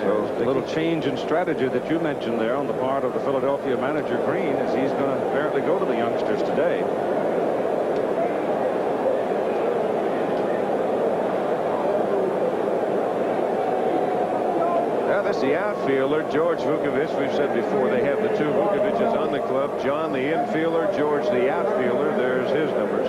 So a little change in strategy that you mentioned there on the part of the Philadelphia manager, Green, is he's going to apparently go to the youngsters today. The outfielder, George Vukovich. We've said before they have the 2 Vukoviches on the club. John, the infielder, George, the outfielder. There's his numbers.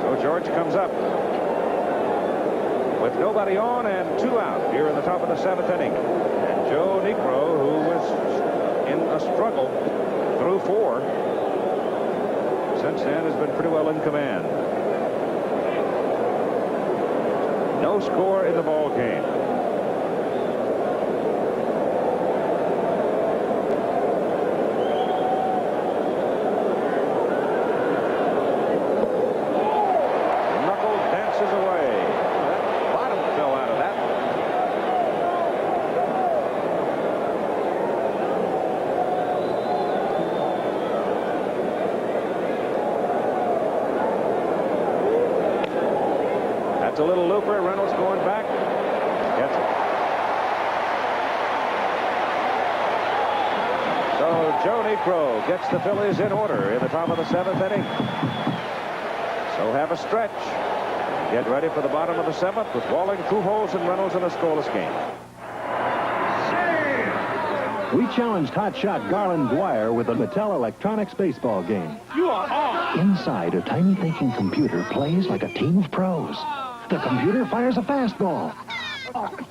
So George comes up with nobody on and 2 out here in the top of the 7th inning. And Joe Niekro, who was in a struggle through 4. Since then has been pretty well in command. No score in the ball game. The knuckle dances away. That bottom fell out of that. A little looper. Reynolds going back. Gets it. So Joe Niekro gets the Phillies in order in the top of the 7th inning. So have a stretch. Get ready for the bottom of the 7th with Walling, Pujols, and Reynolds in a scoreless game. We challenged hotshot Garland Dwyer with a Mattel Electronics baseball game. You are off. Inside, a tiny thinking computer plays like a team of pros. The computer fires a fastball.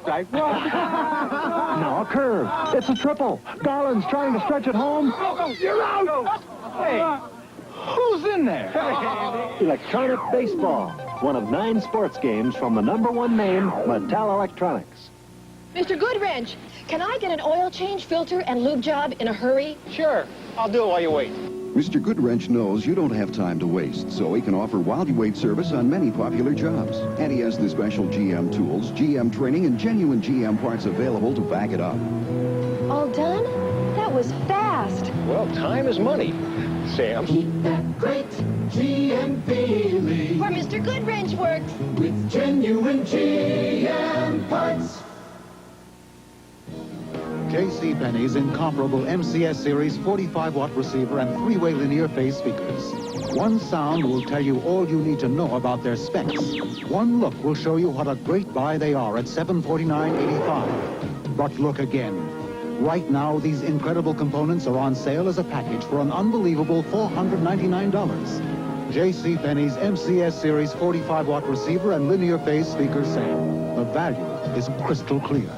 Strike one. Now a curve. It's a triple. Garland's trying to stretch it home. You're out. Hey, who's in there? Electronic baseball. One of 9 sports games from the #1 name, Mattel Electronics. Mr. Goodwrench, can I get an oil change, filter, and lube job in a hurry? Sure. I'll do it while you wait. Mr. Goodwrench knows you don't have time to waste, so he can offer while you wait service on many popular jobs. And he has the special GM tools, GM training, and genuine GM parts available to back it up. All done? That was fast. Well, time is money, Sam. Keep that great GM feeling. Where Mr. Goodwrench works. With genuine GM parts. JCPenney's incomparable NLCS Series 45-watt receiver and three-way linear phase speakers. One sound will tell you all you need to know about their specs. One look will show you what a great buy they are at $749.85. But look again. Right now, these incredible components are on sale as a package for an unbelievable $499. JCPenney's NLCS Series 45-watt receiver and linear phase speaker sale. The value is crystal clear.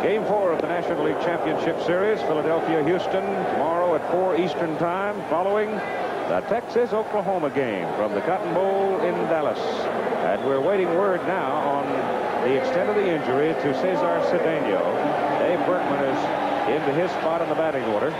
Game 4 of the National League Championship Series, Philadelphia-Houston, tomorrow at 4 Eastern Time, following the Texas-Oklahoma game from the Cotton Bowl in Dallas. And we're waiting word now on the extent of the injury to Cesar Cedeno. Dave Berkman is into his spot in the batting order.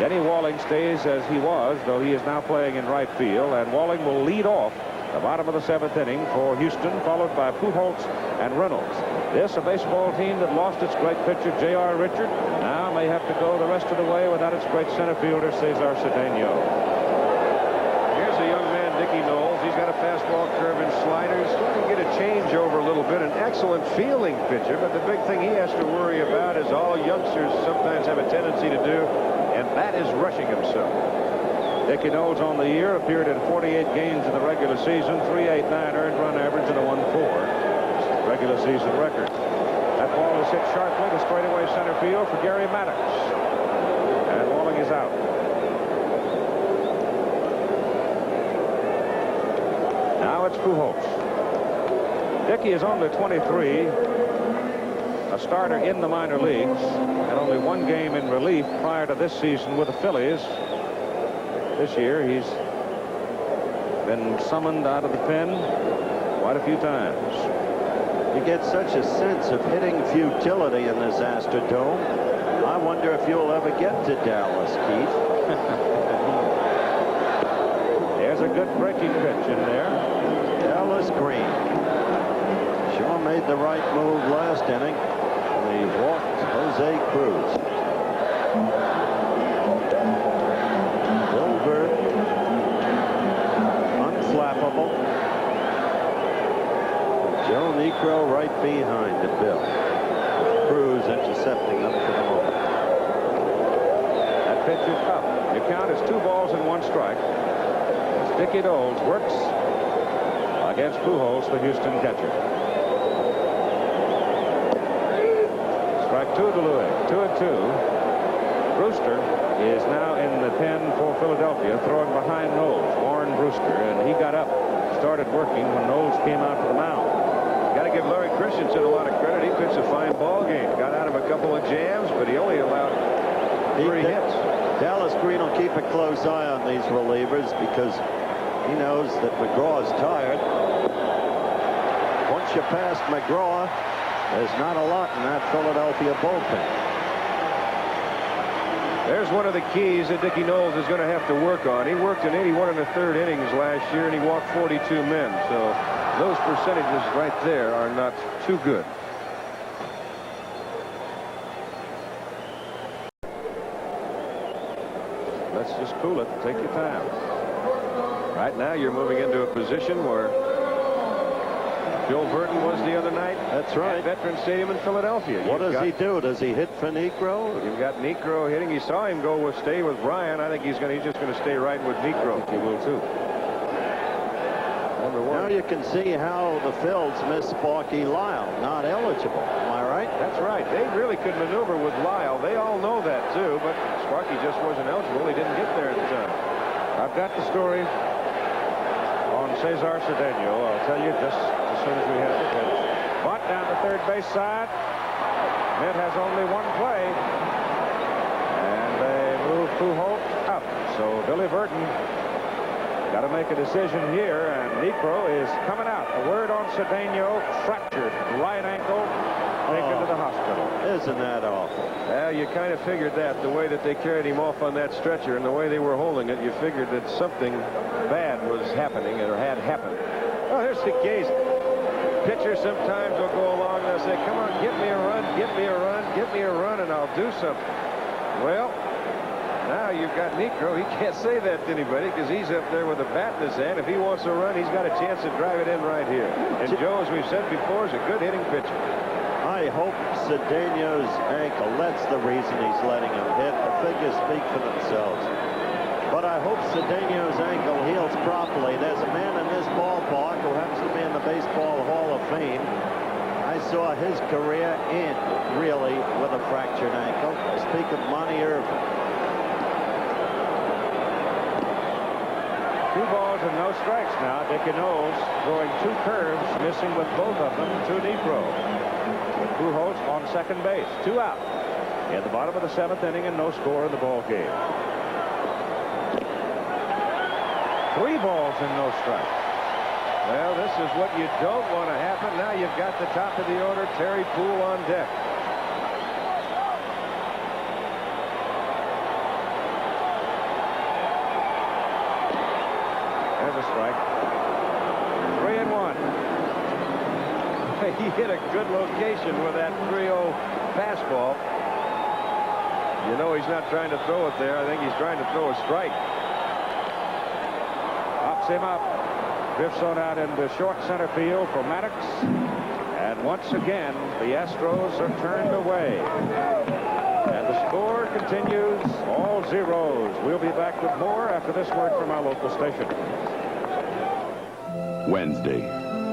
Denny Walling stays as he was, though he is now playing in right field, and Walling will lead off the bottom of the 7th inning for Houston, followed by Pujols and Reynolds. This, a baseball team that lost its great pitcher, J.R. Richard, now may have to go the rest of the way without its great center fielder, Cesar Cedeno. Here's a young man, Dickie Knowles. He's got a fastball, curve, and slider. He's starting to get a changeover a little bit. An excellent fielding pitcher, but the big thing he has to worry about is all youngsters sometimes have a tendency to do, and that is rushing himself. Dickie Knowles on the year appeared in 48 games in the regular season, 3.89 earned run average and a 1.4 regular season record. That ball is hit sharply to straightaway center field for Gary Maddox. And Walling is out. Now it's Pujols. Dickie is only 23, a starter in the minor leagues, and only one game in relief prior to this season with the Phillies. This year, he's been summoned out of the pen quite a few times. You get such a sense of hitting futility in this Astrodome. I wonder if you'll ever get to Dallas, Keith. There's a good breaking pitch in there. Dallas Green. Shaw made the right move last inning. He walked Jose Cruz. Unflappable. Joe Niekro right behind the Bill. Cruz intercepting them for the moment. That pitch is up. The count is 2 balls and 1 strike. As Dickie Knowles works against Pujols, the Houston catcher. Strike 2 to Louis. 2-2. Brewster is now in the pen for Philadelphia, throwing behind Knowles. Warren Brewster, and he got up, started working when Knowles came out to the mound. Got to give Larry Christensen a lot of credit. He pitched a fine ball game. Got out of a couple of jams, but he only allowed 3 hits. Dallas Green will keep a close eye on these relievers because he knows that McGraw's tired. Once you pass McGraw, there's not a lot in that Philadelphia bullpen. There's one of the keys that Dickie Knowles is going to have to work on. He worked in 81 1/3 innings last year, and he walked 42 men. So those percentages right there are not too good. Let's just cool it. Take your time. Right now, you're moving into a position where Bill Burton was the other night. That's right. At Veterans Stadium in Philadelphia. What does he do? Does he hit for Niekro? You've got Niekro hitting. You saw him stay with Ryan. I think he's just going to stay right with Niekro. He will too. Now you can see how the Phils miss Sparky Lyle, not eligible. Am I right? That's right. They really could maneuver with Lyle. They all know that too, but Sparky just wasn't eligible. He didn't get there in time. I've got the story on Cesar Cedeno. I'll tell you just as soon as we have the pitch. Butt down the third base side. Mint has only 1 play. And they move Pujols up. So Billy Burton Got to make a decision here, and Necro is coming out. The word on Cedeno, fractured right ankle, taken to the hospital. Isn't that awful? Well, you kind of figured that, the way that they carried him off on that stretcher and the way they were holding it, you figured that something bad was happening or had happened. Oh, here's the case. Pitchers sometimes will go along and they'll say, come on, get me a run, get me a run, get me a run, and I'll do something. Well, now you've got Necro. He can't say that to anybody because he's up there with a bat in his hand. If he wants a run, he's got a chance to drive it in right here. And Joe, as we've said before, is a good hitting pitcher. I hope Cedeno's ankle, that's the reason he's letting him hit. The figures speak for themselves. But I hope Cedeno's ankle heals properly. There's a man in this ballpark who happens to be in the Baseball Hall of Fame. I saw his career end, really, with a fractured ankle. I speak of Monty Irvin. 2 balls and no strikes now. Dickie Knowles throwing 2 curves, missing with both of them to Necro. With Pujols on second base. 2 out. At the bottom of the 7th inning and no score in the ball game. 3 balls and no strikes. Well, this is what you don't want to happen. Now you've got the top of the order, Terry Poole on deck. There's a strike. 3-1. He hit a good location with that 3-0 fastball. You know he's not trying to throw it there. I think he's trying to throw a strike. Pops him up. Drifts on out into short center field for Maddox. And once again, the Astros are turned away. And the score continues, all zeros. We'll be back with more after this word from our local station. Wednesday.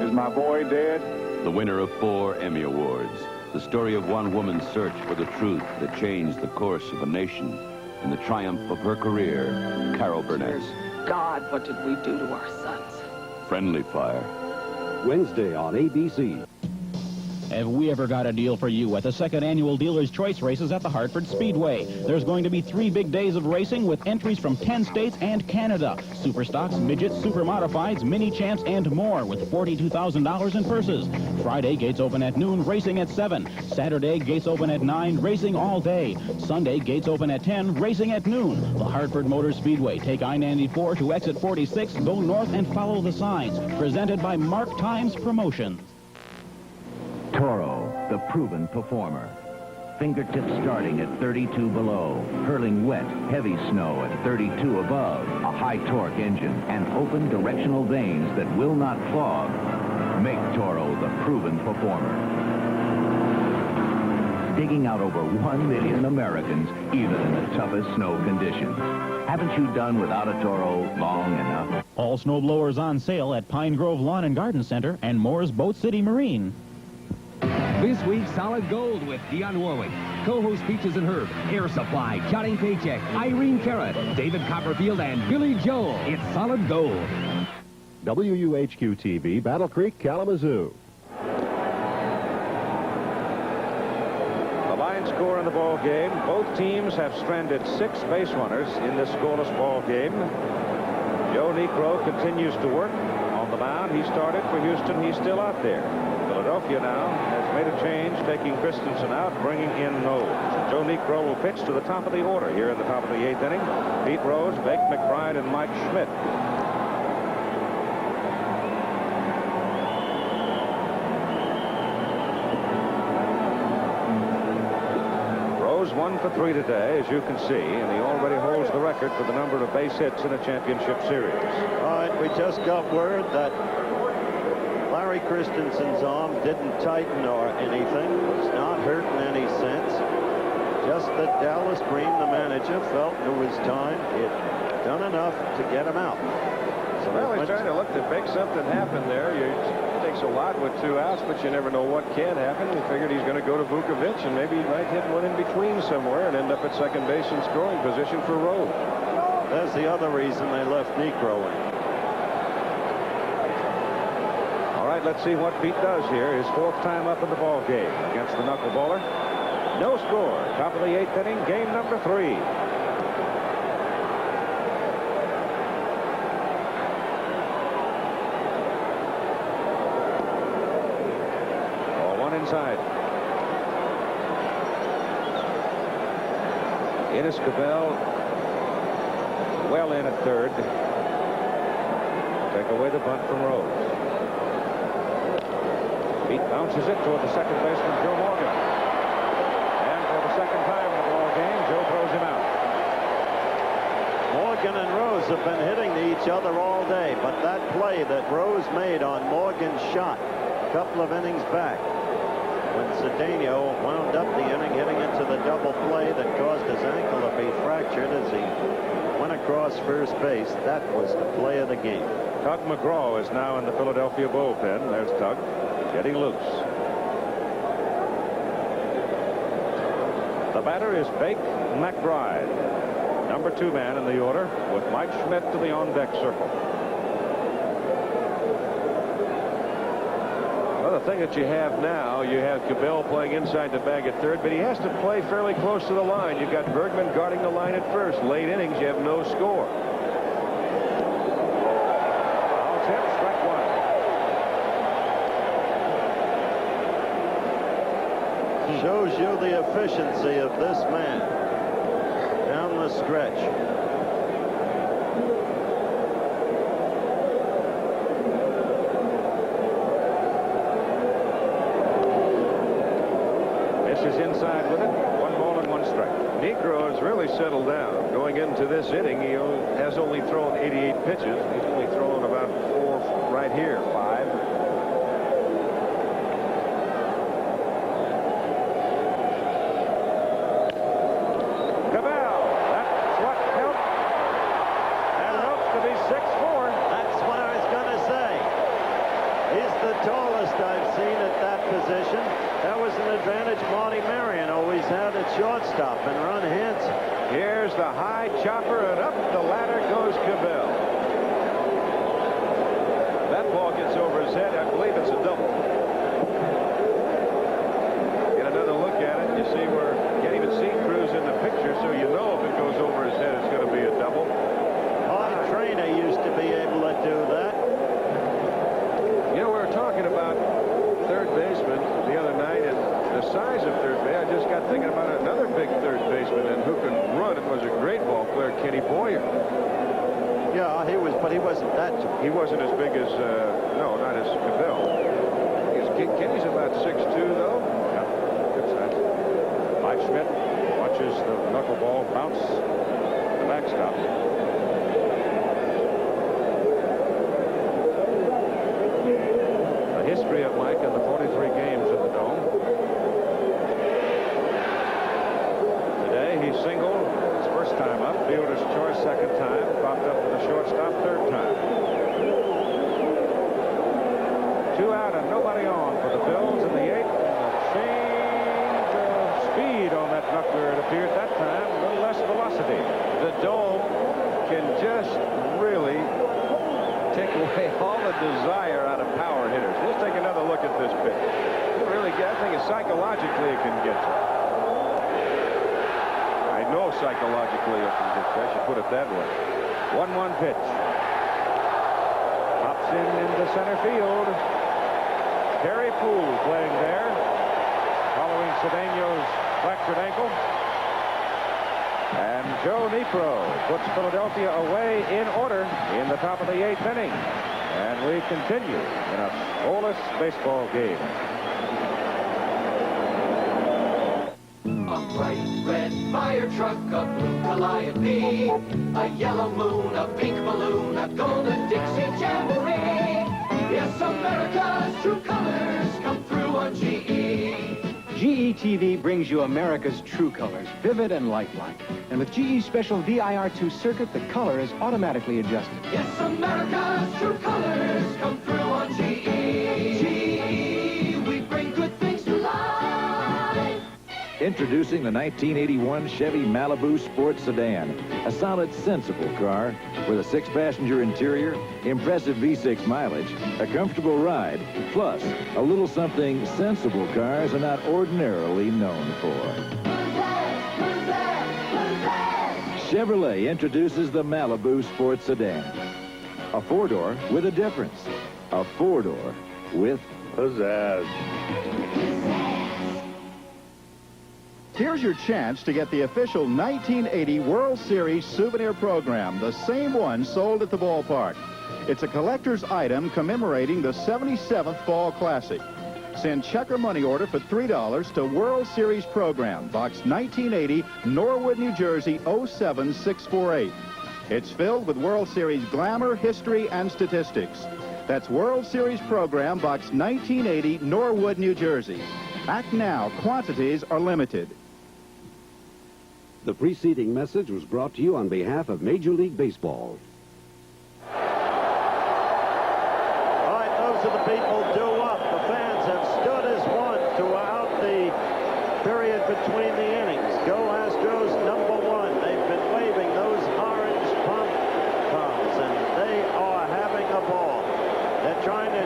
Is my boy dead? The winner of 4 Emmy Awards. The story of one woman's search for the truth that changed the course of a nation. In the triumph of her career, Carol Burnett. God, what did we do to our sons? Friendly Fire. Wednesday on ABC. Have we ever got a deal for you at the 2nd Annual Dealer's Choice Races at the Hartford Speedway? There's going to be 3 big days of racing with entries from 10 states and Canada. Super stocks, midgets, super modifieds, mini champs, and more with $42,000 in purses. Friday, gates open at noon, racing at 7. Saturday, gates open at 9, racing all day. Sunday, gates open at 10, racing at noon. The Hartford Motor Speedway. Take I-94 to exit 46, go north and follow the signs. Presented by Mark Times Promotions. Toro, the proven performer. Fingertips starting at 32 below. Hurling wet, heavy snow at 32 above. A high torque engine and open directional vanes that will not clog. Make Toro the proven performer. Digging out over 1 million Americans, even in the toughest snow conditions. Haven't you done without a Toro long enough? All snow blowers on sale at Pine Grove Lawn and Garden Center and Moore's Boat City Marine. This week, Solid Gold with Dionne Warwick. Co-host Peaches and Herb, Air Supply, Johnny Paycheck, Irene Cara, David Copperfield, and Billy Joel. It's Solid Gold. WUHQ-TV, Battle Creek, Kalamazoo. The line score in the ball game. Both teams have stranded 6 base runners in this scoreless ball game. Joe Necro continues to work on the mound. He started for Houston. He's still out there. Philadelphia now has made a change, taking Christensen out, bringing in Knowles. Joe Necro will pitch to the top of the order here in the top of the 8th inning. Pete Rose, Bake McBride, and Mike Schmidt. Rose 1 for 3 today, as you can see, and he already holds the record for the number of base hits in a championship series. All right, we just got word that Larry Christensen's arm didn't tighten or anything. Was not hurt in any sense. Just that Dallas Green, the manager, felt it was time. He'd done enough to get him out. So well, he's trying to look to make something happen there. It takes a lot with 2 outs, but you never know what can happen. He figured he's going to go to Vukovich, and maybe he might hit one in between somewhere and end up at second base in scoring position for Rose. That's the other reason they left Necro in. Let's see what Pete does here. His 4th time up in the ball game against the knuckleballer. No score. Top of the 8th inning, game number 3. inside. Ines Cabell well in at third. Take away the bunt from Rose. Pete bounces it toward the second baseman, Joe Morgan. And for the second time in the ball game, Joe throws him out. Morgan and Rose have been hitting each other all day, but that play that Rose made on Morgan's shot a couple of innings back, when Cedeno wound up the inning hitting into the double play that caused his ankle to be fractured as he went across first base, that was the play of the game. Tug McGraw is now in the Philadelphia bullpen. There's Tug getting loose. The batter is Bake McBride, number 2 man in the order, with Mike Schmidt to the on-deck circle. Well, the thing that you have now, you have Cabell playing inside the bag at third, but he has to play fairly close to the line. You've got Bergman guarding the line at first. Late innings, you have no score. Foul tip, strike 1. Shows you the efficiency of this man down the stretch. Is inside with it. 1 ball and 1 strike. Negro has really settled down. Going into this inning, he has only thrown 88 pitches. He's only thrown about 4 right here, 5. Cabell, that's what helped. That helps to be 6'4". That's what I was going to say. He's the tallest I've seen at that position. That was an advantage Marty Marion always had at shortstop and Ron Hansen. Here's the high chopper, and up the ladder goes Cabell. That ball gets over his head. I believe it's a double. Get another look at it. You see where you can't even see Cruz in the picture, so you know if it goes over his head, it's going to be a double. Hard Trainer used to be able to do that. You know, we were talking about third baseman the other night, and the size of third base. I just got thinking about another big third baseman and who can run. It was a great ball player, Kenny Boyer. Yeah, he was, but he wasn't that. He wasn't as big as, no, not as Cabell. Kenny's about 6'2", though. Yeah, good size. Mike Schmidt watches the knuckleball bounce the backstop. The history of Mike in the 43 games in the Dome. Today he singled his first time up, fielder's choice second time, popped up to the shortstop third time. 2 out and nobody on for the Phils in the 8th. Change of speed on that knuckler, it appeared that time, a little less velocity. The Dome can just really take away all the desire out of power hitters. Let's take another look at this pitch. It really, I think psychologically it can get you. I know psychologically it can get you. I should put it that way. 1-1 pitch. Pops in into center field. Terry Poole playing there, following Cedeno's fractured ankle. And Joe Niekro puts Philadelphia away in order in the top of the 8th inning. And we continue in a scoreless baseball game. A bright red fire truck, a blue Calliope, a yellow moon, a pink balloon, a golden Dixie Jamboree. Yes, America's true colors come through on GE. GE TV brings you America's true colors, vivid and lifelike. And with GE's special VIR2 circuit, the color is automatically adjusted. Yes, America's true colors come through on GE. GE, we bring good things to life. Introducing the 1981 Chevy Malibu Sport Sedan. A solid, sensible car with a 6-passenger interior, impressive V6 mileage, a comfortable ride, plus a little something sensible cars are not ordinarily known for. Chevrolet introduces the Malibu Sport Sedan. A 4-door with a difference. A 4-door with pizzazz. Here's your chance to get the official 1980 World Series souvenir program, the same one sold at the ballpark. It's a collector's item commemorating the 77th Fall Classic. Send check or money order for $3 to World Series Program, Box 1980, Norwood, New Jersey, 07648. It's filled with World Series glamour, history, and statistics. That's World Series Program, Box 1980, Norwood, New Jersey. Act now. Quantities are limited. The preceding message was brought to you on behalf of Major League Baseball. All right, those are the people due up. The fans have stood as one throughout the period between the innings. Go Astros, #1. They've been waving those orange pom-poms, and they are having a ball. They're trying to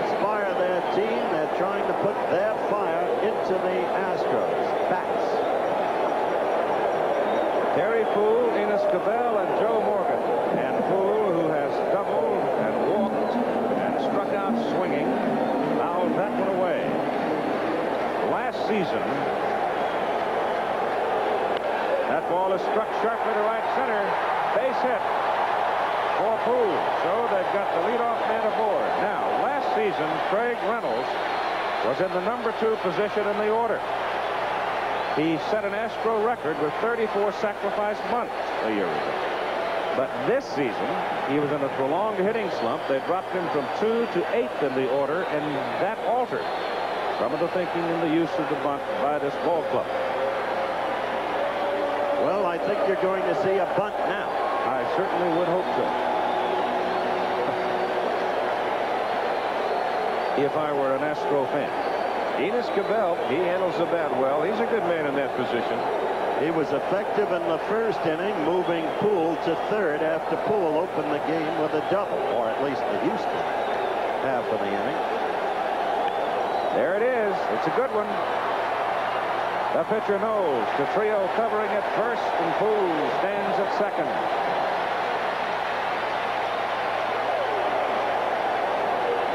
inspire their team. They're trying to put their fire into the Astros' bats. Terry Poole, Enos Cabell, and Joe Morgan. And Poole, who has doubled and walked and struck out swinging, fouled that one away. Last season, that ball is struck sharply to right center. Base hit for Poole. So they've got the leadoff man aboard. Now, last season, Craig Reynolds was in the #2 position in the order. He set an Astro record with 34 sacrifice bunts a year ago. But this season, he was in a prolonged hitting slump. They dropped him from 2 to 8th in the order, and that altered some of the thinking in the use of the bunt by this ball club. Well, I think you're going to see a bunt now. I certainly would hope so. If I were an Astro fan. Enos Cabell, he handles the bat well. He's a good man in that position. He was effective in the first inning, moving Poole to third after Poole opened the game with a double, or at least the Houston half of the inning. There it is. It's a good one. The pitcher knows. Trio covering at first, and Poole stands at second.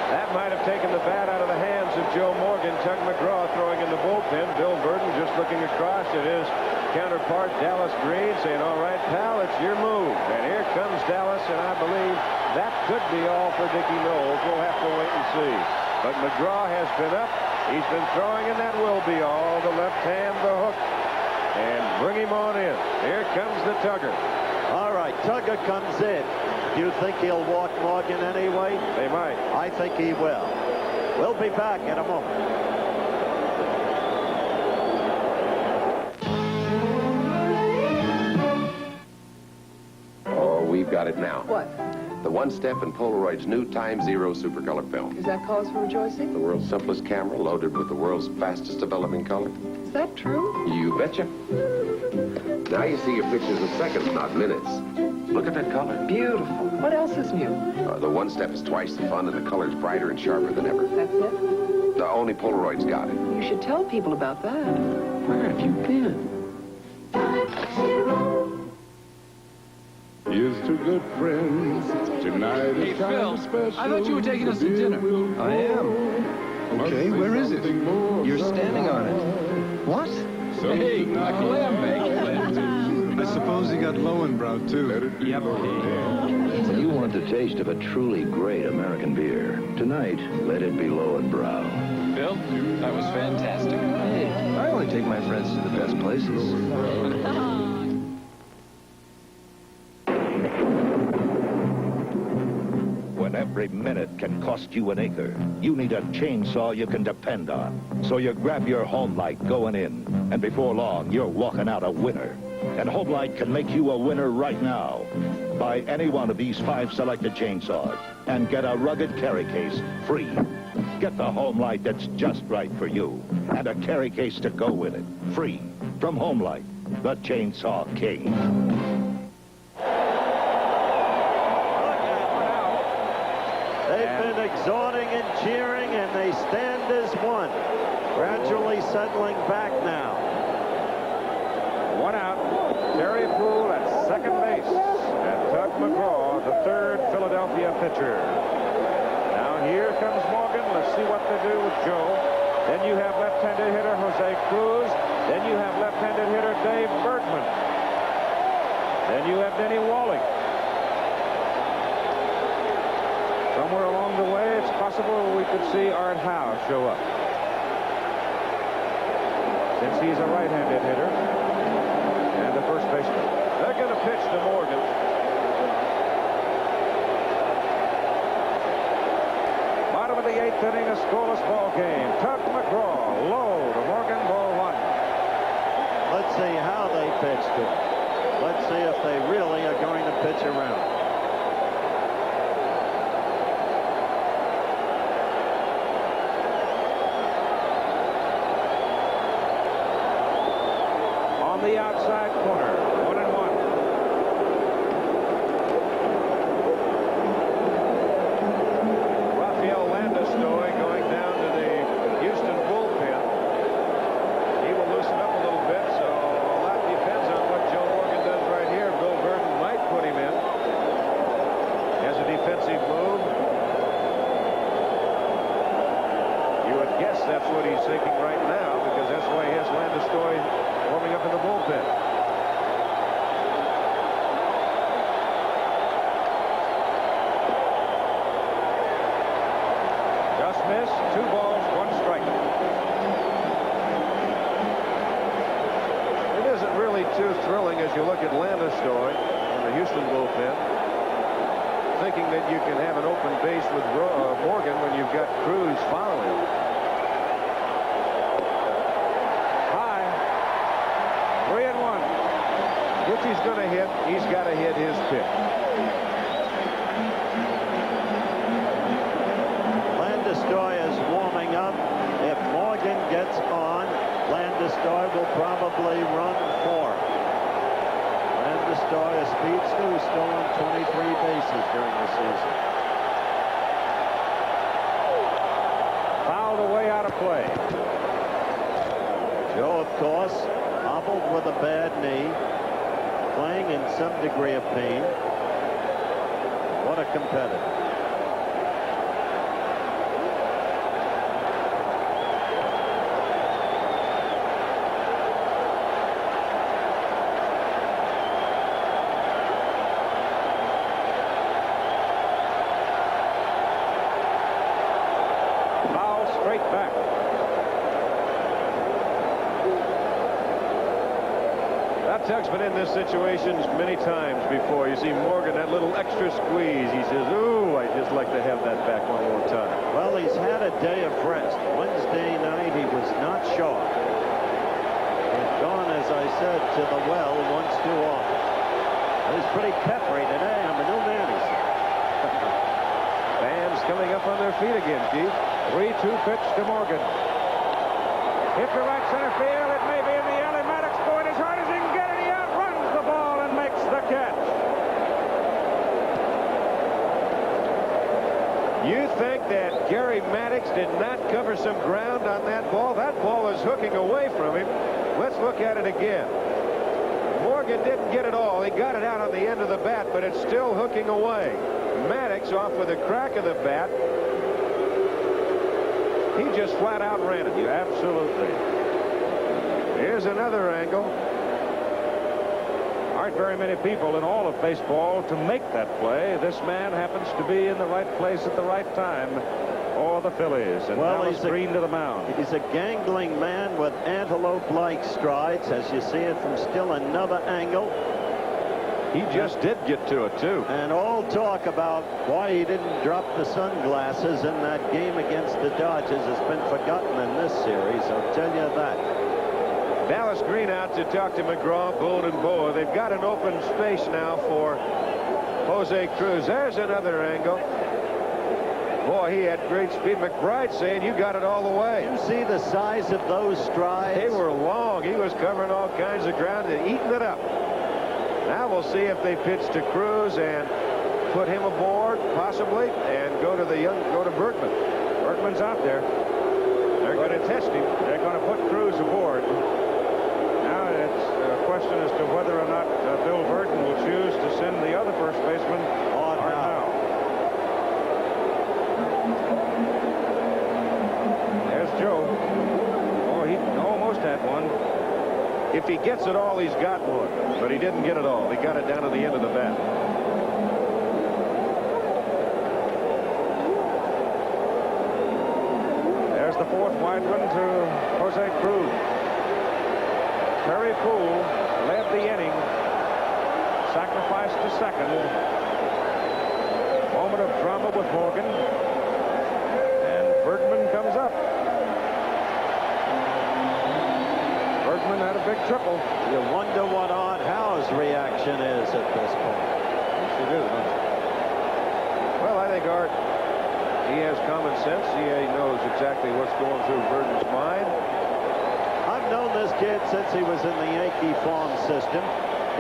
That might have taken the bat out of the hands of Joe Morgan. Tug McGraw throwing in the bullpen. Bill Burton just looking across at his counterpart, Dallas Green, saying, all right, pal, it's your move. And here comes Dallas, and I believe that could be all for Dickie Knowles. We'll have to wait and see. But McGraw has been up. He's been throwing, and that will be all. The left hand, the hook. And bring him on in. Here comes the Tugger. All right, Tugger comes in. Do you think he'll walk Morgan anyway? They might. I think he will. We'll be back in a moment. Oh, we've got it now. What? The one-step in Polaroid's new Time Zero Supercolor film. Is that cause for rejoicing? The world's simplest camera loaded with the world's fastest developing color. Is that true? You betcha. Now you see your pictures in seconds, not minutes. Look at that color. Beautiful. What else is new? The one-step is twice the fun, and the color's brighter and sharper than ever. That's it? The only Polaroid's got it. You should tell people about that. Where have you been? Here's to good friends. Tonight is Phil, special. I thought you were taking us to dinner. I am. Okay, where is it? You're standing on it. What? Hey, a clam bake. I suppose you got Lowenbrow, too. Yep. You want the taste of a truly great American beer. Tonight, let it be Lowenbrow. Bill, that was fantastic. Hey, I only take my friends to the best places. When every minute can cost you an acre, you need a chainsaw you can depend on. So you grab your home light going in, and before long, you're walking out a winner. And Home Light can make you a winner right now. Buy any one of these 5 selected chainsaws and get a rugged carry case free. Get the Home Light that's just right for you, and a carry case to go with it, free. From Home Light, the Chainsaw King. They've been exhorting and cheering, and they stand as one. Gradually settling back now. One out. Terry Poole at second base. And Tug McGraw, the third Philadelphia pitcher. Now here comes Morgan. Let's see what they do with Joe. Then you have left-handed hitter Jose Cruz. Then you have left-handed hitter Dave Bergman. Then you have Denny Walling. Somewhere along the way, it's possible we could see Art Howe show up, since he's a right-handed hitter and a first baseman. They're going to pitch to Morgan. Bottom of the 8th inning, a scoreless ball game. Tug McGraw, low to Morgan, ball 1. Let's see how they pitch to him. Let's see if they really are going to pitch around. On the outside corner, 1-1. Rafael Landeskog going down to the Houston bullpen. He will loosen up a little bit, so a lot depends on what Joe Morgan does right here. Bill Burton might put him in as a defensive move. You would guess that's what he's thinking right now, because that's why he has Landeskog warming up in the bullpen. Just missed. 2 balls, 1 strike. It isn't really too thrilling as you look at Landeskog in the Houston bullpen, thinking that you can have an open base with Morgan when you've got Cruz following him. High. 3-1. Which he's going to hit. He's got to hit his pitch. Landeskog is warming up. If Morgan gets on, Landeskog will probably run 4. Landeskog is speedster who's stolen 23 bases during the season. Fouled away out of play. Joe, of course, hobbled with a bad knee, playing in some degree of pain. What a competitor. Foul straight back. Tug's been in this situation many times before. You see Morgan, that little extra squeeze. He says, ooh, I'd just like to have that back one more time. Well, he's had a day of rest. Wednesday night, he was not sharp. He's gone, as I said, to the well once too often. He's pretty peppery today. I'm a new man, he said. Fans coming up on their feet again, Keith. 3-2 pitch to Morgan. Hit to right center field. It may be in the alley. Maddox going as hard as he can get it. He outruns the ball and makes the catch. You think that Gary Maddox did not cover some ground on that ball? That ball is hooking away from him. Let's look at it again. Morgan didn't get it all. He got it out on the end of the bat, but it's still hooking away. Maddox off with a crack of the bat. He just flat out ran it. Absolutely. Here's another angle. Aren't very many people in all of baseball to make that play. This man happens to be in the right place at the right time for the Phillies. And well, Dallas Green to the mound. He's a gangling man with antelope-like strides, as you see it from still another angle. He just did get to it, too. And all talk about why he didn't drop the sunglasses in that game against the Dodgers has been forgotten in this series, I'll tell you that. Dallas Green out to talk to McGraw, Boone, and Boa. They've got an open space now for Jose Cruz. There's another angle. Boy, he had great speed. McBride saying you got it all the way. You see the size of those strides? They were long. He was covering all kinds of ground and eating it up. Now we'll see if they pitch to Cruz and put him aboard, possibly, and go to Bergman. Bergman's out there. They're going to test him. They're going to put Cruz aboard. Now it's a question as to whether or not Bill Burton will choose to send the other first baseman on now. There's Joe. If he gets it all, he's got one. But he didn't get it all. He got it down to the end of the bat. There's the fourth wide one to Jose Cruz. Very cool. Led the inning. Sacrificed to second. Moment of drama with Morgan. And Bergman comes up. Bergman had a big triple. You wonder what Art Howe's reaction is at this point. Yes, you do, don't you? Well, I think Art, he has common sense. He knows exactly what's going through Bergman's mind. I've known this kid since he was in the Yankee farm system.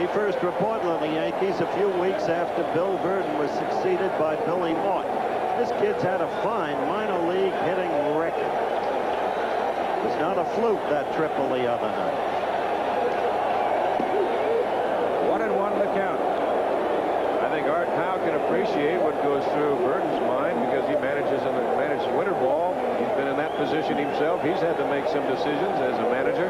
He first reported on the Yankees a few weeks after Bill Verdon was succeeded by Billy Morton. This kid's had a fine minor league hitting record. It was not a fluke, that triple the other night. 1-1 the count. I think Art Howe can appreciate what goes through Verdon's mind because he manages winter ball. He's been in that position himself. He's had to make some decisions as a manager.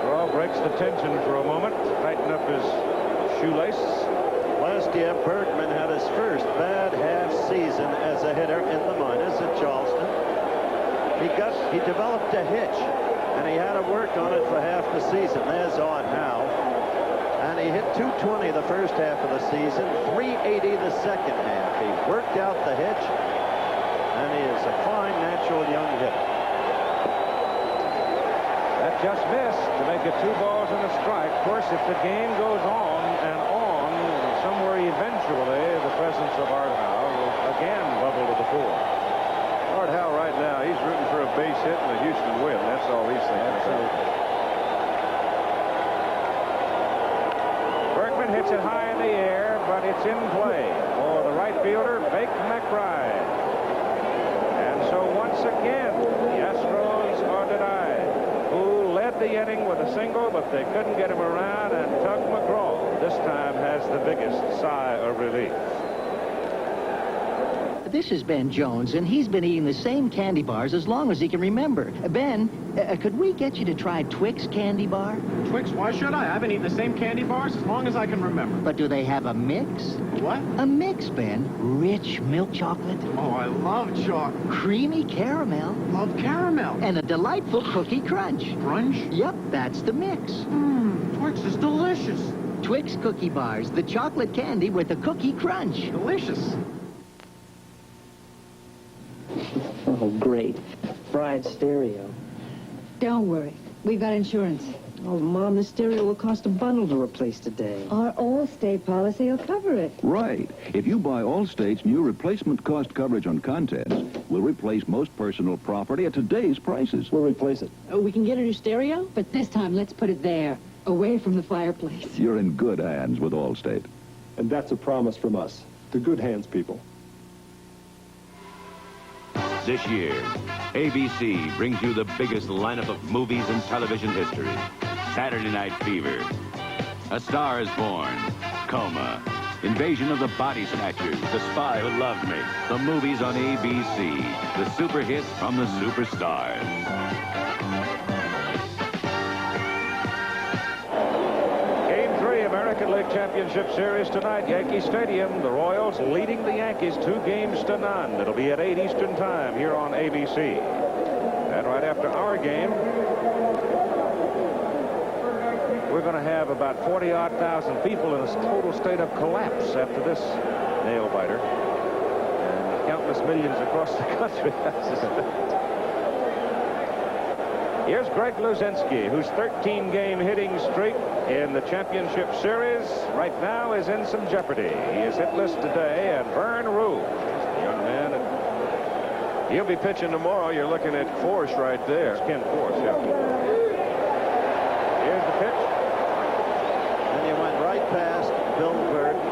Raw breaks the tension for a moment. Tighten up his shoelace. Last year, Bergman had his first bad half season as a hitter in the minors at Charleston. He developed a hitch, and he had to work on it for half the season. There's Art Howe. And he hit .220 the first half of the season, .380 the second half. He worked out the hitch, and he is a fine natural young hitter. That just missed to make it 2 balls and a strike. Of course, if the game goes on and on, somewhere eventually the presence of Art Howe will again bubble to the fore. Art Howe right now, he's rooting for a base hit and a Houston win. That's all he's thinking. Absolutely. Bergman hits it high in the air, but it's in play for the right fielder, Bake McBride. And so once again, the Astros are denied. Who led the inning with a single, but they couldn't get him around, and Tug McGraw this time has the biggest sigh of relief. This is Ben Jones, and he's been eating the same candy bars as long as he can remember. Ben, could we get you to try Twix candy bar? Twix? Why should I? I've been eating the same candy bars as long as I can remember. But do they have a mix? What? A mix, Ben. Rich milk chocolate. Oh, I love chocolate. Creamy caramel. Love caramel. And a delightful cookie crunch. Crunch? Yep, that's the mix. Twix is delicious. Twix cookie bars, the chocolate candy with the cookie crunch. Delicious. Oh, great. Fried stereo. Don't worry. We've got insurance. Oh, Mom, the stereo will cost a bundle to replace today. Our Allstate policy will cover it. Right. If you buy Allstate's new replacement cost coverage on contents, we'll replace most personal property at today's prices. We'll replace it. Oh, we can get a new stereo? But this time, let's put it there, away from the fireplace. You're in good hands with Allstate. And that's a promise from us. To good hands, people. This year, ABC brings you the biggest lineup of movies in television history. Saturday Night Fever, A Star is Born, Coma, Invasion of the Body Snatchers, The Spy Who Loved Me, the movies on ABC, the super hits from the superstars. American League Championship Series tonight, Yankee Stadium. The Royals leading the Yankees 2-0. It'll be at 8 Eastern Time here on ABC. And right after our game, we're going to have about 40-odd thousand people in a total state of collapse after this nail-biter. And countless millions across the country. Here's Greg Luzinski, whose 13-game hitting streak in the championship series right now is in some jeopardy. He is hitless today, and Vern Rue, the young man, he'll be pitching tomorrow. You're looking at Force right there. Ken Force, yeah. Here's the pitch. And he went right past Bill Verdon,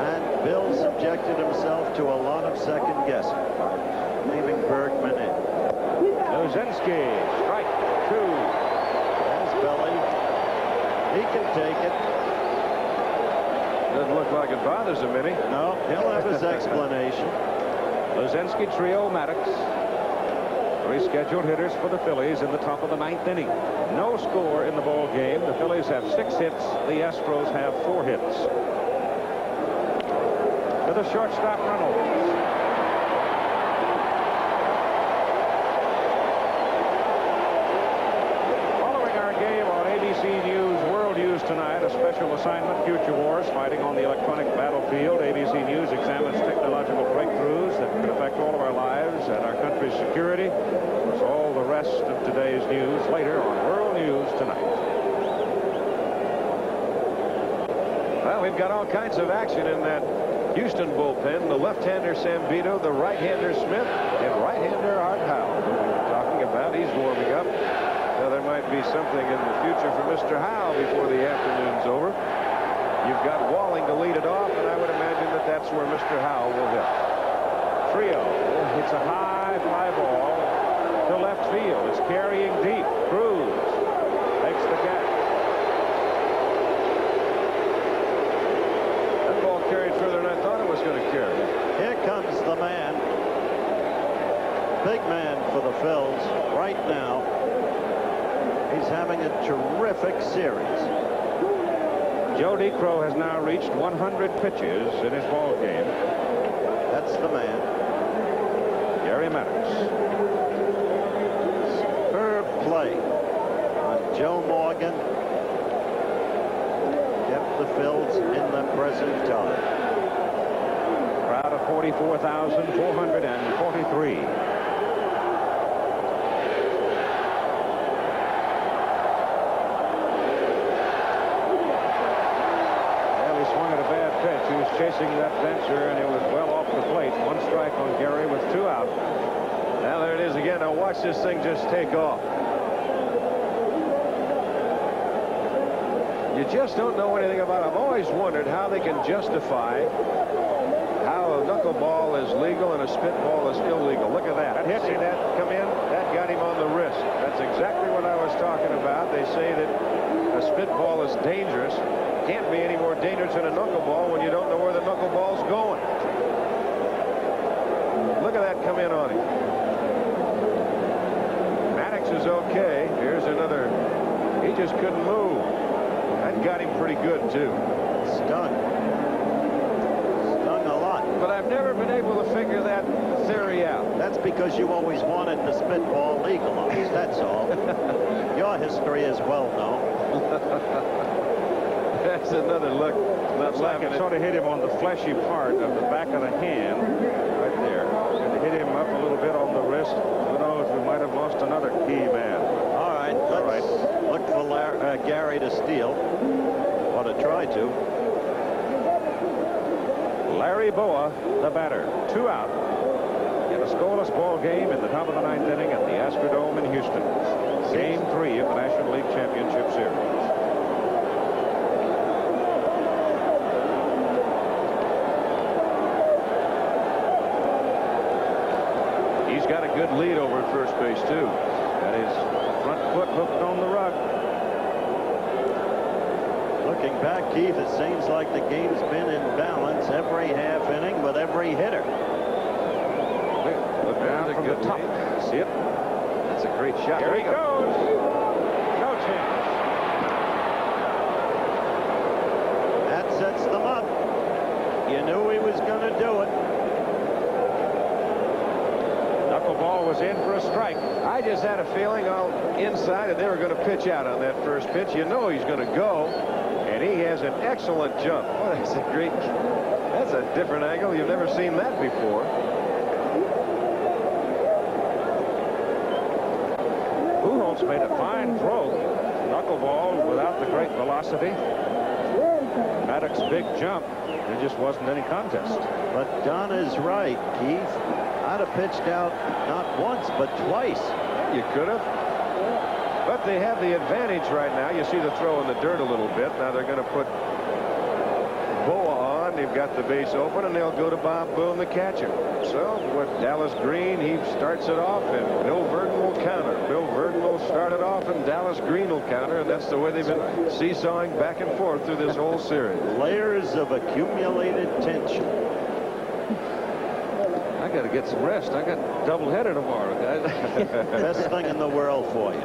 and Bill subjected himself to a lot of second guessing, leaving Bergman in. Luzinski, strike 2. There's Billy. He can take it. Doesn't look like it bothers him any. No, he'll have his explanation. Luzinski, Trio, Maddox. Three scheduled hitters for the Phillies in the top of the 9th inning. No score in the ball game. The Phillies have 6 hits. The Astros have 4 hits. To the shortstop, Reynolds. Tonight, a special assignment, Future Wars, fighting on the electronic battlefield. ABC News examines technological breakthroughs that could affect all of our lives and our country's security. Plus all the rest of today's news later on World News Tonight. Well, we've got all kinds of action in that Houston bullpen. The left-hander Sambito, the right-hander Smith, and right-hander Art Howell, who we were talking about. He's warming up. Now, there might be something in the future for Mr. Howell before the afternoon's over. You've got Walling to lead it off, and I would imagine that that's where Mr. Howell will hit. Trio hits a high fly ball to left field. It's carrying deep. Cruz takes the catch. That ball carried further than I thought it was going to carry. Here comes the man. Big man for the Phils right now. He's having a terrific series. Joe DeCrow has now reached 100 pitches in his ball game. That's the man. Gary Maddox. Superb play on Joe Morgan. Kept the Phils in the present time. Crowd of 44,443. Chasing that Venture, and it was well off the plate. 1 strike on Gary with 2 out. Now there it is again. Now watch this thing just take off. You just don't know anything about it. I've always wondered how they can justify how a knuckleball is legal and a spitball is illegal. Look at that. See that come in? That got him on the wrist. That's exactly what I was talking about. They say that a spitball is dangerous. Can't be any more dangerous than a knuckleball when you don't know where the knuckleball's going. Look at that come in on him. Maddox is okay. Here's another. He just couldn't move. That got him pretty good, too. Stung a lot. But I've never been able to figure that theory out. That's because you always wanted the spitball legalized. That's all. Your history is well known. That's another look. Looks like it sort of hit him on the fleshy part of the back of the hand, right there. And it hit him up a little bit on the wrist. Who knows? We might have lost another key man. All right, let's look for Gary to steal, or to try to. Larry Boa, the batter, 2 out in a scoreless ball game in the top of the 9th inning at the Astrodome in Houston. Game 3 of the National League Championship Series. Got a good lead over at first base, too. Got his front foot hooked on the rug. Looking back, Keith, it seems like the game's been in balance every half inning with every hitter. Look down from the top. See it? That's a great shot. Here he goes. No chance. That sets them up. You knew he was going to do it. Ball was in for a strike. I just had a feeling all inside and they were going to pitch out on that first pitch. You know he's going to go, and he has an excellent jump. Oh, that's a great. That's a different angle. You've never seen that before. Pujols made a fine throw. Knuckleball without the great velocity. Maddox's big jump. There just wasn't any contest. But Don is right, Keith. I'd have pitched out not once, but twice. You could have. But they have the advantage right now. You see the throw in the dirt a little bit. Now they're going to put Boa on. They've got the base open, and they'll go to Bob Boone, the catcher. So with Dallas Green, he starts it off, and Bill Verdon will counter. Bill Verdon will start it off, and Dallas Green will counter, and that's the way they've been seesawing back and forth through this whole series. Layers of accumulated tension. I got to get some rest. I got doubleheader tomorrow, guys. Best thing in the world for you.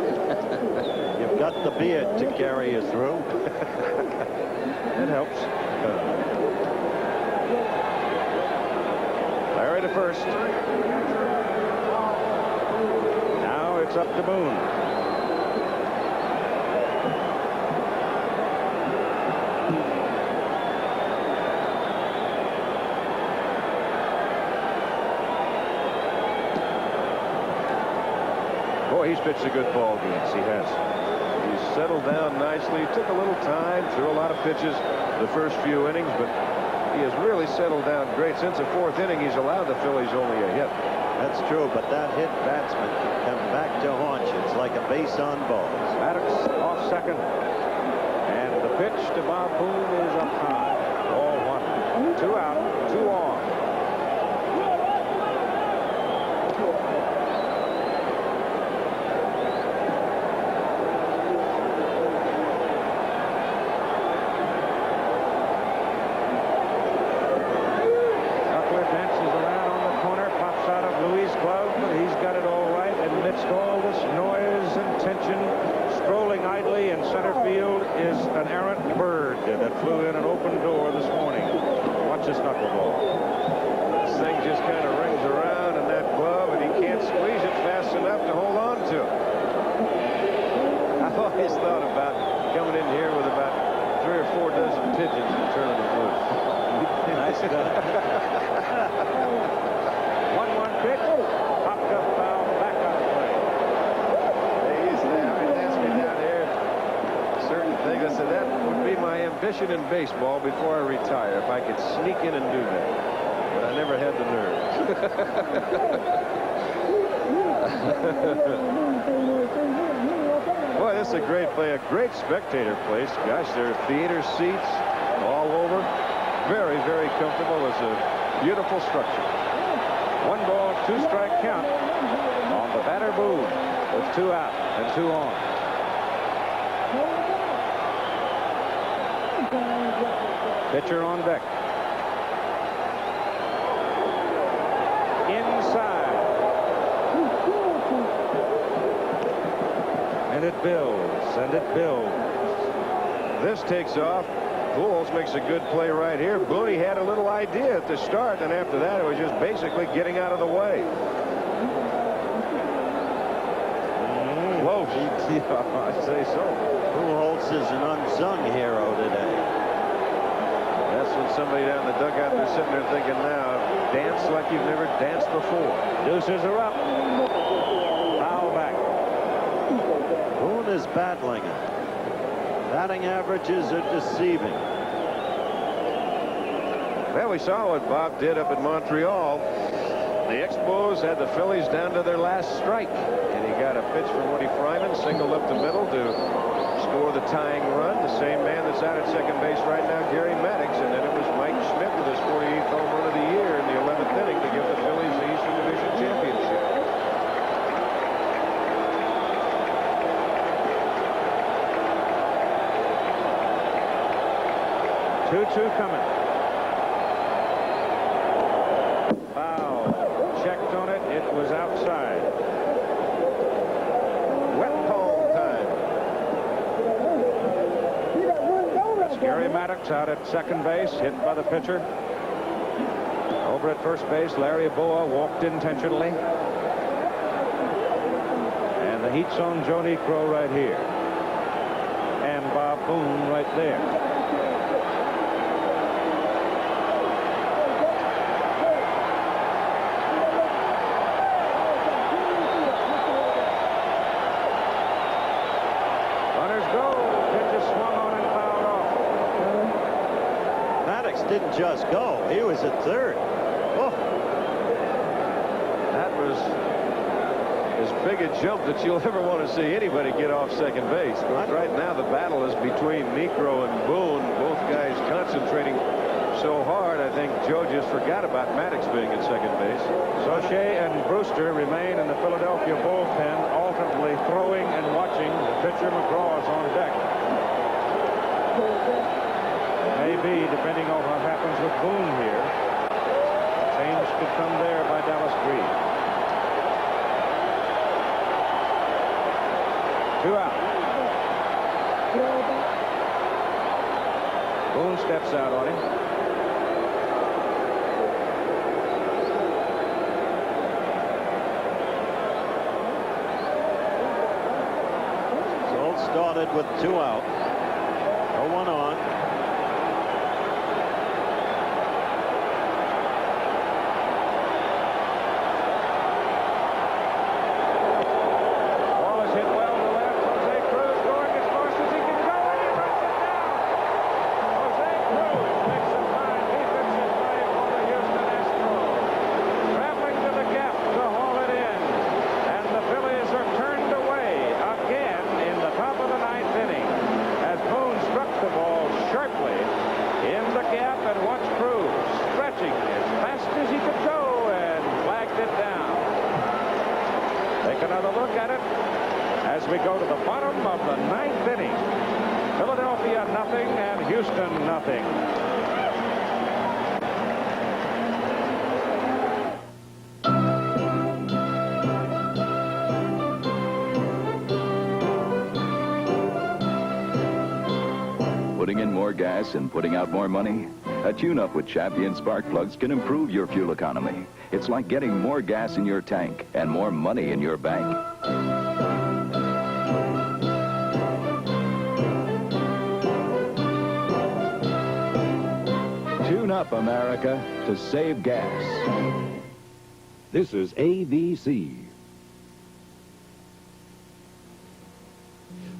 You've got the beard to carry you through. It helps. Larry to first. Now it's up to Boone. Boy, he's pitched a good ball game. He has. He's settled down nicely. Took a little time, threw a lot of pitches the first few innings, but he has really settled down great. Since the fourth inning, he's allowed the Phillies only a hit. That's true, but that hit batsman can come back to haunt you. It's like a base on balls. Maddox off second. And the pitch to Bob Boone is up high. Ball one. 2 out, 2 on. All this noise and tension, strolling idly in center field is an errant bird that flew in an open door this morning. Watch this knuckleball. This thing just kind of rings around in that glove, and he can't squeeze it fast enough to hold on to it. I've always thought about coming in here with about 3 or 4 dozen pigeons and turning them loose. Nice gun. 1-1 pitch. Popped up foul. Back out of play. They used to have me ask me down here certain things. I said that would be my ambition in baseball before I retire, if I could sneak in and do that. But I never had the nerve. Boy, this is a great play, a great spectator place. Gosh, there are theater seats all over. Very, very comfortable. It's a beautiful structure. 1 ball, 2 strike count on the batter Boone with 2 out and 2 on. Pitcher on deck. Inside. And it builds and it builds. This takes off. Pujols makes a good play right here. Boone had a little idea at the start, and after that it was just basically getting out of the way. Close. I'd say so. Pujols is an unsung hero today. That's when somebody down in the dugout, they're sitting there thinking, now, dance like you've never danced before. Deuces are up. Foul back. Boone is battling it. Batting averages are deceiving. Well, we saw what Bob did up at Montreal. The Expos had the Phillies down to their last strike, and he got a pitch from Woody Fryman, singled up the middle to score the tying run. The same man that's out at second base right now, Gary Maddox, and then it was Mike Schmidt with his 48th home run of the year in the 11th inning to give the Phillies the Eastern Division championship. 2-2 coming. Foul. Checked on it. It was outside. Wet palm time. That's Gary Maddox out at second base, hit by the pitcher. Over at first base, Larry Boa walked intentionally. And the heat's on Joe Niekro right here. And Bob Boone right there. Didn't just go. He was at third. Oh. That was as big a jump that you'll ever want to see anybody get off second base. But right now the battle is between Niekro and Boone. Both guys concentrating so hard. I think Joe just forgot about Maddox being at second base. Saucher and Brewster remain in the Philadelphia bullpen, alternately throwing and watching. The pitcher McGraw is on deck. Maybe, depending on what happens with Boone here. Change could come there by Dallas Green. 2 out. Boone steps out on him. It's all started with 2 out. 0-1 on. Another look at it as we go to the bottom of the 9th inning. Philadelphia nothing and Houston nothing. Putting in more gas and putting out more money? A tune-up with Champion spark plugs can improve your fuel economy. It's like getting more gas in your tank and more money in your bank. Tune up, America, to save gas. This is ABC.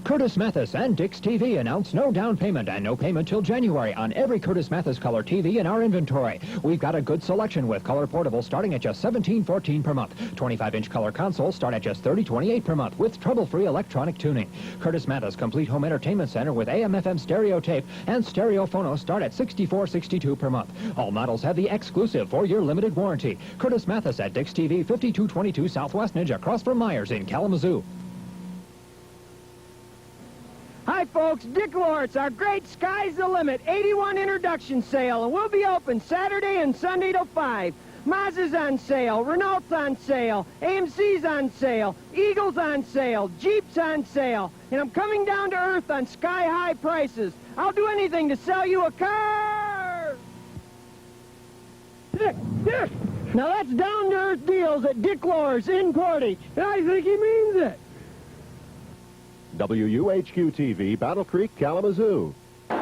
Curtis Mathis and Dick's TV announce no down payment and no payment till January on every Curtis Mathis color TV in our inventory. We've got a good selection with color portables starting at just $17.14 per month. 25-inch color consoles start at just $30.28 per month with trouble-free electronic tuning. Curtis Mathis Complete Home Entertainment Center with AM/FM stereo tape and stereo phono start at $64.62 per month. All models have the exclusive 4-year limited warranty. Curtis Mathis at Dick's TV, 5222 Southwest Ninja, across from Myers in Kalamazoo. Hi, folks. Dick Lawrence, our great Sky's the Limit 81 introduction sale, and we'll be open Saturday and Sunday till 5. Mazda's on sale, Renault's on sale, AMC's on sale, Eagle's on sale, Jeep's on sale, and I'm coming down to earth on sky-high prices. I'll do anything to sell you a car! Dick! Now that's down-to-earth deals at Dick Lawrence in Portage, and I think he means it. WUHQ-TV, Battle Creek, Kalamazoo. Well,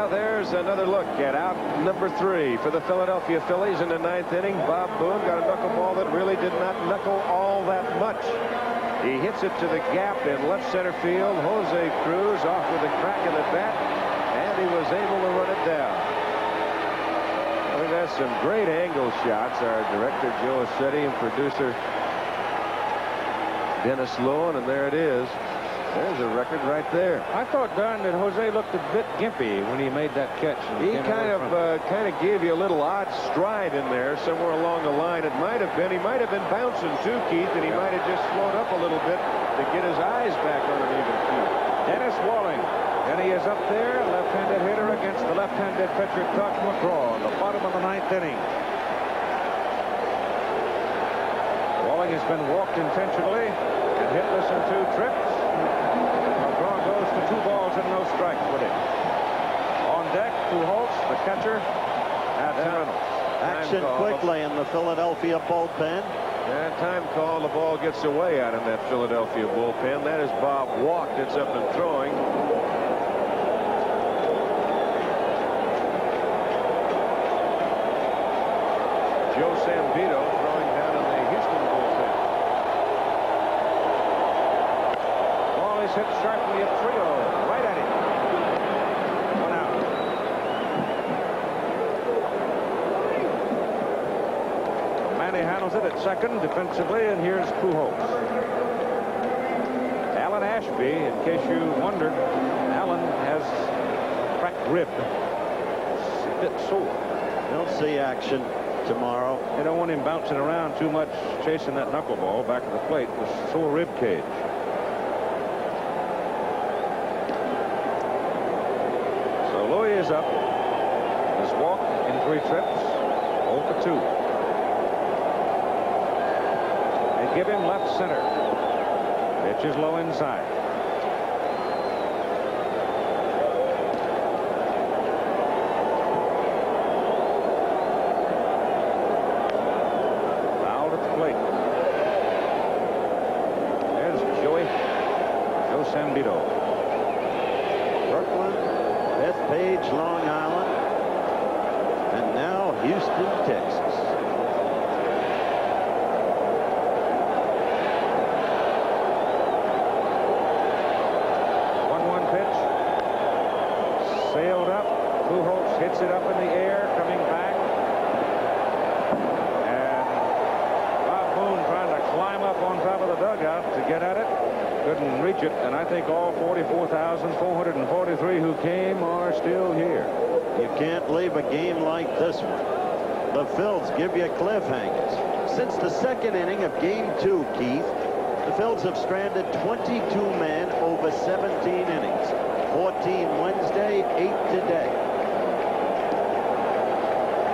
there's another look at out number 3 for the Philadelphia Phillies in the 9th inning. Bob Boone got a knuckleball that really did not knuckle all that much. He hits it to the gap in left center field. Jose Cruz off with a crack of the bat, and he was able to run it down. I think that's some great angle shots. Our director, Joe Assetti, and producer, Dennis Lowen, and there it is. There's a record right there. I thought, Don, that Jose looked a bit gimpy when he made that catch. He kind of gave you a little odd stride in there somewhere along the line. It might have been. He might have been bouncing too, Keith, and he might have just slowed up a little bit to get his eyes back on an even keel. Dennis Walling, and he is up there, left-handed hitter against the left-handed pitcher, Tuck McGraw, in the bottom of the 9th inning. Walling has been walked intentionally and hitless in 2 trips. McGraw goes to 2 balls and no strikes with it. On deck, Pujols, the catcher, at Reynolds. Action quickly in the Philadelphia bullpen. And time call. The ball gets away out in that Philadelphia bullpen. That is Bob Walked. It's up and throwing. Joe Sambito throwing down in the Houston bullpen. Ball is hit sharply at 3-0, right at him. 1 out. Manny handles it at second defensively, and here's Pujols. Alan Ashby, in case you wondered, Alan has cracked rib. It's a bit sore. They'll see action tomorrow. They don't want him bouncing around too much, chasing that knuckleball back at the plate with sore rib cage. So Louis is up. Has walked in 3 trips. 2. They give him left center. Pitch is low inside. Fouled at the plate. There's Joe Sambito. Brooklyn, Bethpage, Long Island, and now Houston, Texas. Sailed up. Pujols hits it up in the air, coming back. And Bob Boone trying to climb up on top of the dugout to get at it. Couldn't reach it, and I think all 44,443 who came are still here. You can't leave a game like this one. The Phils give you cliffhangers. Since the second inning of Game 2, Keith, the Phils have stranded 22 men over 17 innings. 14 Wednesday, 8 today.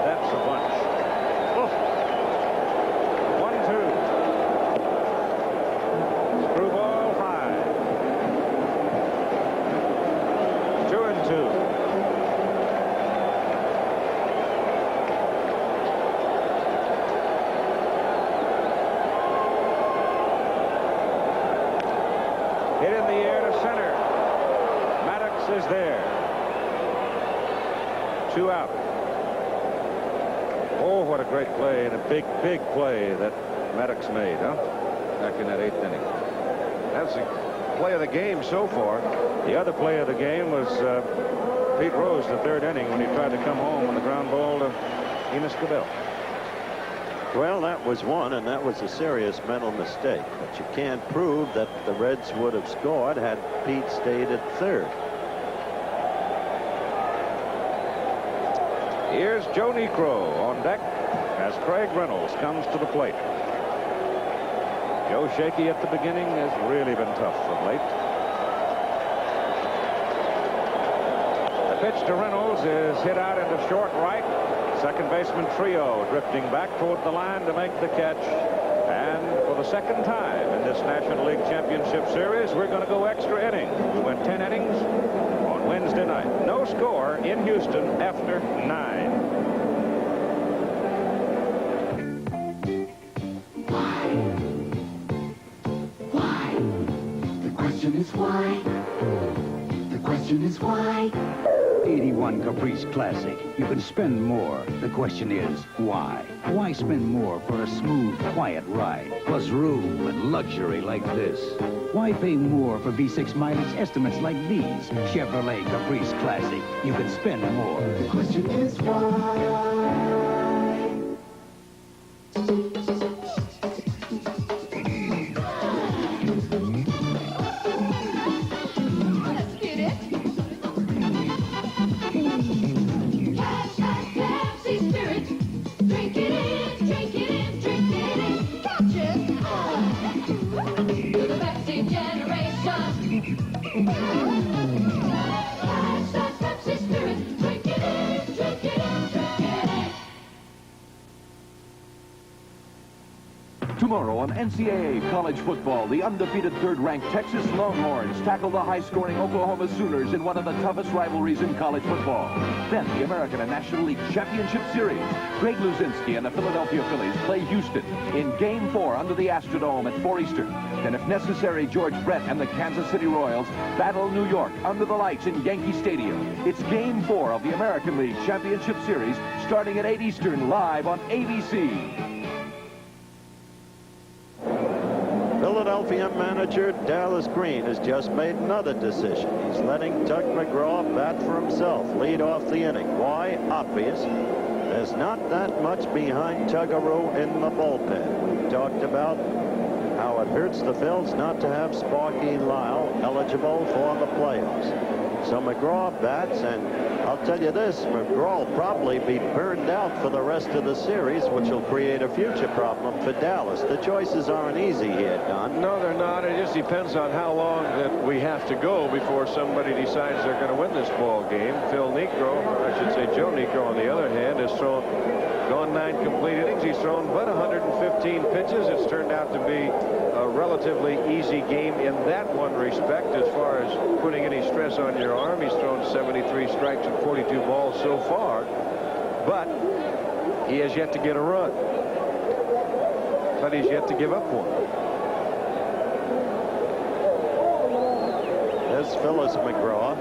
That's a bunch. Oh. 1-2. Screwball 5. 2-2. Hit in the air to center. Is there. 2 out. Oh, what a great play, and a big play that Maddox made, huh? Back in that 8th inning. That's the play of the game so far. The other play of the game was Pete Rose, the 3rd inning, when he tried to come home on the ground ball to Enos Cabell. Well, that was one, and that was a serious mental mistake. But you can't prove that the Reds would have scored had Pete stayed at 3rd. Here's Joe Niekro on deck as Craig Reynolds comes to the plate. Joe shaky at the beginning, has really been tough of late. The pitch to Reynolds is hit out into short right. Second baseman Trio drifting back toward the line to make the catch. And for the second time in this National League Championship Series, we're going to go extra innings. We went 10 innings on Wednesday night. No score in Houston after 9. Why? The question is why? The question is why? 81 Caprice Classic. You can spend more. The question is, why? Why spend more for a smooth, quiet ride, plus room and luxury like this? Why pay more for V6 mileage estimates like these? Chevrolet Caprice Classic. You can spend more. The question is why? Tomorrow on NCAA college football, the undefeated third-ranked Texas Longhorns tackle the high-scoring Oklahoma Sooners in one of the toughest rivalries in college football. Then the American and National League Championship Series. Greg Luzinski and the Philadelphia Phillies play Houston in Game 4 under the Astrodome at 4 Eastern. Then, if necessary, George Brett and the Kansas City Royals battle New York under the lights in Yankee Stadium. It's Game 4 of the American League Championship Series starting at 8 Eastern live on ABC. Philadelphia manager Dallas Green has just made another decision. He's letting Tug McGraw bat for himself, lead off the inning. Why? Obvious. There's not that much behind Tuggaroo in the bullpen. We've talked about how it hurts the Phils not to have Sparky Lyle eligible for the playoffs. So McGraw bats, and I'll tell you this, McGraw will probably be burned out for the rest of the series, which will create a future problem for Dallas. The choices aren't easy here, Don. No, they're not. It just depends on how long that we have to go before somebody decides they're going to win this ball game. Phil Niekro, or I should say Joe Niekro, on the other hand, has thrown gone 9 complete innings. He's thrown but 115 pitches. It's turned out to be a relatively easy game in that one respect as far as putting any stress on your arm. He's thrown 73 strikes and 42 balls so far, but he has yet to get a run. But he's yet to give up one. There's Phyllis McGraw.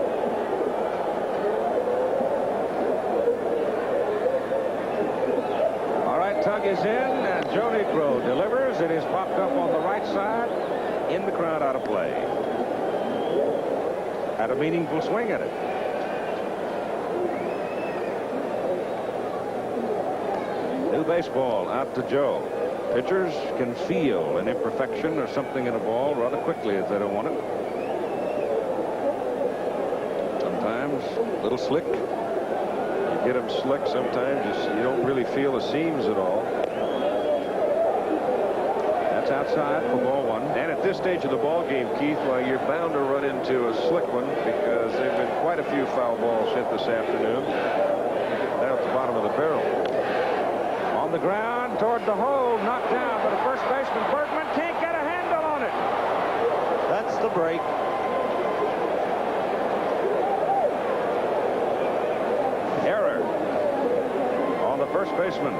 Tug is in, and Joe Negro delivers. It is popped up on the right side, in the crowd, out of play. Had a meaningful swing at it. New baseball out to Joe. Pitchers can feel an imperfection or something in a ball rather quickly if they don't want it. Sometimes a little slick. Get them slick sometimes. You don't really feel the seams at all. That's outside for ball 1. And at this stage of the ball game, Keith, well, you're bound to run into a slick one because there have been quite a few foul balls hit this afternoon down at the bottom of the barrel. On the ground toward the hole, knocked down, but a first baseman Bergman can't get a handle on it. That's the break. First baseman.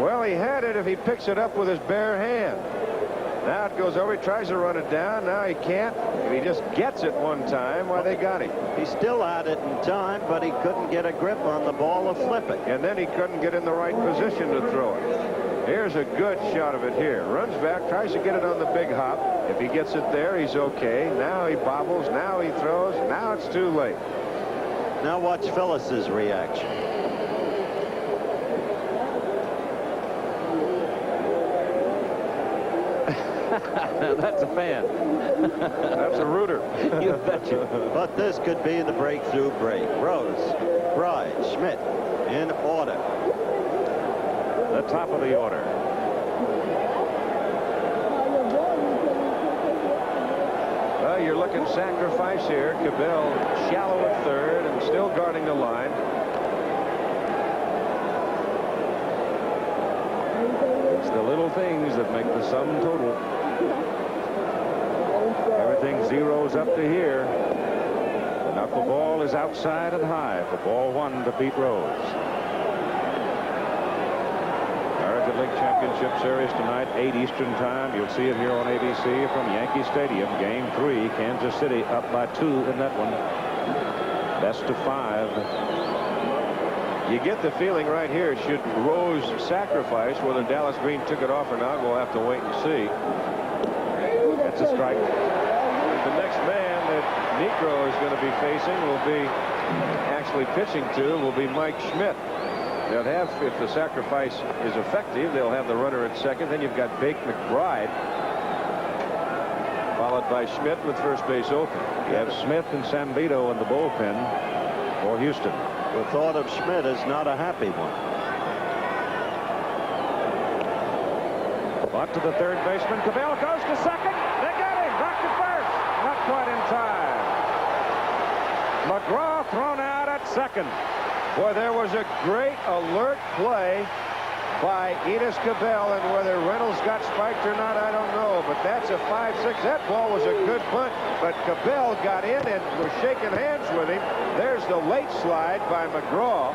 Well, he had it if he picks it up with his bare hand. Now it goes over. He tries to run it down. Now he can't. If he just gets it one time, why, they got him. He still had it in time, but he couldn't get a grip on the ball to flip it. And then he couldn't get in the right position to throw it. Here's a good shot of it here. Runs back, tries to get it on the big hop. If he gets it there, he's okay. Now he bobbles. Now he throws. Now it's too late. Now watch Phyllis's reaction. That's a fan. That's a rooter. You betcha. But this could be the breakthrough break. Rose, Bride, Schmidt in order. The top of the order. Well, you're looking sacrifice here. Cabell shallow at third and still guarding the line. It's the little things that make the sum total. Everything zeroes up to here. The knuckleball is outside and high for ball 1 to Pete Rose. American League Championship Series tonight, 8 Eastern time. You'll see it here on ABC from Yankee Stadium. Game 3, Kansas City up by 2 in that one. Best of 5. You get the feeling right here, should Rose sacrifice, whether Dallas Green took it off or not, we'll have to wait and see. That's a strike. The next man that Negro is going to be facing will be actually pitching to will be Mike Schmidt. They'll have, if the sacrifice is effective, they'll have the runner at second. Then you've got Bake McBride, followed by Schmidt with first base open. You have Smith and Sambito in the bullpen for Houston. The thought of Schmidt is not a happy one. But to the third baseman. Cabell goes to second. They got him. Back to first. Not quite in time. McGraw thrown out at second. Boy, there was a great alert play by Enos Cabell, and whether Reynolds got spiked or not, I don't know, but that's a 5-6. That ball was a good punt, but Cabell got in and was shaking hands with him. There's the late slide by McGraw.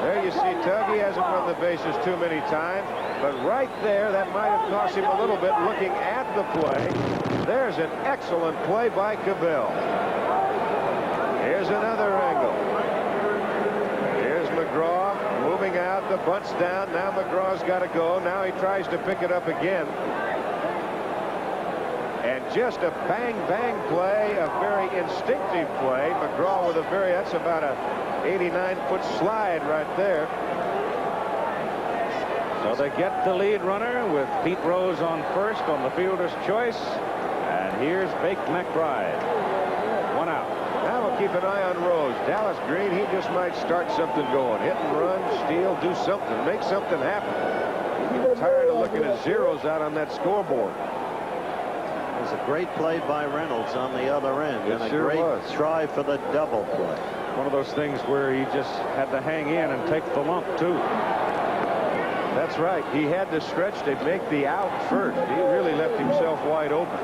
There you see Tug. He hasn't run the bases too many times, but right there, that might have cost him a little bit looking at the play. There's an excellent play by Cabell. Here's another angle. Here's McGraw moving out. The bunt's down. Now McGraw's got to go. Now he tries to pick it up again. And just a bang-bang play, a very instinctive play. McGraw with a that's about a 89-foot slide right there. So they get the lead runner with Pete Rose on first on the fielder's choice. And here's Bake McBride. 1 out. Now we'll keep an eye on Rose. Dallas Green, he just might start something going. Hit and run, steal, do something, make something happen. I'm tired of looking at zeros out on that scoreboard. It was a great play by Reynolds on the other end. It and a sure great was. try for the double play. One of those things where he just had to hang in and take the lump, too. That's right. He had to stretch to make the out first. He really left himself wide open.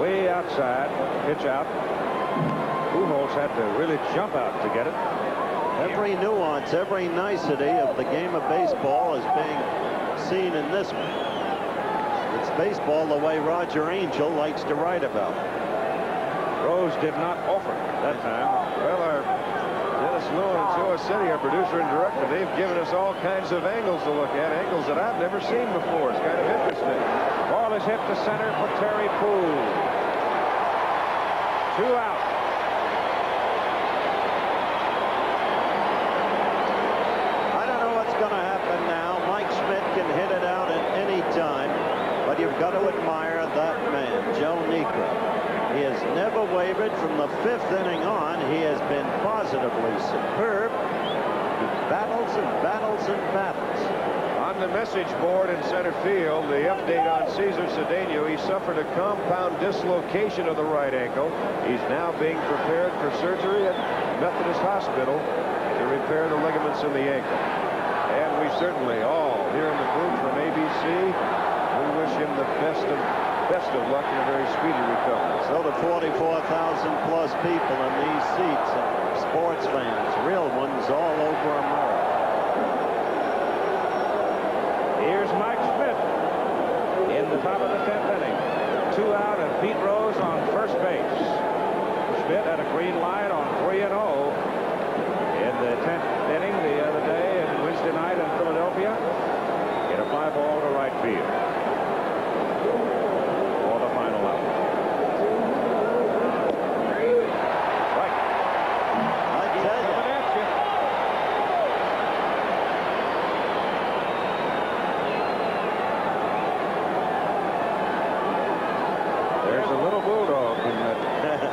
Way outside, pitch out. Pujols had to really jump out to get it. Every nuance, every nicety of the game of baseball is being seen in this one. It's baseball the way Roger Angel likes to write about. Rose did not offer that time. Well, our Dennis Lowe and Joe City, our producer and director, they've given us all kinds of angles to look at, angles that I've never seen before. It's kind of interesting. Ball is hit to center for Terry Poole. 2 out. I don't know what's going to happen now. Mike Schmidt can hit it out at any time, but you've got to admire that man, Joe Niekro. He has never wavered from the 5th inning on. He has been positively superb. He battles and battles and battles. On the message board in center field, the update on Cesar Cedeno. He suffered a compound dislocation of the right ankle. He's now being prepared for surgery at Methodist Hospital to repair the ligaments in the ankle. And we certainly all here in the booth from ABC, we wish him the best of luck and a very speedy recovery. So the 44,000 plus people in these seats, and sports fans, real ones all over America. Here's Mike Schmidt in the top of the 10th inning. 2 out and Pete Rose on first base. Schmidt had a green light on 3-0 in the 10th inning the other day and Wednesday night in Philadelphia. Hit a fly ball to right field for the final out. Right. I tell you. There's a little bulldog in that.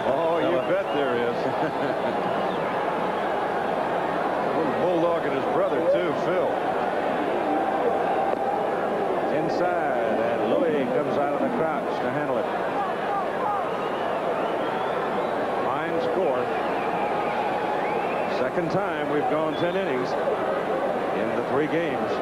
Oh, you bet there is. A little bulldog and his brother, too, Phil. Inside, and Louis comes out of the crouch to handle it. Fine score. Second time we've gone 10 innings in the 3 games.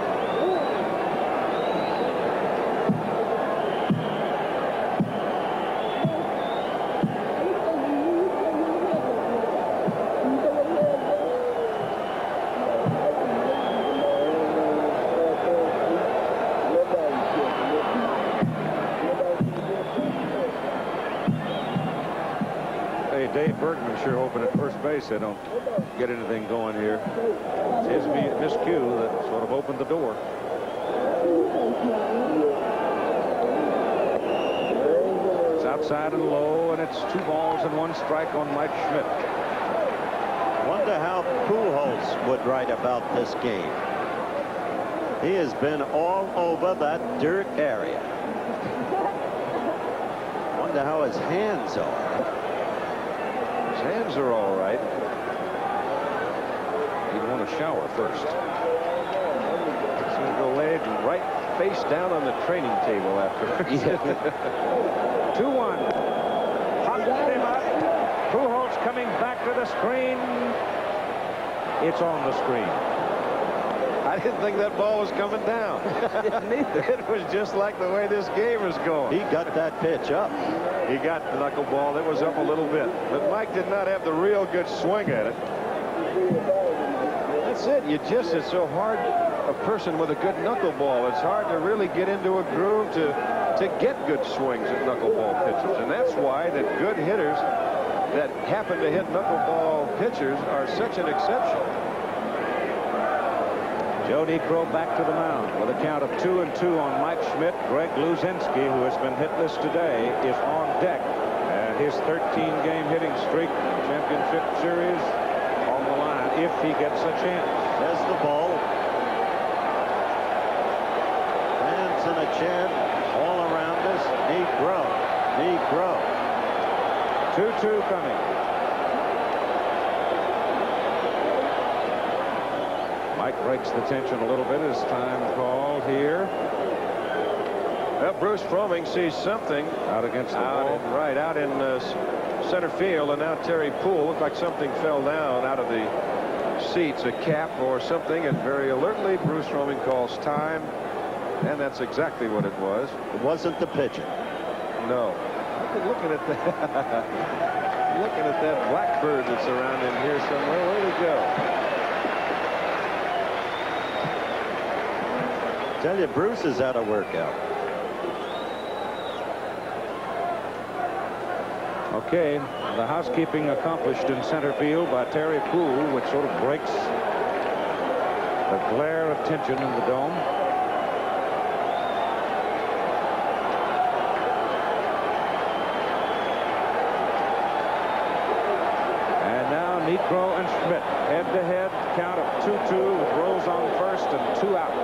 Dave Bergman sure hoping at first base they don't get anything going here. It's his miscue that sort of opened the door. It's outside and low, and it's 2 balls and 1 strike on Mike Schmidt. Wonder how Pujols would write about this game. He has been all over that dirt area. Wonder how his hands are. Hands are all right. He'd want to shower first. He's going to go lay right face down on the training table afterwards. 2-1. Popped him up. Pujols coming back to the screen. It's on the screen. I didn't think that ball was coming down. It was just like the way this game is going. He got that pitch up. He got the knuckleball. It was up a little bit. But Mike did not have the real good swing at it. That's it. It's so hard. A person with a good knuckleball, it's hard to really get into a groove to get good swings at knuckleball pitches. And that's why that good hitters that happen to hit knuckleball pitchers are such an exception. Joe Niekro back to the mound with a count of 2-2 on Mike Schmidt. Greg Luzinski, who has been hitless today, is on deck. And his 13-game hitting streak, championship series, on the line if he gets a chance. There's the ball. Fans in a chant all around us. Niekro. Niekro. 2-2 coming. Mike breaks the tension a little bit as time called here. Well, Bruce Fromming sees something out against the wall. Right out in center field, and now Terry Poole looked like something fell down out of the seats, a cap or something, and very alertly Bruce Fromming calls time, and that's exactly what it was. It wasn't the pitcher. No. I've been looking at that. Looking at that blackbird that's around in here somewhere. Where'd it go? Tell you, Bruce is out of workout. Okay, the housekeeping accomplished in center field by Terry Poole, which sort of breaks the glare of tension in the dome. And now Niekro and Schmidt head-to-head, count of 2-2 with Rose on first and 2 out.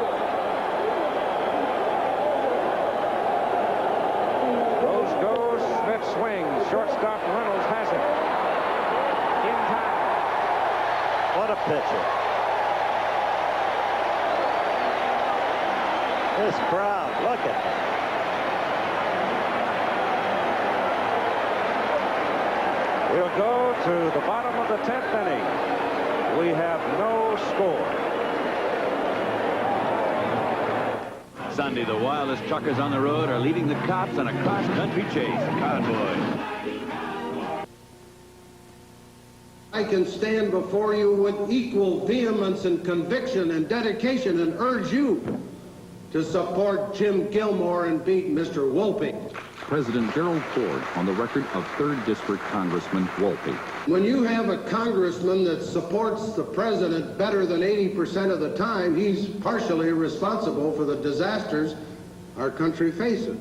Swings. Shortstop Reynolds has it. In time. What a pitcher. This crowd, look at it. We'll go to the bottom of the 10th inning. We have no score. Sunday, the wildest truckers on the road are leading the cops on a cross-country chase. Convoy. I can stand before you with equal vehemence and conviction and dedication and urge you to support Jim Gilmore and beat Mr. Wolpe. President Gerald Ford on the record of 3rd District Congressman Wolpe. When you have a congressman that supports the president better than 80% of the time, he's partially responsible for the disasters our country faces.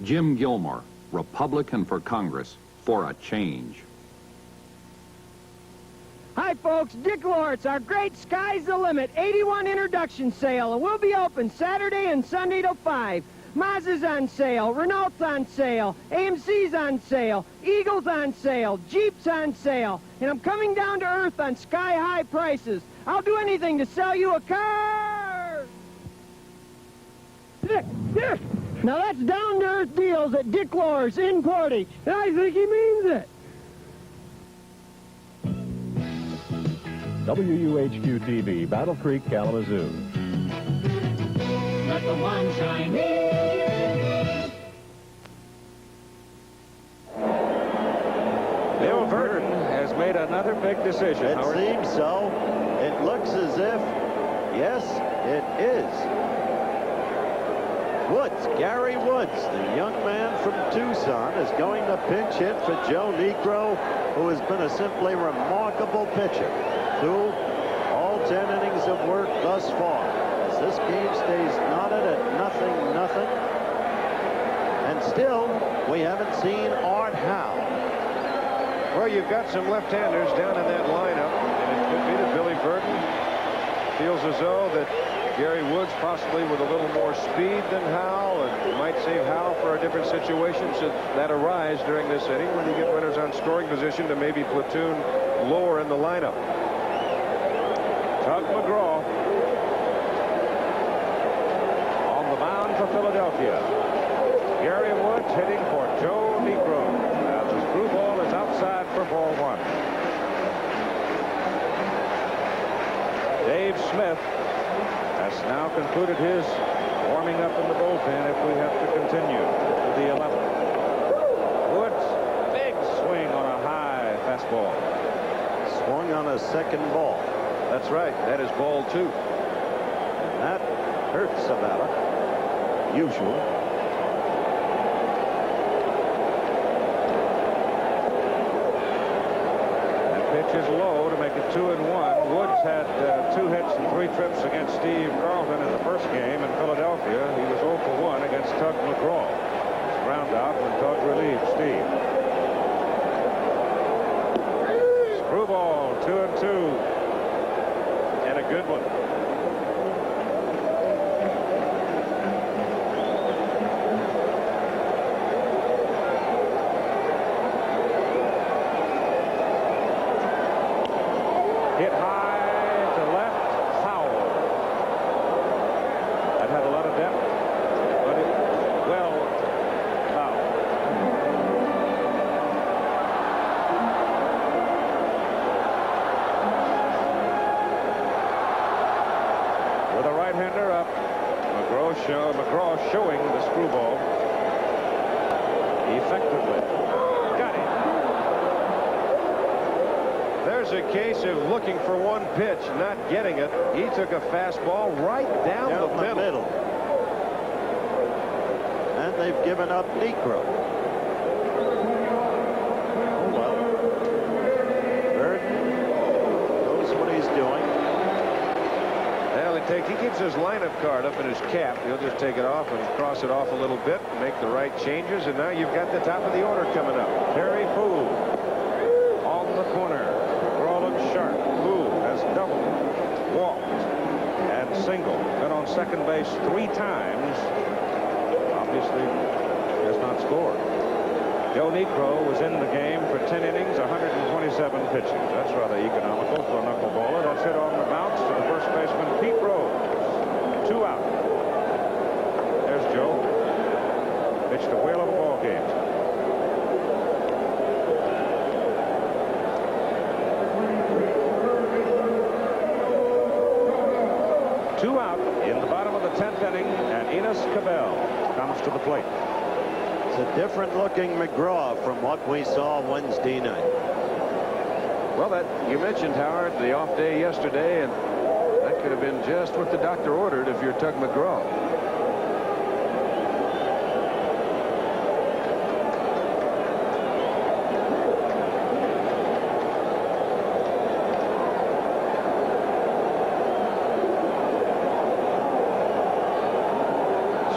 Jim Gilmore, Republican for Congress, for a change. Hi, folks. Dick Lawrence, our great Sky's the Limit 81 introduction sale, and we'll be open Saturday and Sunday till 5. Mazda's on sale, Renault's on sale, AMC's on sale, Eagle's on sale, Jeep's on sale, and I'm coming down to earth on sky-high prices. I'll do anything to sell you a car! Dick! Now that's down-to-earth deals at Dick Lawrence Importing, and I think he means it. WUHQ-TV, Battle Creek, Kalamazoo. Let the one shine in. Bill Verdon has made another big decision. It seems so. It looks as if, yes, it is. Woods, Gary Woods, the young man from Tucson, is going to pinch hit for Joe Niekro, who has been a simply remarkable pitcher through all 10 innings of work thus far. As this game stays knotted at 0-0, and still we haven't seen Art Howe. Well, you've got some left-handers down in that lineup, and it could be that Billy Verdon feels as though that Gary Woods, possibly with a little more speed than Howe, and might save Howe for a different situation should that arise during this inning when you get runners on scoring position to maybe platoon lower in the lineup. Tug McGraw on the mound for Philadelphia. Gary Woods hitting for Joe Niekro. Now the screwball is outside for ball 1. Dave Smith has now concluded his warming up in the bullpen if we have to continue to the 11th. Woods, big swing on a high fastball. Swung on a second ball. That's right. That is ball 2. And that hurts Savannah. Usually. That pitch is low to make it 2-1. Woods had 2 hits and 3 trips against Steve Carlton in the first game in Philadelphia. He was 0 for 1 against Tug McGraw. Ground out when Tug relieved Steve. Screwball, 2-2. And a good one. Hit high to left, foul. effectively. Got him. There's a case of looking for one pitch, not getting it. He took a fastball right down the middle. And they've given up Negro. Oh, well. Bird knows what he's doing. Well, he keeps his lineup card up in his cap. He'll just take it off and cross it off a little bit, make the right changes, and now you've got the top of the order coming up. Terry Fool on the corner. McGraw looks sharp. Fool has doubled, walked, and singled. Been on second base 3 times. Obviously has not scored. Joe Negro was in the game for 10 innings, 127 pitches. That's rather economical for a knuckleballer. That's hit on the bounce to the first baseman, Pete Rose. 2 out. There's Joe. Pitched a whale of a ball game. Two out in the bottom of the 10th inning, and Enos Cabell comes to the plate. It's a different looking McGraw from what we saw Wednesday night. Well, you mentioned, Howard, the off day yesterday, and that could have been just what the doctor ordered if you're Tug McGraw.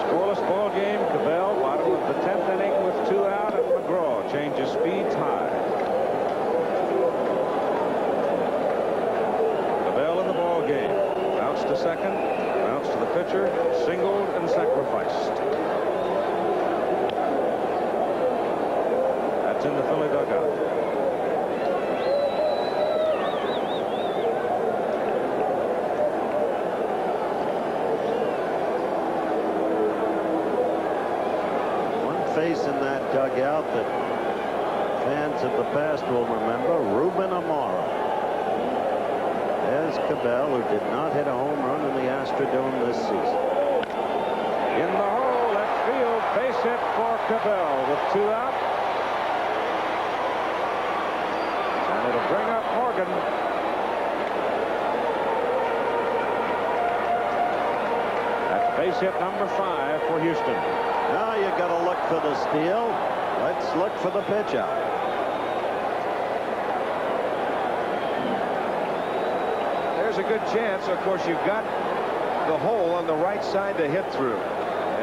Scoreless ball game. Cabell, bottom of the 10th inning with 2 out, and McGraw changes speeds high. Cabell in the ball game. Bounce to second, bounce to the pitcher, singled and sacrificed. That's in the Philly dugout. Face in that dugout that fans of the past will remember, Ruben Amaro. There's Cabell, who did not hit a home run in the Astrodome this season. In the hole, left field, base hit for Cabell with 2 out. And it'll bring up Morgan. That's base hit number 5 for Houston. Now you got to look for the steal. Let's look for the pitch out. There's a good chance. Of course, you've got the hole on the right side to hit through.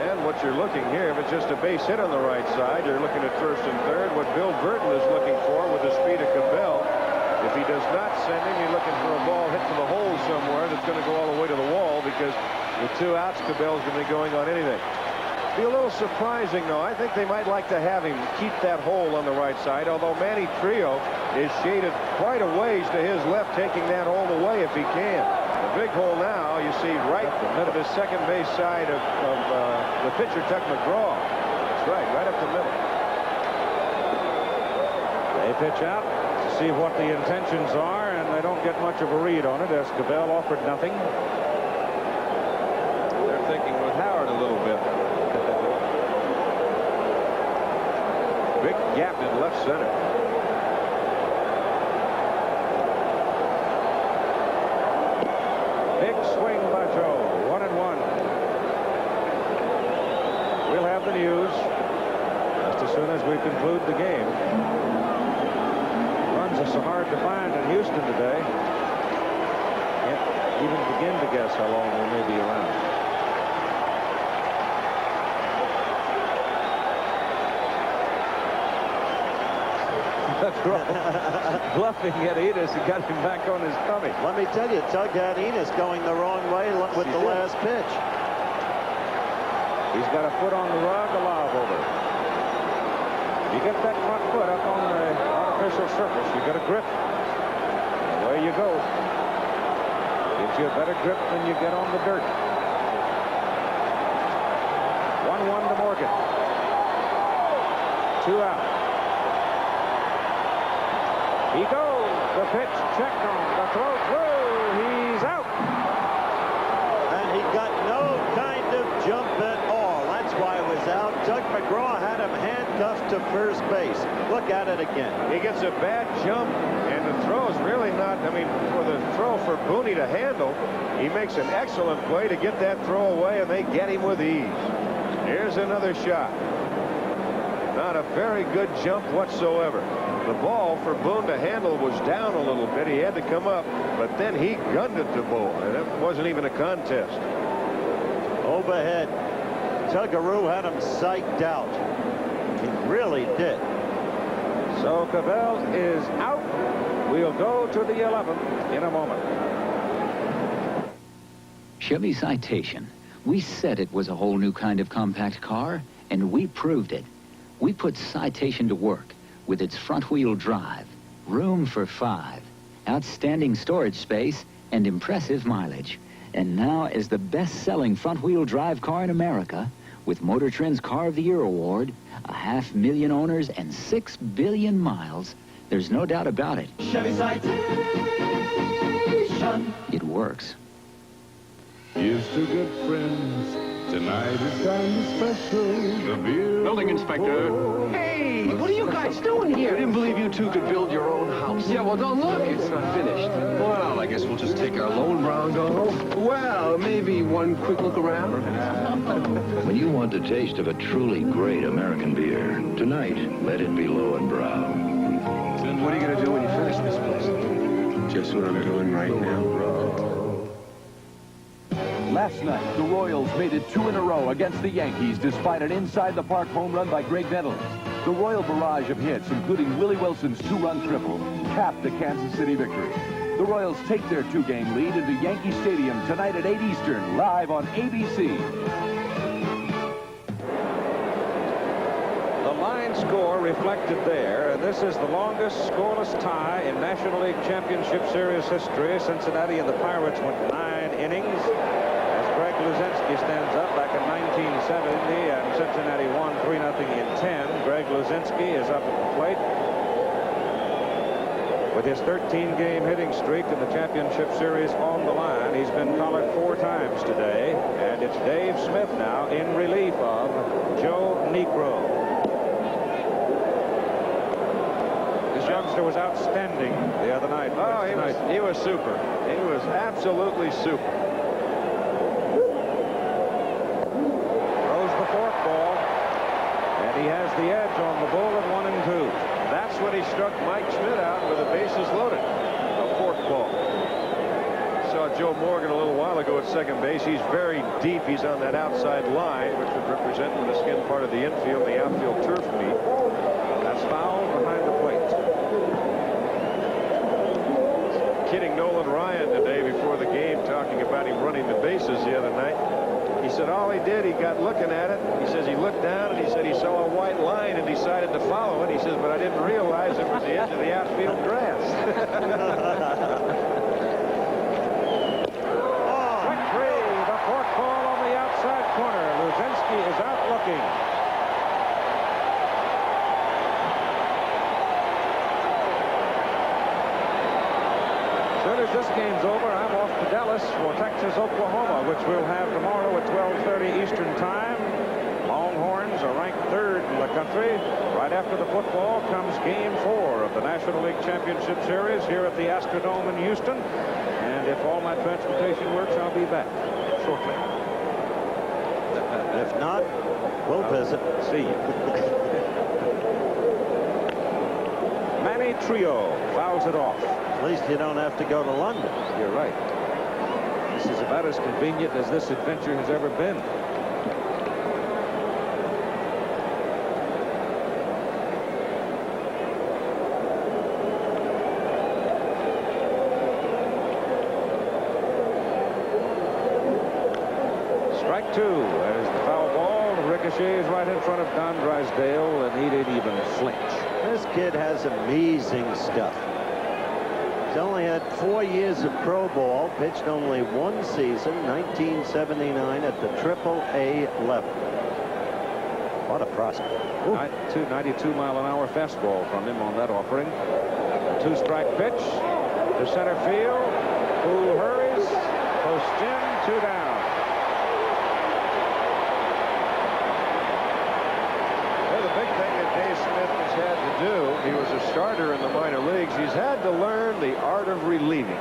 And what you're looking here, if it's just a base hit on the right side, you're looking at first and third. What Bill Burton is looking for with the speed of Cabell, if he does not send him, you're looking for a ball hit to the hole somewhere that's going to go all the way to the wall, because with 2 outs, Cabell's going to be going on anything. Be a little surprising, though. I think they might like to have him keep that hole on the right side, although Manny Trio is shaded quite a ways to his left, taking that all the way if he can. The big hole now, you see right up the second base side of the pitcher, Tug McGraw. That's right up the middle. They pitch out to see what the intentions are, and they don't get much of a read on it, as Cabell offered nothing. They're thinking with Howard a little bit. Big gap in left center. Big swing by Joe. 1-1. We'll have the news just as soon as we conclude the game. Runs are so hard to find in Houston today. Can't even begin to guess how long they may be around. Bluffing at Enos and got him back on his tummy. Let me tell you, Tug had Enos going the wrong way with the last pitch. He's got a foot on the rug, a lob over. You get that front foot up on the artificial surface, you get a grip. Away you go. Gives you a better grip than you get on the dirt. 1-1 to Morgan. 2 out. He goes. The pitch checked on. The throw through. He's out. And he got no kind of jump at all. That's why it was is out. Doug McGraw had him handcuffed to first base. Look at it again. He gets a bad jump, and the throw is really not, I mean, for the throw for Booney to handle, he makes an excellent play to get that throw away, and they get him with ease. Here's another shot. Not a very good jump whatsoever. The ball for Boone to handle was down a little bit. He had to come up, but then he gunned it to Boone, and it wasn't even a contest. Overhead. Tuggaroo had him psyched out. He really did. So Cavell is out. We'll go to the 11th in a moment. Chevy Citation. We said it was a whole new kind of compact car, and we proved it. We put Citation to work with its front-wheel drive, room for 5, outstanding storage space, and impressive mileage. And now, as the best-selling front-wheel drive car in America, with Motor Trend's Car of the Year award, 500,000 owners, and 6 billion miles, there's no doubt about it. Chevy Citation. It works. Here's to good friends. Tonight is kind of special. The beer. Building inspector. Hey, what are you guys doing here? I didn't believe you two could build your own house. Yeah, well, don't look. It's not finished. Well, I guess we'll just take our lone round home. Well, maybe one quick look around. When you want the taste of a truly great American beer, tonight, let it be Low and Brow. Then what are you going to do when you finish this place? Just what I'm doing right now. Last night, the Royals made it 2 in a row against the Yankees despite an inside-the-park home run by Greg Nettles. The Royal barrage of hits, including Willie Wilson's 2-run triple, capped the Kansas City victory. The Royals take their 2-game lead into Yankee Stadium tonight at 8 Eastern, live on ABC. The line score reflected there, and this is the longest scoreless tie in National League Championship Series history. Cincinnati and the Pirates went 9 innings. Greg Luzinski stands up back in 1970, and Cincinnati won 3-0 in 10. Greg Luzinski is up at the plate with his 13-game hitting streak in the championship series on the line. He's been collared 4 times today, and it's Dave Smith now in relief of Joe Niekro. This youngster was outstanding the other night. Oh, he was super. He was absolutely super. He has the edge on the bull at 1 and 2. That's when he struck Mike Schmidt out with the bases loaded. A forkball. Saw Joe Morgan a little while ago at second base. He's very deep. He's on that outside line, which would represent the skin part of the infield, the outfield turf meet. That's foul behind the plate. Kidding Nolan Ryan today before the game, talking about him running the bases the other night. He said all he did, he got looking at it. He says he looked down and he said he saw a white line and decided to follow it. He says, but I didn't realize it was the edge of the outfield grass. Strike 3, the forkball on the outside corner. Luzinski is out looking. As soon as this game's over, I'm off to Dallas for Texas, Oklahoma, which we'll have tomorrow at 12:30 Eastern Time. Longhorns are ranked 3rd in the country. Right after the football comes Game 4 of the National League Championship Series here at the Astrodome in Houston. And if all my transportation works, I'll be back shortly. If not, we'll visit. See you. Manny Trio fouls it off. At least you don't have to go to London. You're right. This is about as convenient as this adventure has ever been. Strike 2 as the foul ball ricochets right in front of Don Drysdale, and he didn't even flinch. This kid has amazing stuff. He's only had 4 years of pro ball, pitched only 1 season, 1979 at the Triple-A level. What a prospect. 92-mile-an-hour fastball from him on that offering. A 2-strike pitch to center field. Who hurries? Post in, 2 down. leagues, he's had to learn the art of relieving,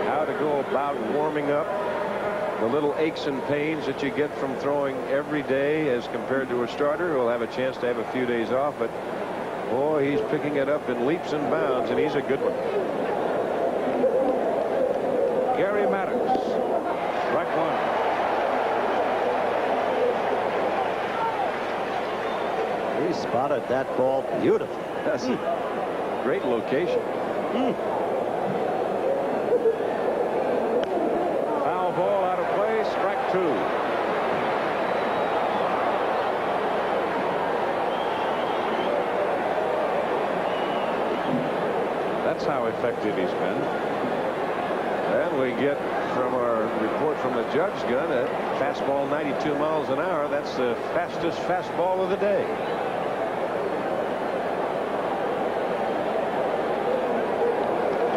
how to go about warming up. The little aches and pains that you get from throwing every day as compared to a starter who will have a chance to have a few days off. But, boy, he's picking it up in leaps and bounds, and he's a good one. Gary Maddox, strike one. He spotted that ball beautifully. That's a great location. Foul ball out of play, strike two. That's how effective he's been. And we get from our report from the judge gun a fastball 92 miles an hour. That's the fastest fastball of the day.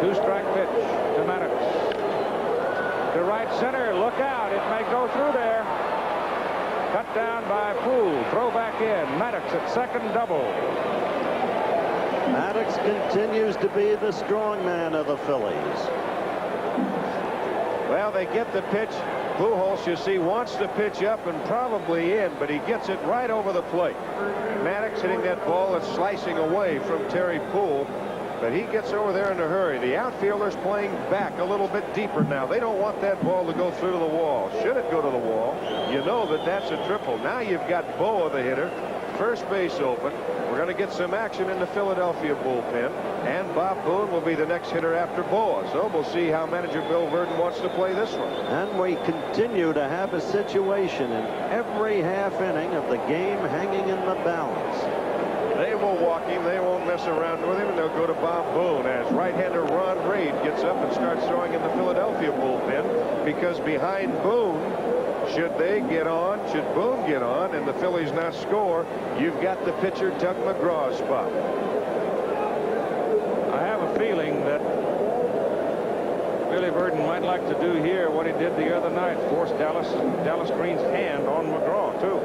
Two-strike pitch to Maddox. To right center, look out, it may go through there. Cut down by Poole, throw back in. Maddox at second, double. Maddox continues to be the strong man of the Phillies. Well, they get the pitch. Pujols, you see, wants to pitch up and probably in, but he gets it right over the plate. Maddox hitting that ball that's slicing away from Terry Poole. But he gets over there in a hurry. The outfielders playing back a little bit deeper now. They don't want that ball to go through to the wall. Should it go to the wall, you know that that's a triple. Now you've got Boa, the hitter, first base open. We're going to get some action in the Philadelphia bullpen. And Bob Boone will be the next hitter after Boa. So we'll see how manager Bill Verdon wants to play this one. And we continue to have a situation in every half inning of the game hanging in the balance. They will walk him. They won't mess around with him, and they'll go to Bob Boone as right-hander Ron Reed gets up and starts throwing in the Philadelphia bullpen, because behind Boone, should they get on, should Boone get on, and the Phillies not score, you've got the pitcher Doug McGraw's spot. I have a feeling that Billy Verdon might like to do here what he did the other night, force Dallas Green's hand on McGraw, too.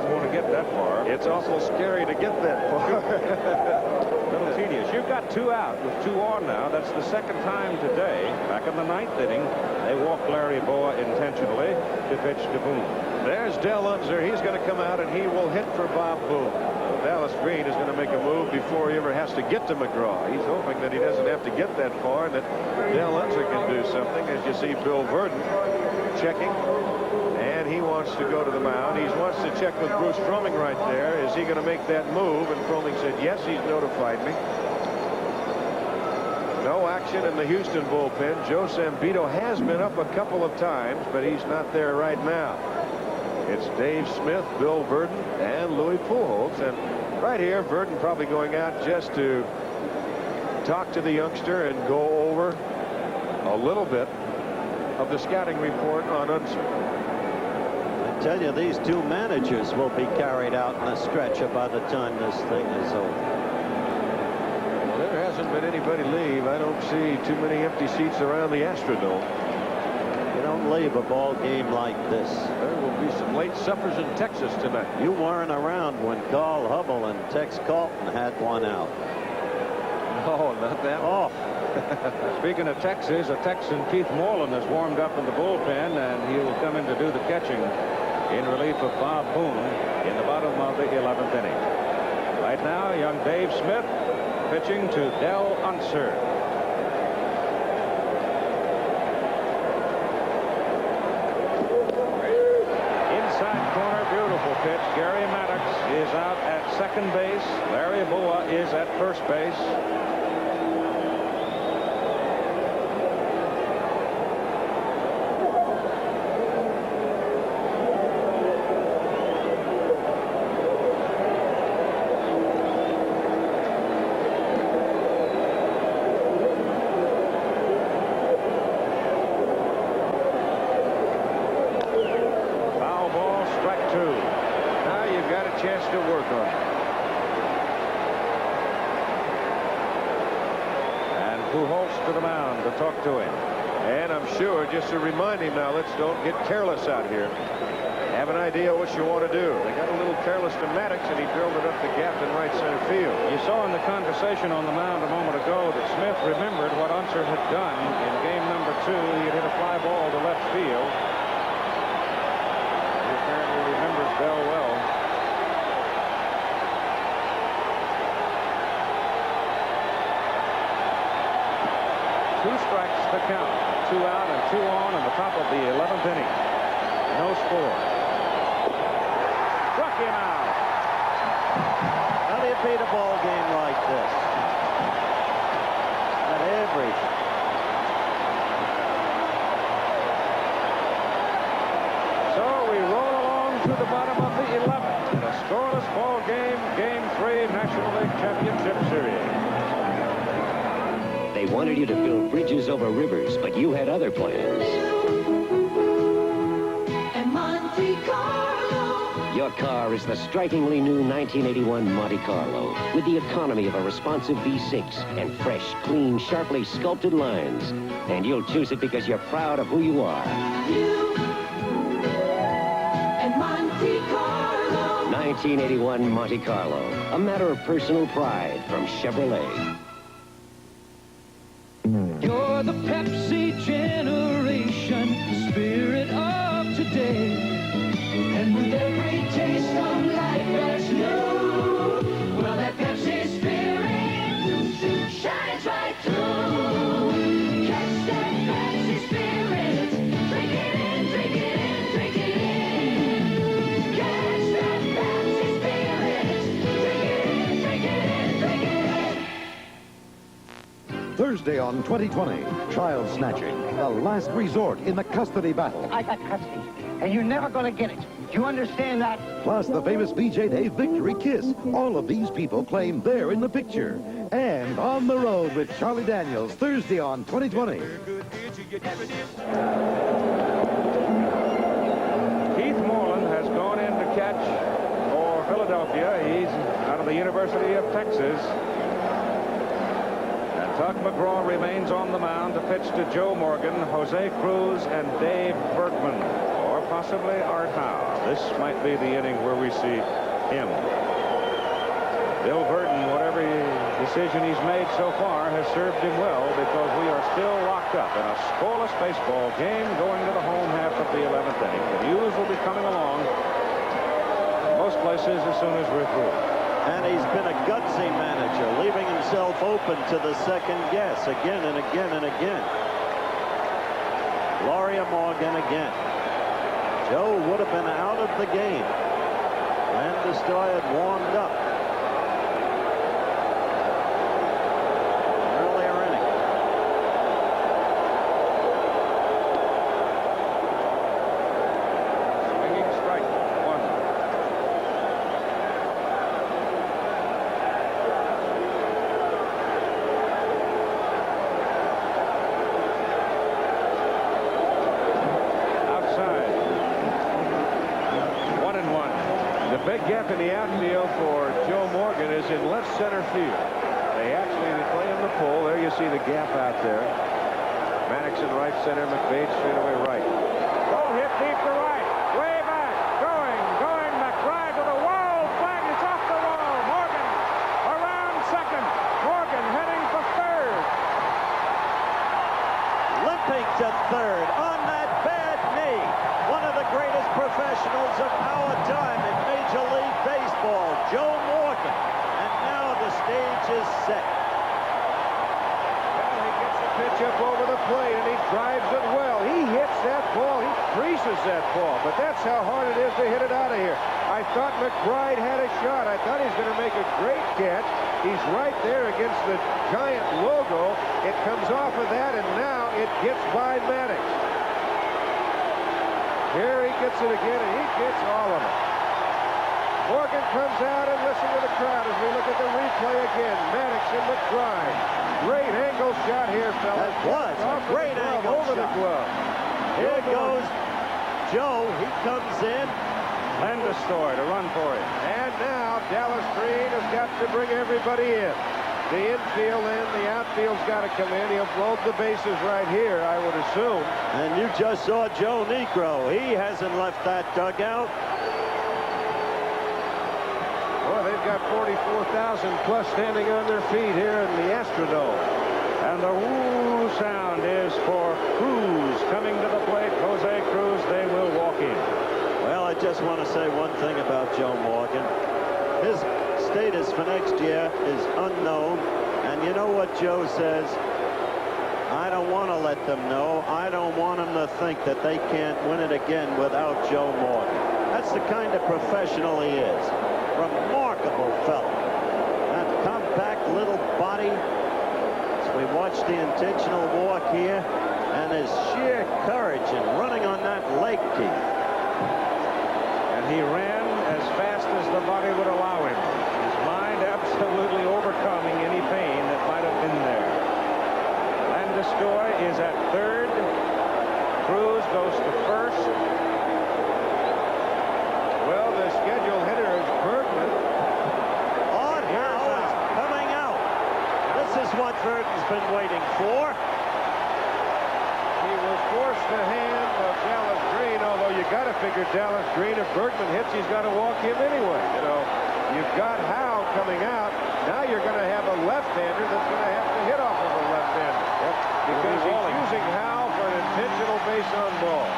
Want to get that far. It's awful scary to get that far. A little tedious. You've got two out with two on now. That's the second time today. Back in the ninth inning, they walked Larry Boa intentionally to pitch to Boone. There's Dell Unser. He's going to come out and he will hit for Bob Boone. Dallas Green is going to make a move before he ever has to get to McGraw. He's hoping that he doesn't have to get that far and that Dell Unser can do something. As you see Bill Verdon checking. And he wants to go to the mound. He wants to check with Bruce Fromming right there. Is he going to make that move? And Fromming said, yes, he's notified me. No action in the Houston bullpen. Joe Sambito has been up a couple of times, but he's not there right now. It's Dave Smith, Bill Verdon, and Louis Pujols. And right here, Verdon probably going out just to talk to the youngster and go over a little bit of the scouting report on Unser. I tell you, these two managers will be carried out in a stretcher by the time this thing is over. Well, there hasn't been anybody leave. I don't see too many empty seats around the Astrodome. You don't leave a ball game like this. There will be some late suppers in Texas tonight. You weren't around when Carl Hubble and Tex Carlton had one out. Oh, not that. Oh. Speaking of Texas, a Texan, Keith Moreland, has warmed up in the bullpen, and he will come in to do the catching in relief of Bob Boone in the bottom of the 11th inning. Right now, young Dave Smith pitching to Dell Unser. Inside corner, beautiful pitch. Gary Maddox is out at second base. Larry Boa is at first base. To work on. And Pujols to the mound to talk to him. And I'm sure, just to remind him now, let's don't get careless out here. Have an idea what you want to do. They got a little careless to Maddox, and he drilled it up the gap in right center field. You saw in the conversation on the mound a moment ago that Smith remembered what Unser had done in game number 2. He had hit a fly ball to left field. He apparently remembers Bell well. Two strikes to count. 2 out and 2 on in the top of the 11th inning. No score. Struck him out. How do you beat a ball game like this? At everything. So we roll along to the bottom of the 11th. A scoreless ball game, Game 3, National League Championship Series. They wanted you to build bridges over rivers, but you had other plans. And Monte Carlo. Your car is the strikingly new 1981 Monte Carlo, with the economy of a responsive V6 and fresh, clean, sharply sculpted lines. And you'll choose it because you're proud of who you are. You and Monte Carlo. 1981 Monte Carlo, a matter of personal pride from Chevrolet. You're the Pepsi generation, the spirit of today. And with every taste of life that's new, well, that Pepsi spirit shines right through. Catch that Pepsi spirit. Drink it in, drink it in, drink it in. Catch that Pepsi spirit. Drink it in, drink it in, drink it in. Thursday on 2020, child snatching, the last resort in the custody battle. I got custody, and you're never going to get it. Do you understand that? Plus the famous BJ Day victory kiss. All of these people claim they're in the picture. And On the Road with Charlie Daniels, Thursday on 2020. Keith Moreland has gone in to catch for Philadelphia. He's out of the University of Texas. And Tug McGraw remains on the mound to pitch to Joe Morgan, Jose Cruz, and Dave Bergman, or possibly Art Howe. This might be the inning where we see him. Bill Burton, whatever decision he's made so far, has served him well, because we are still locked up in a scoreless baseball game going to the home half of the 11th inning. The news will be coming along in most places as soon as we're through. And he's been a gutsy manager, leaving himself open to the second guess again and again and again. Gloria Morgan again. Joe would have been out of the game. Landesdoy had warmed up. Earlier inning. Swinging strike, 1. The big gap in the outfield for Joe Morgan is in left center field. They actually play in the pull. There you see the gap out there. Maddox in right center, McBain straight away right. Oh, hit deep to right. Way back. Going. McBride to the wall. Flag is off the wall. Morgan around second. Morgan heading for third. Limping to third on that bad knee. One of the greatest professionals of our time in Major League Baseball, Joe Morgan. And now the stage is set. Well, he gets the pitch up over the plate, and he drives it well. He hits that ball. He creases that ball. But that's how hard it is to hit it out of here. I thought McBride had a shot. I thought he was going to make a great catch. He's right there against the giant logo. It comes off of that, and now it gets by Maddox. Here he gets it again, and he gets all of it. Morgan comes out, and listen to the crowd as we look at the replay again. Maddox and McBride. Great angle shot here, fellas. That was a great angle over the shot. glove. Here goes Joe. He comes in. Landesdoy to run for him. And now Dallas Green has got to bring everybody in. the infield and the outfield's got to come in. He'll load the bases right here, I would assume. And you just saw Joe Negro. He hasn't left that dugout. Boy, they've got 44,000 plus standing on their feet here in the Astrodome. And the woo sound is for Cruz coming to the plate. Jose Cruz, they will walk in. Well, I just want to say one thing about Joe Morgan. His status for next year is unknown. And you know what Joe says? I don't want to let them know. I don't want them to think that they can't win it again without Joe Morgan. That's the kind of professional he is. Remarkable fella. That compact little body. As we watch the intentional walk here, and his sheer courage in running on that leg, Keith. And he ran as fast as the body would allow him. His mind absolutely overcoming any pain that might have been there. Landeskog is at third. Cruz goes to first. Well, the scheduled hitter is Bergman. Odd now is coming out. This is what Burton's been waiting for. He will force the hand of Dallas Green, although you got to figure Dallas Green, if Bergman hits, he's got to walk him anyway. You know, you've got Howe coming out. Now you're going to have a left-hander that's going to have to hit off of a left-hander. Yep. Because he's using Howe for an intentional base on ball.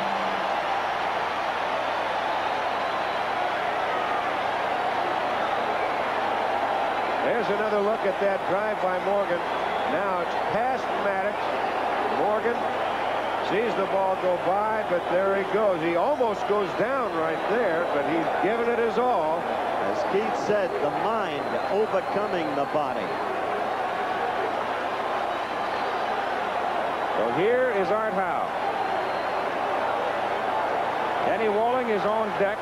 There's another look at that drive by Morgan. Now it's past Maddox. Morgan sees the ball go by, but there he goes. He almost goes down right there, but he's given it his all. As Keith said, the mind overcoming the body. So here is Art Howe. Danny Walling is on deck.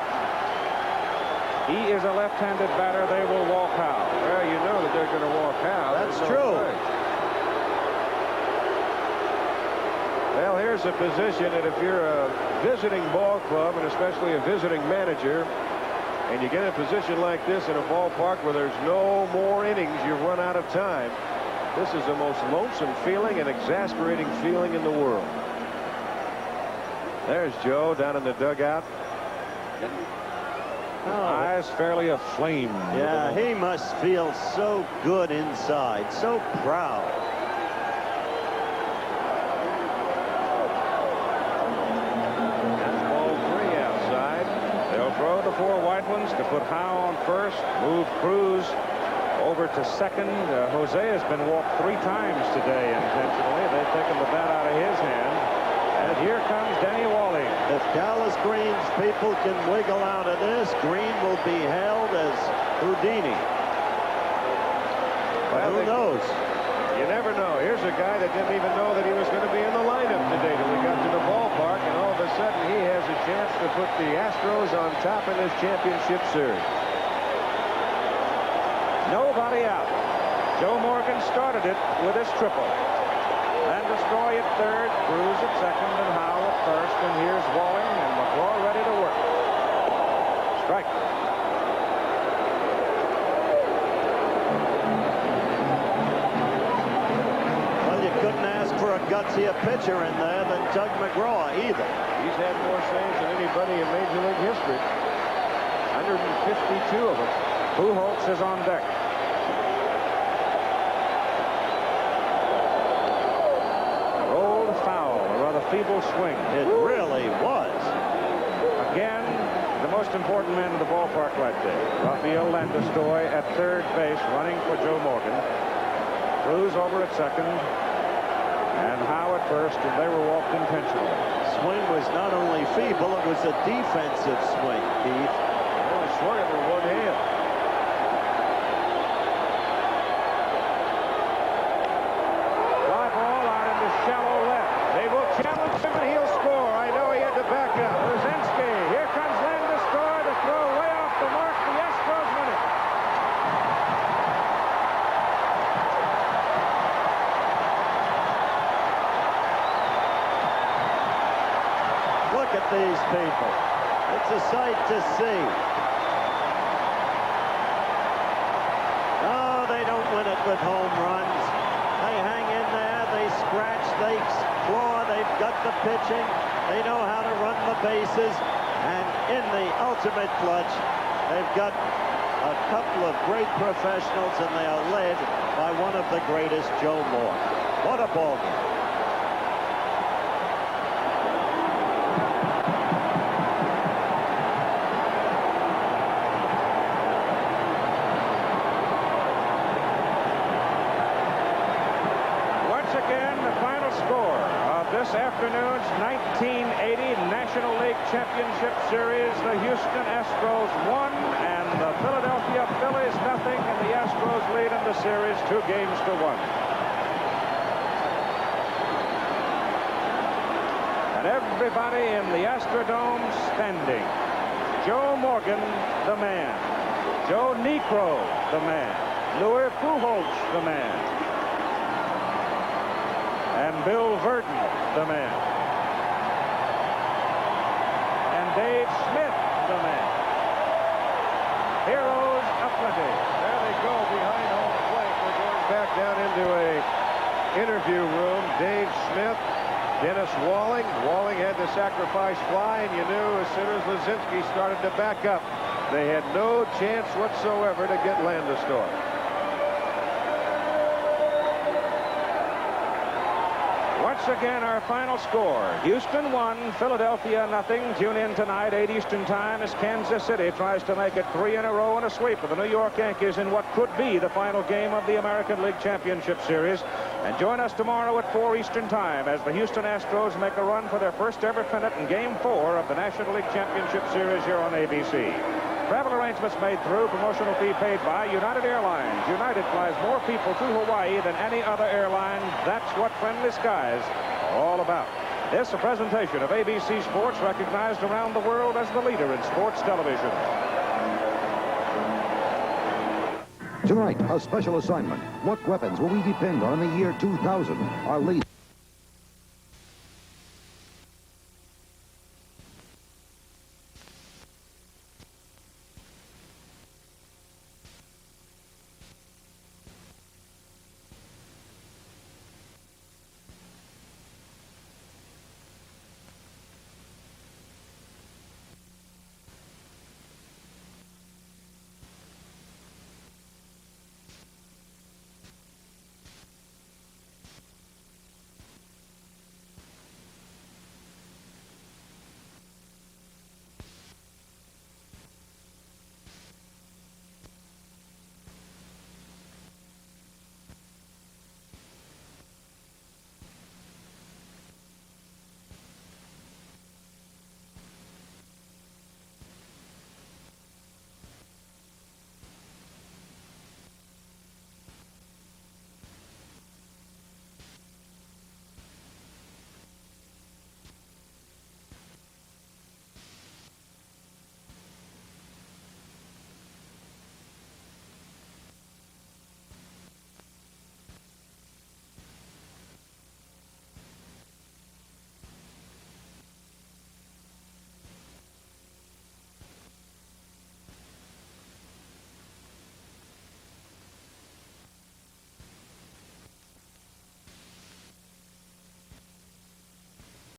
He is a left-handed batter. They will walk Howe. Well, you know that they're going to walk Howe. That's true. Well, here's a position that if you're a visiting ball club, and especially a visiting manager, and you get in a position like this in a ballpark where there's no more innings, you've run out of time. This is the most lonesome feeling and exasperating feeling in the world. There's Joe down in the dugout. Eyes fairly aflame. Yeah, he must feel so good inside, so proud. That's ball 3 outside. They'll throw the 4 white ones to put Howe on first, move Cruz over to second. Jose has been walked 3 times today intentionally. They've taken the bat out of his hand. And here comes Danny Walling. If Dallas Green's people can wiggle out of this, Green will be hailed as Houdini. But who knows? You never know. Here's a guy that didn't even know that he was going to be in the lineup today till he got to the ballpark, and all of a sudden he has a chance to put the Astros on top in this championship series. Nobody out. Joe Morgan started it with his triple. Landeskog at third, Cruz at second, and Howe at first. And here's Walling and McGraw ready to work. Strike. Well, you couldn't ask for a gutsier pitcher in there than Doug McGraw either. He's had more saves than anybody in Major League history. 152 of them. Pujols is on deck. Foul, a rather feeble swing. It really was. Again, the most important man in the ballpark right there. Rafael Landeskog at third base, running for Joe Morgan. Cruz over at second, and Howe at first, and they were walked intentionally. Swing was not only feeble, it was a defensive swing, Keith. Only swung it with one hand. Shallow left. They will challenge him and he'll score. I know he had to back up. Brzezinski. Here comes Landeskog to throw way off the mark. The Astros win it. Look at these people. It's a sight to see. Oh, they don't win it with home runs. They hang in there. They scratch. They claw. They've got the pitching. They know how to run the bases. And in the ultimate clutch, they've got a couple of great professionals, and they are led by one of the greatest, Joe Moore. What a ball game. This afternoon's 1980 National League Championship Series, the Houston Astros won, and the Philadelphia Phillies nothing, and the Astros lead in the series 2-1. And everybody in the Astrodome standing. Joe Morgan, the man. Joe Niekro, the man. Louis Pujols, the man. And Bill Verdon, the man. And Dave Smith, the man. Heroes aplenty. There they go behind home plate. We're going back down into a interview room. Dave Smith, Dennis Walling. Walling had the sacrifice fly, and you knew as soon as Lazinski started to back up, they had no chance whatsoever to get Landeskog. Once again, our final score. Houston 1, Philadelphia nothing. Tune in tonight, 8 Eastern time, as Kansas City tries to make it 3 in a row and a sweep of the New York Yankees in what could be the final game of the American League Championship Series. And join us tomorrow at 4 Eastern time as the Houston Astros make a run for their first ever pennant in Game 4 of the National League Championship Series here on ABC. Travel arrangements made through, promotional fee paid by United Airlines. United flies more people to Hawaii than any other airline. That's what friendly skies are all about. This a presentation of ABC Sports, recognized around the world as the leader in sports television. Tonight, a special assignment. What weapons will we depend on in the year 2000? Our laser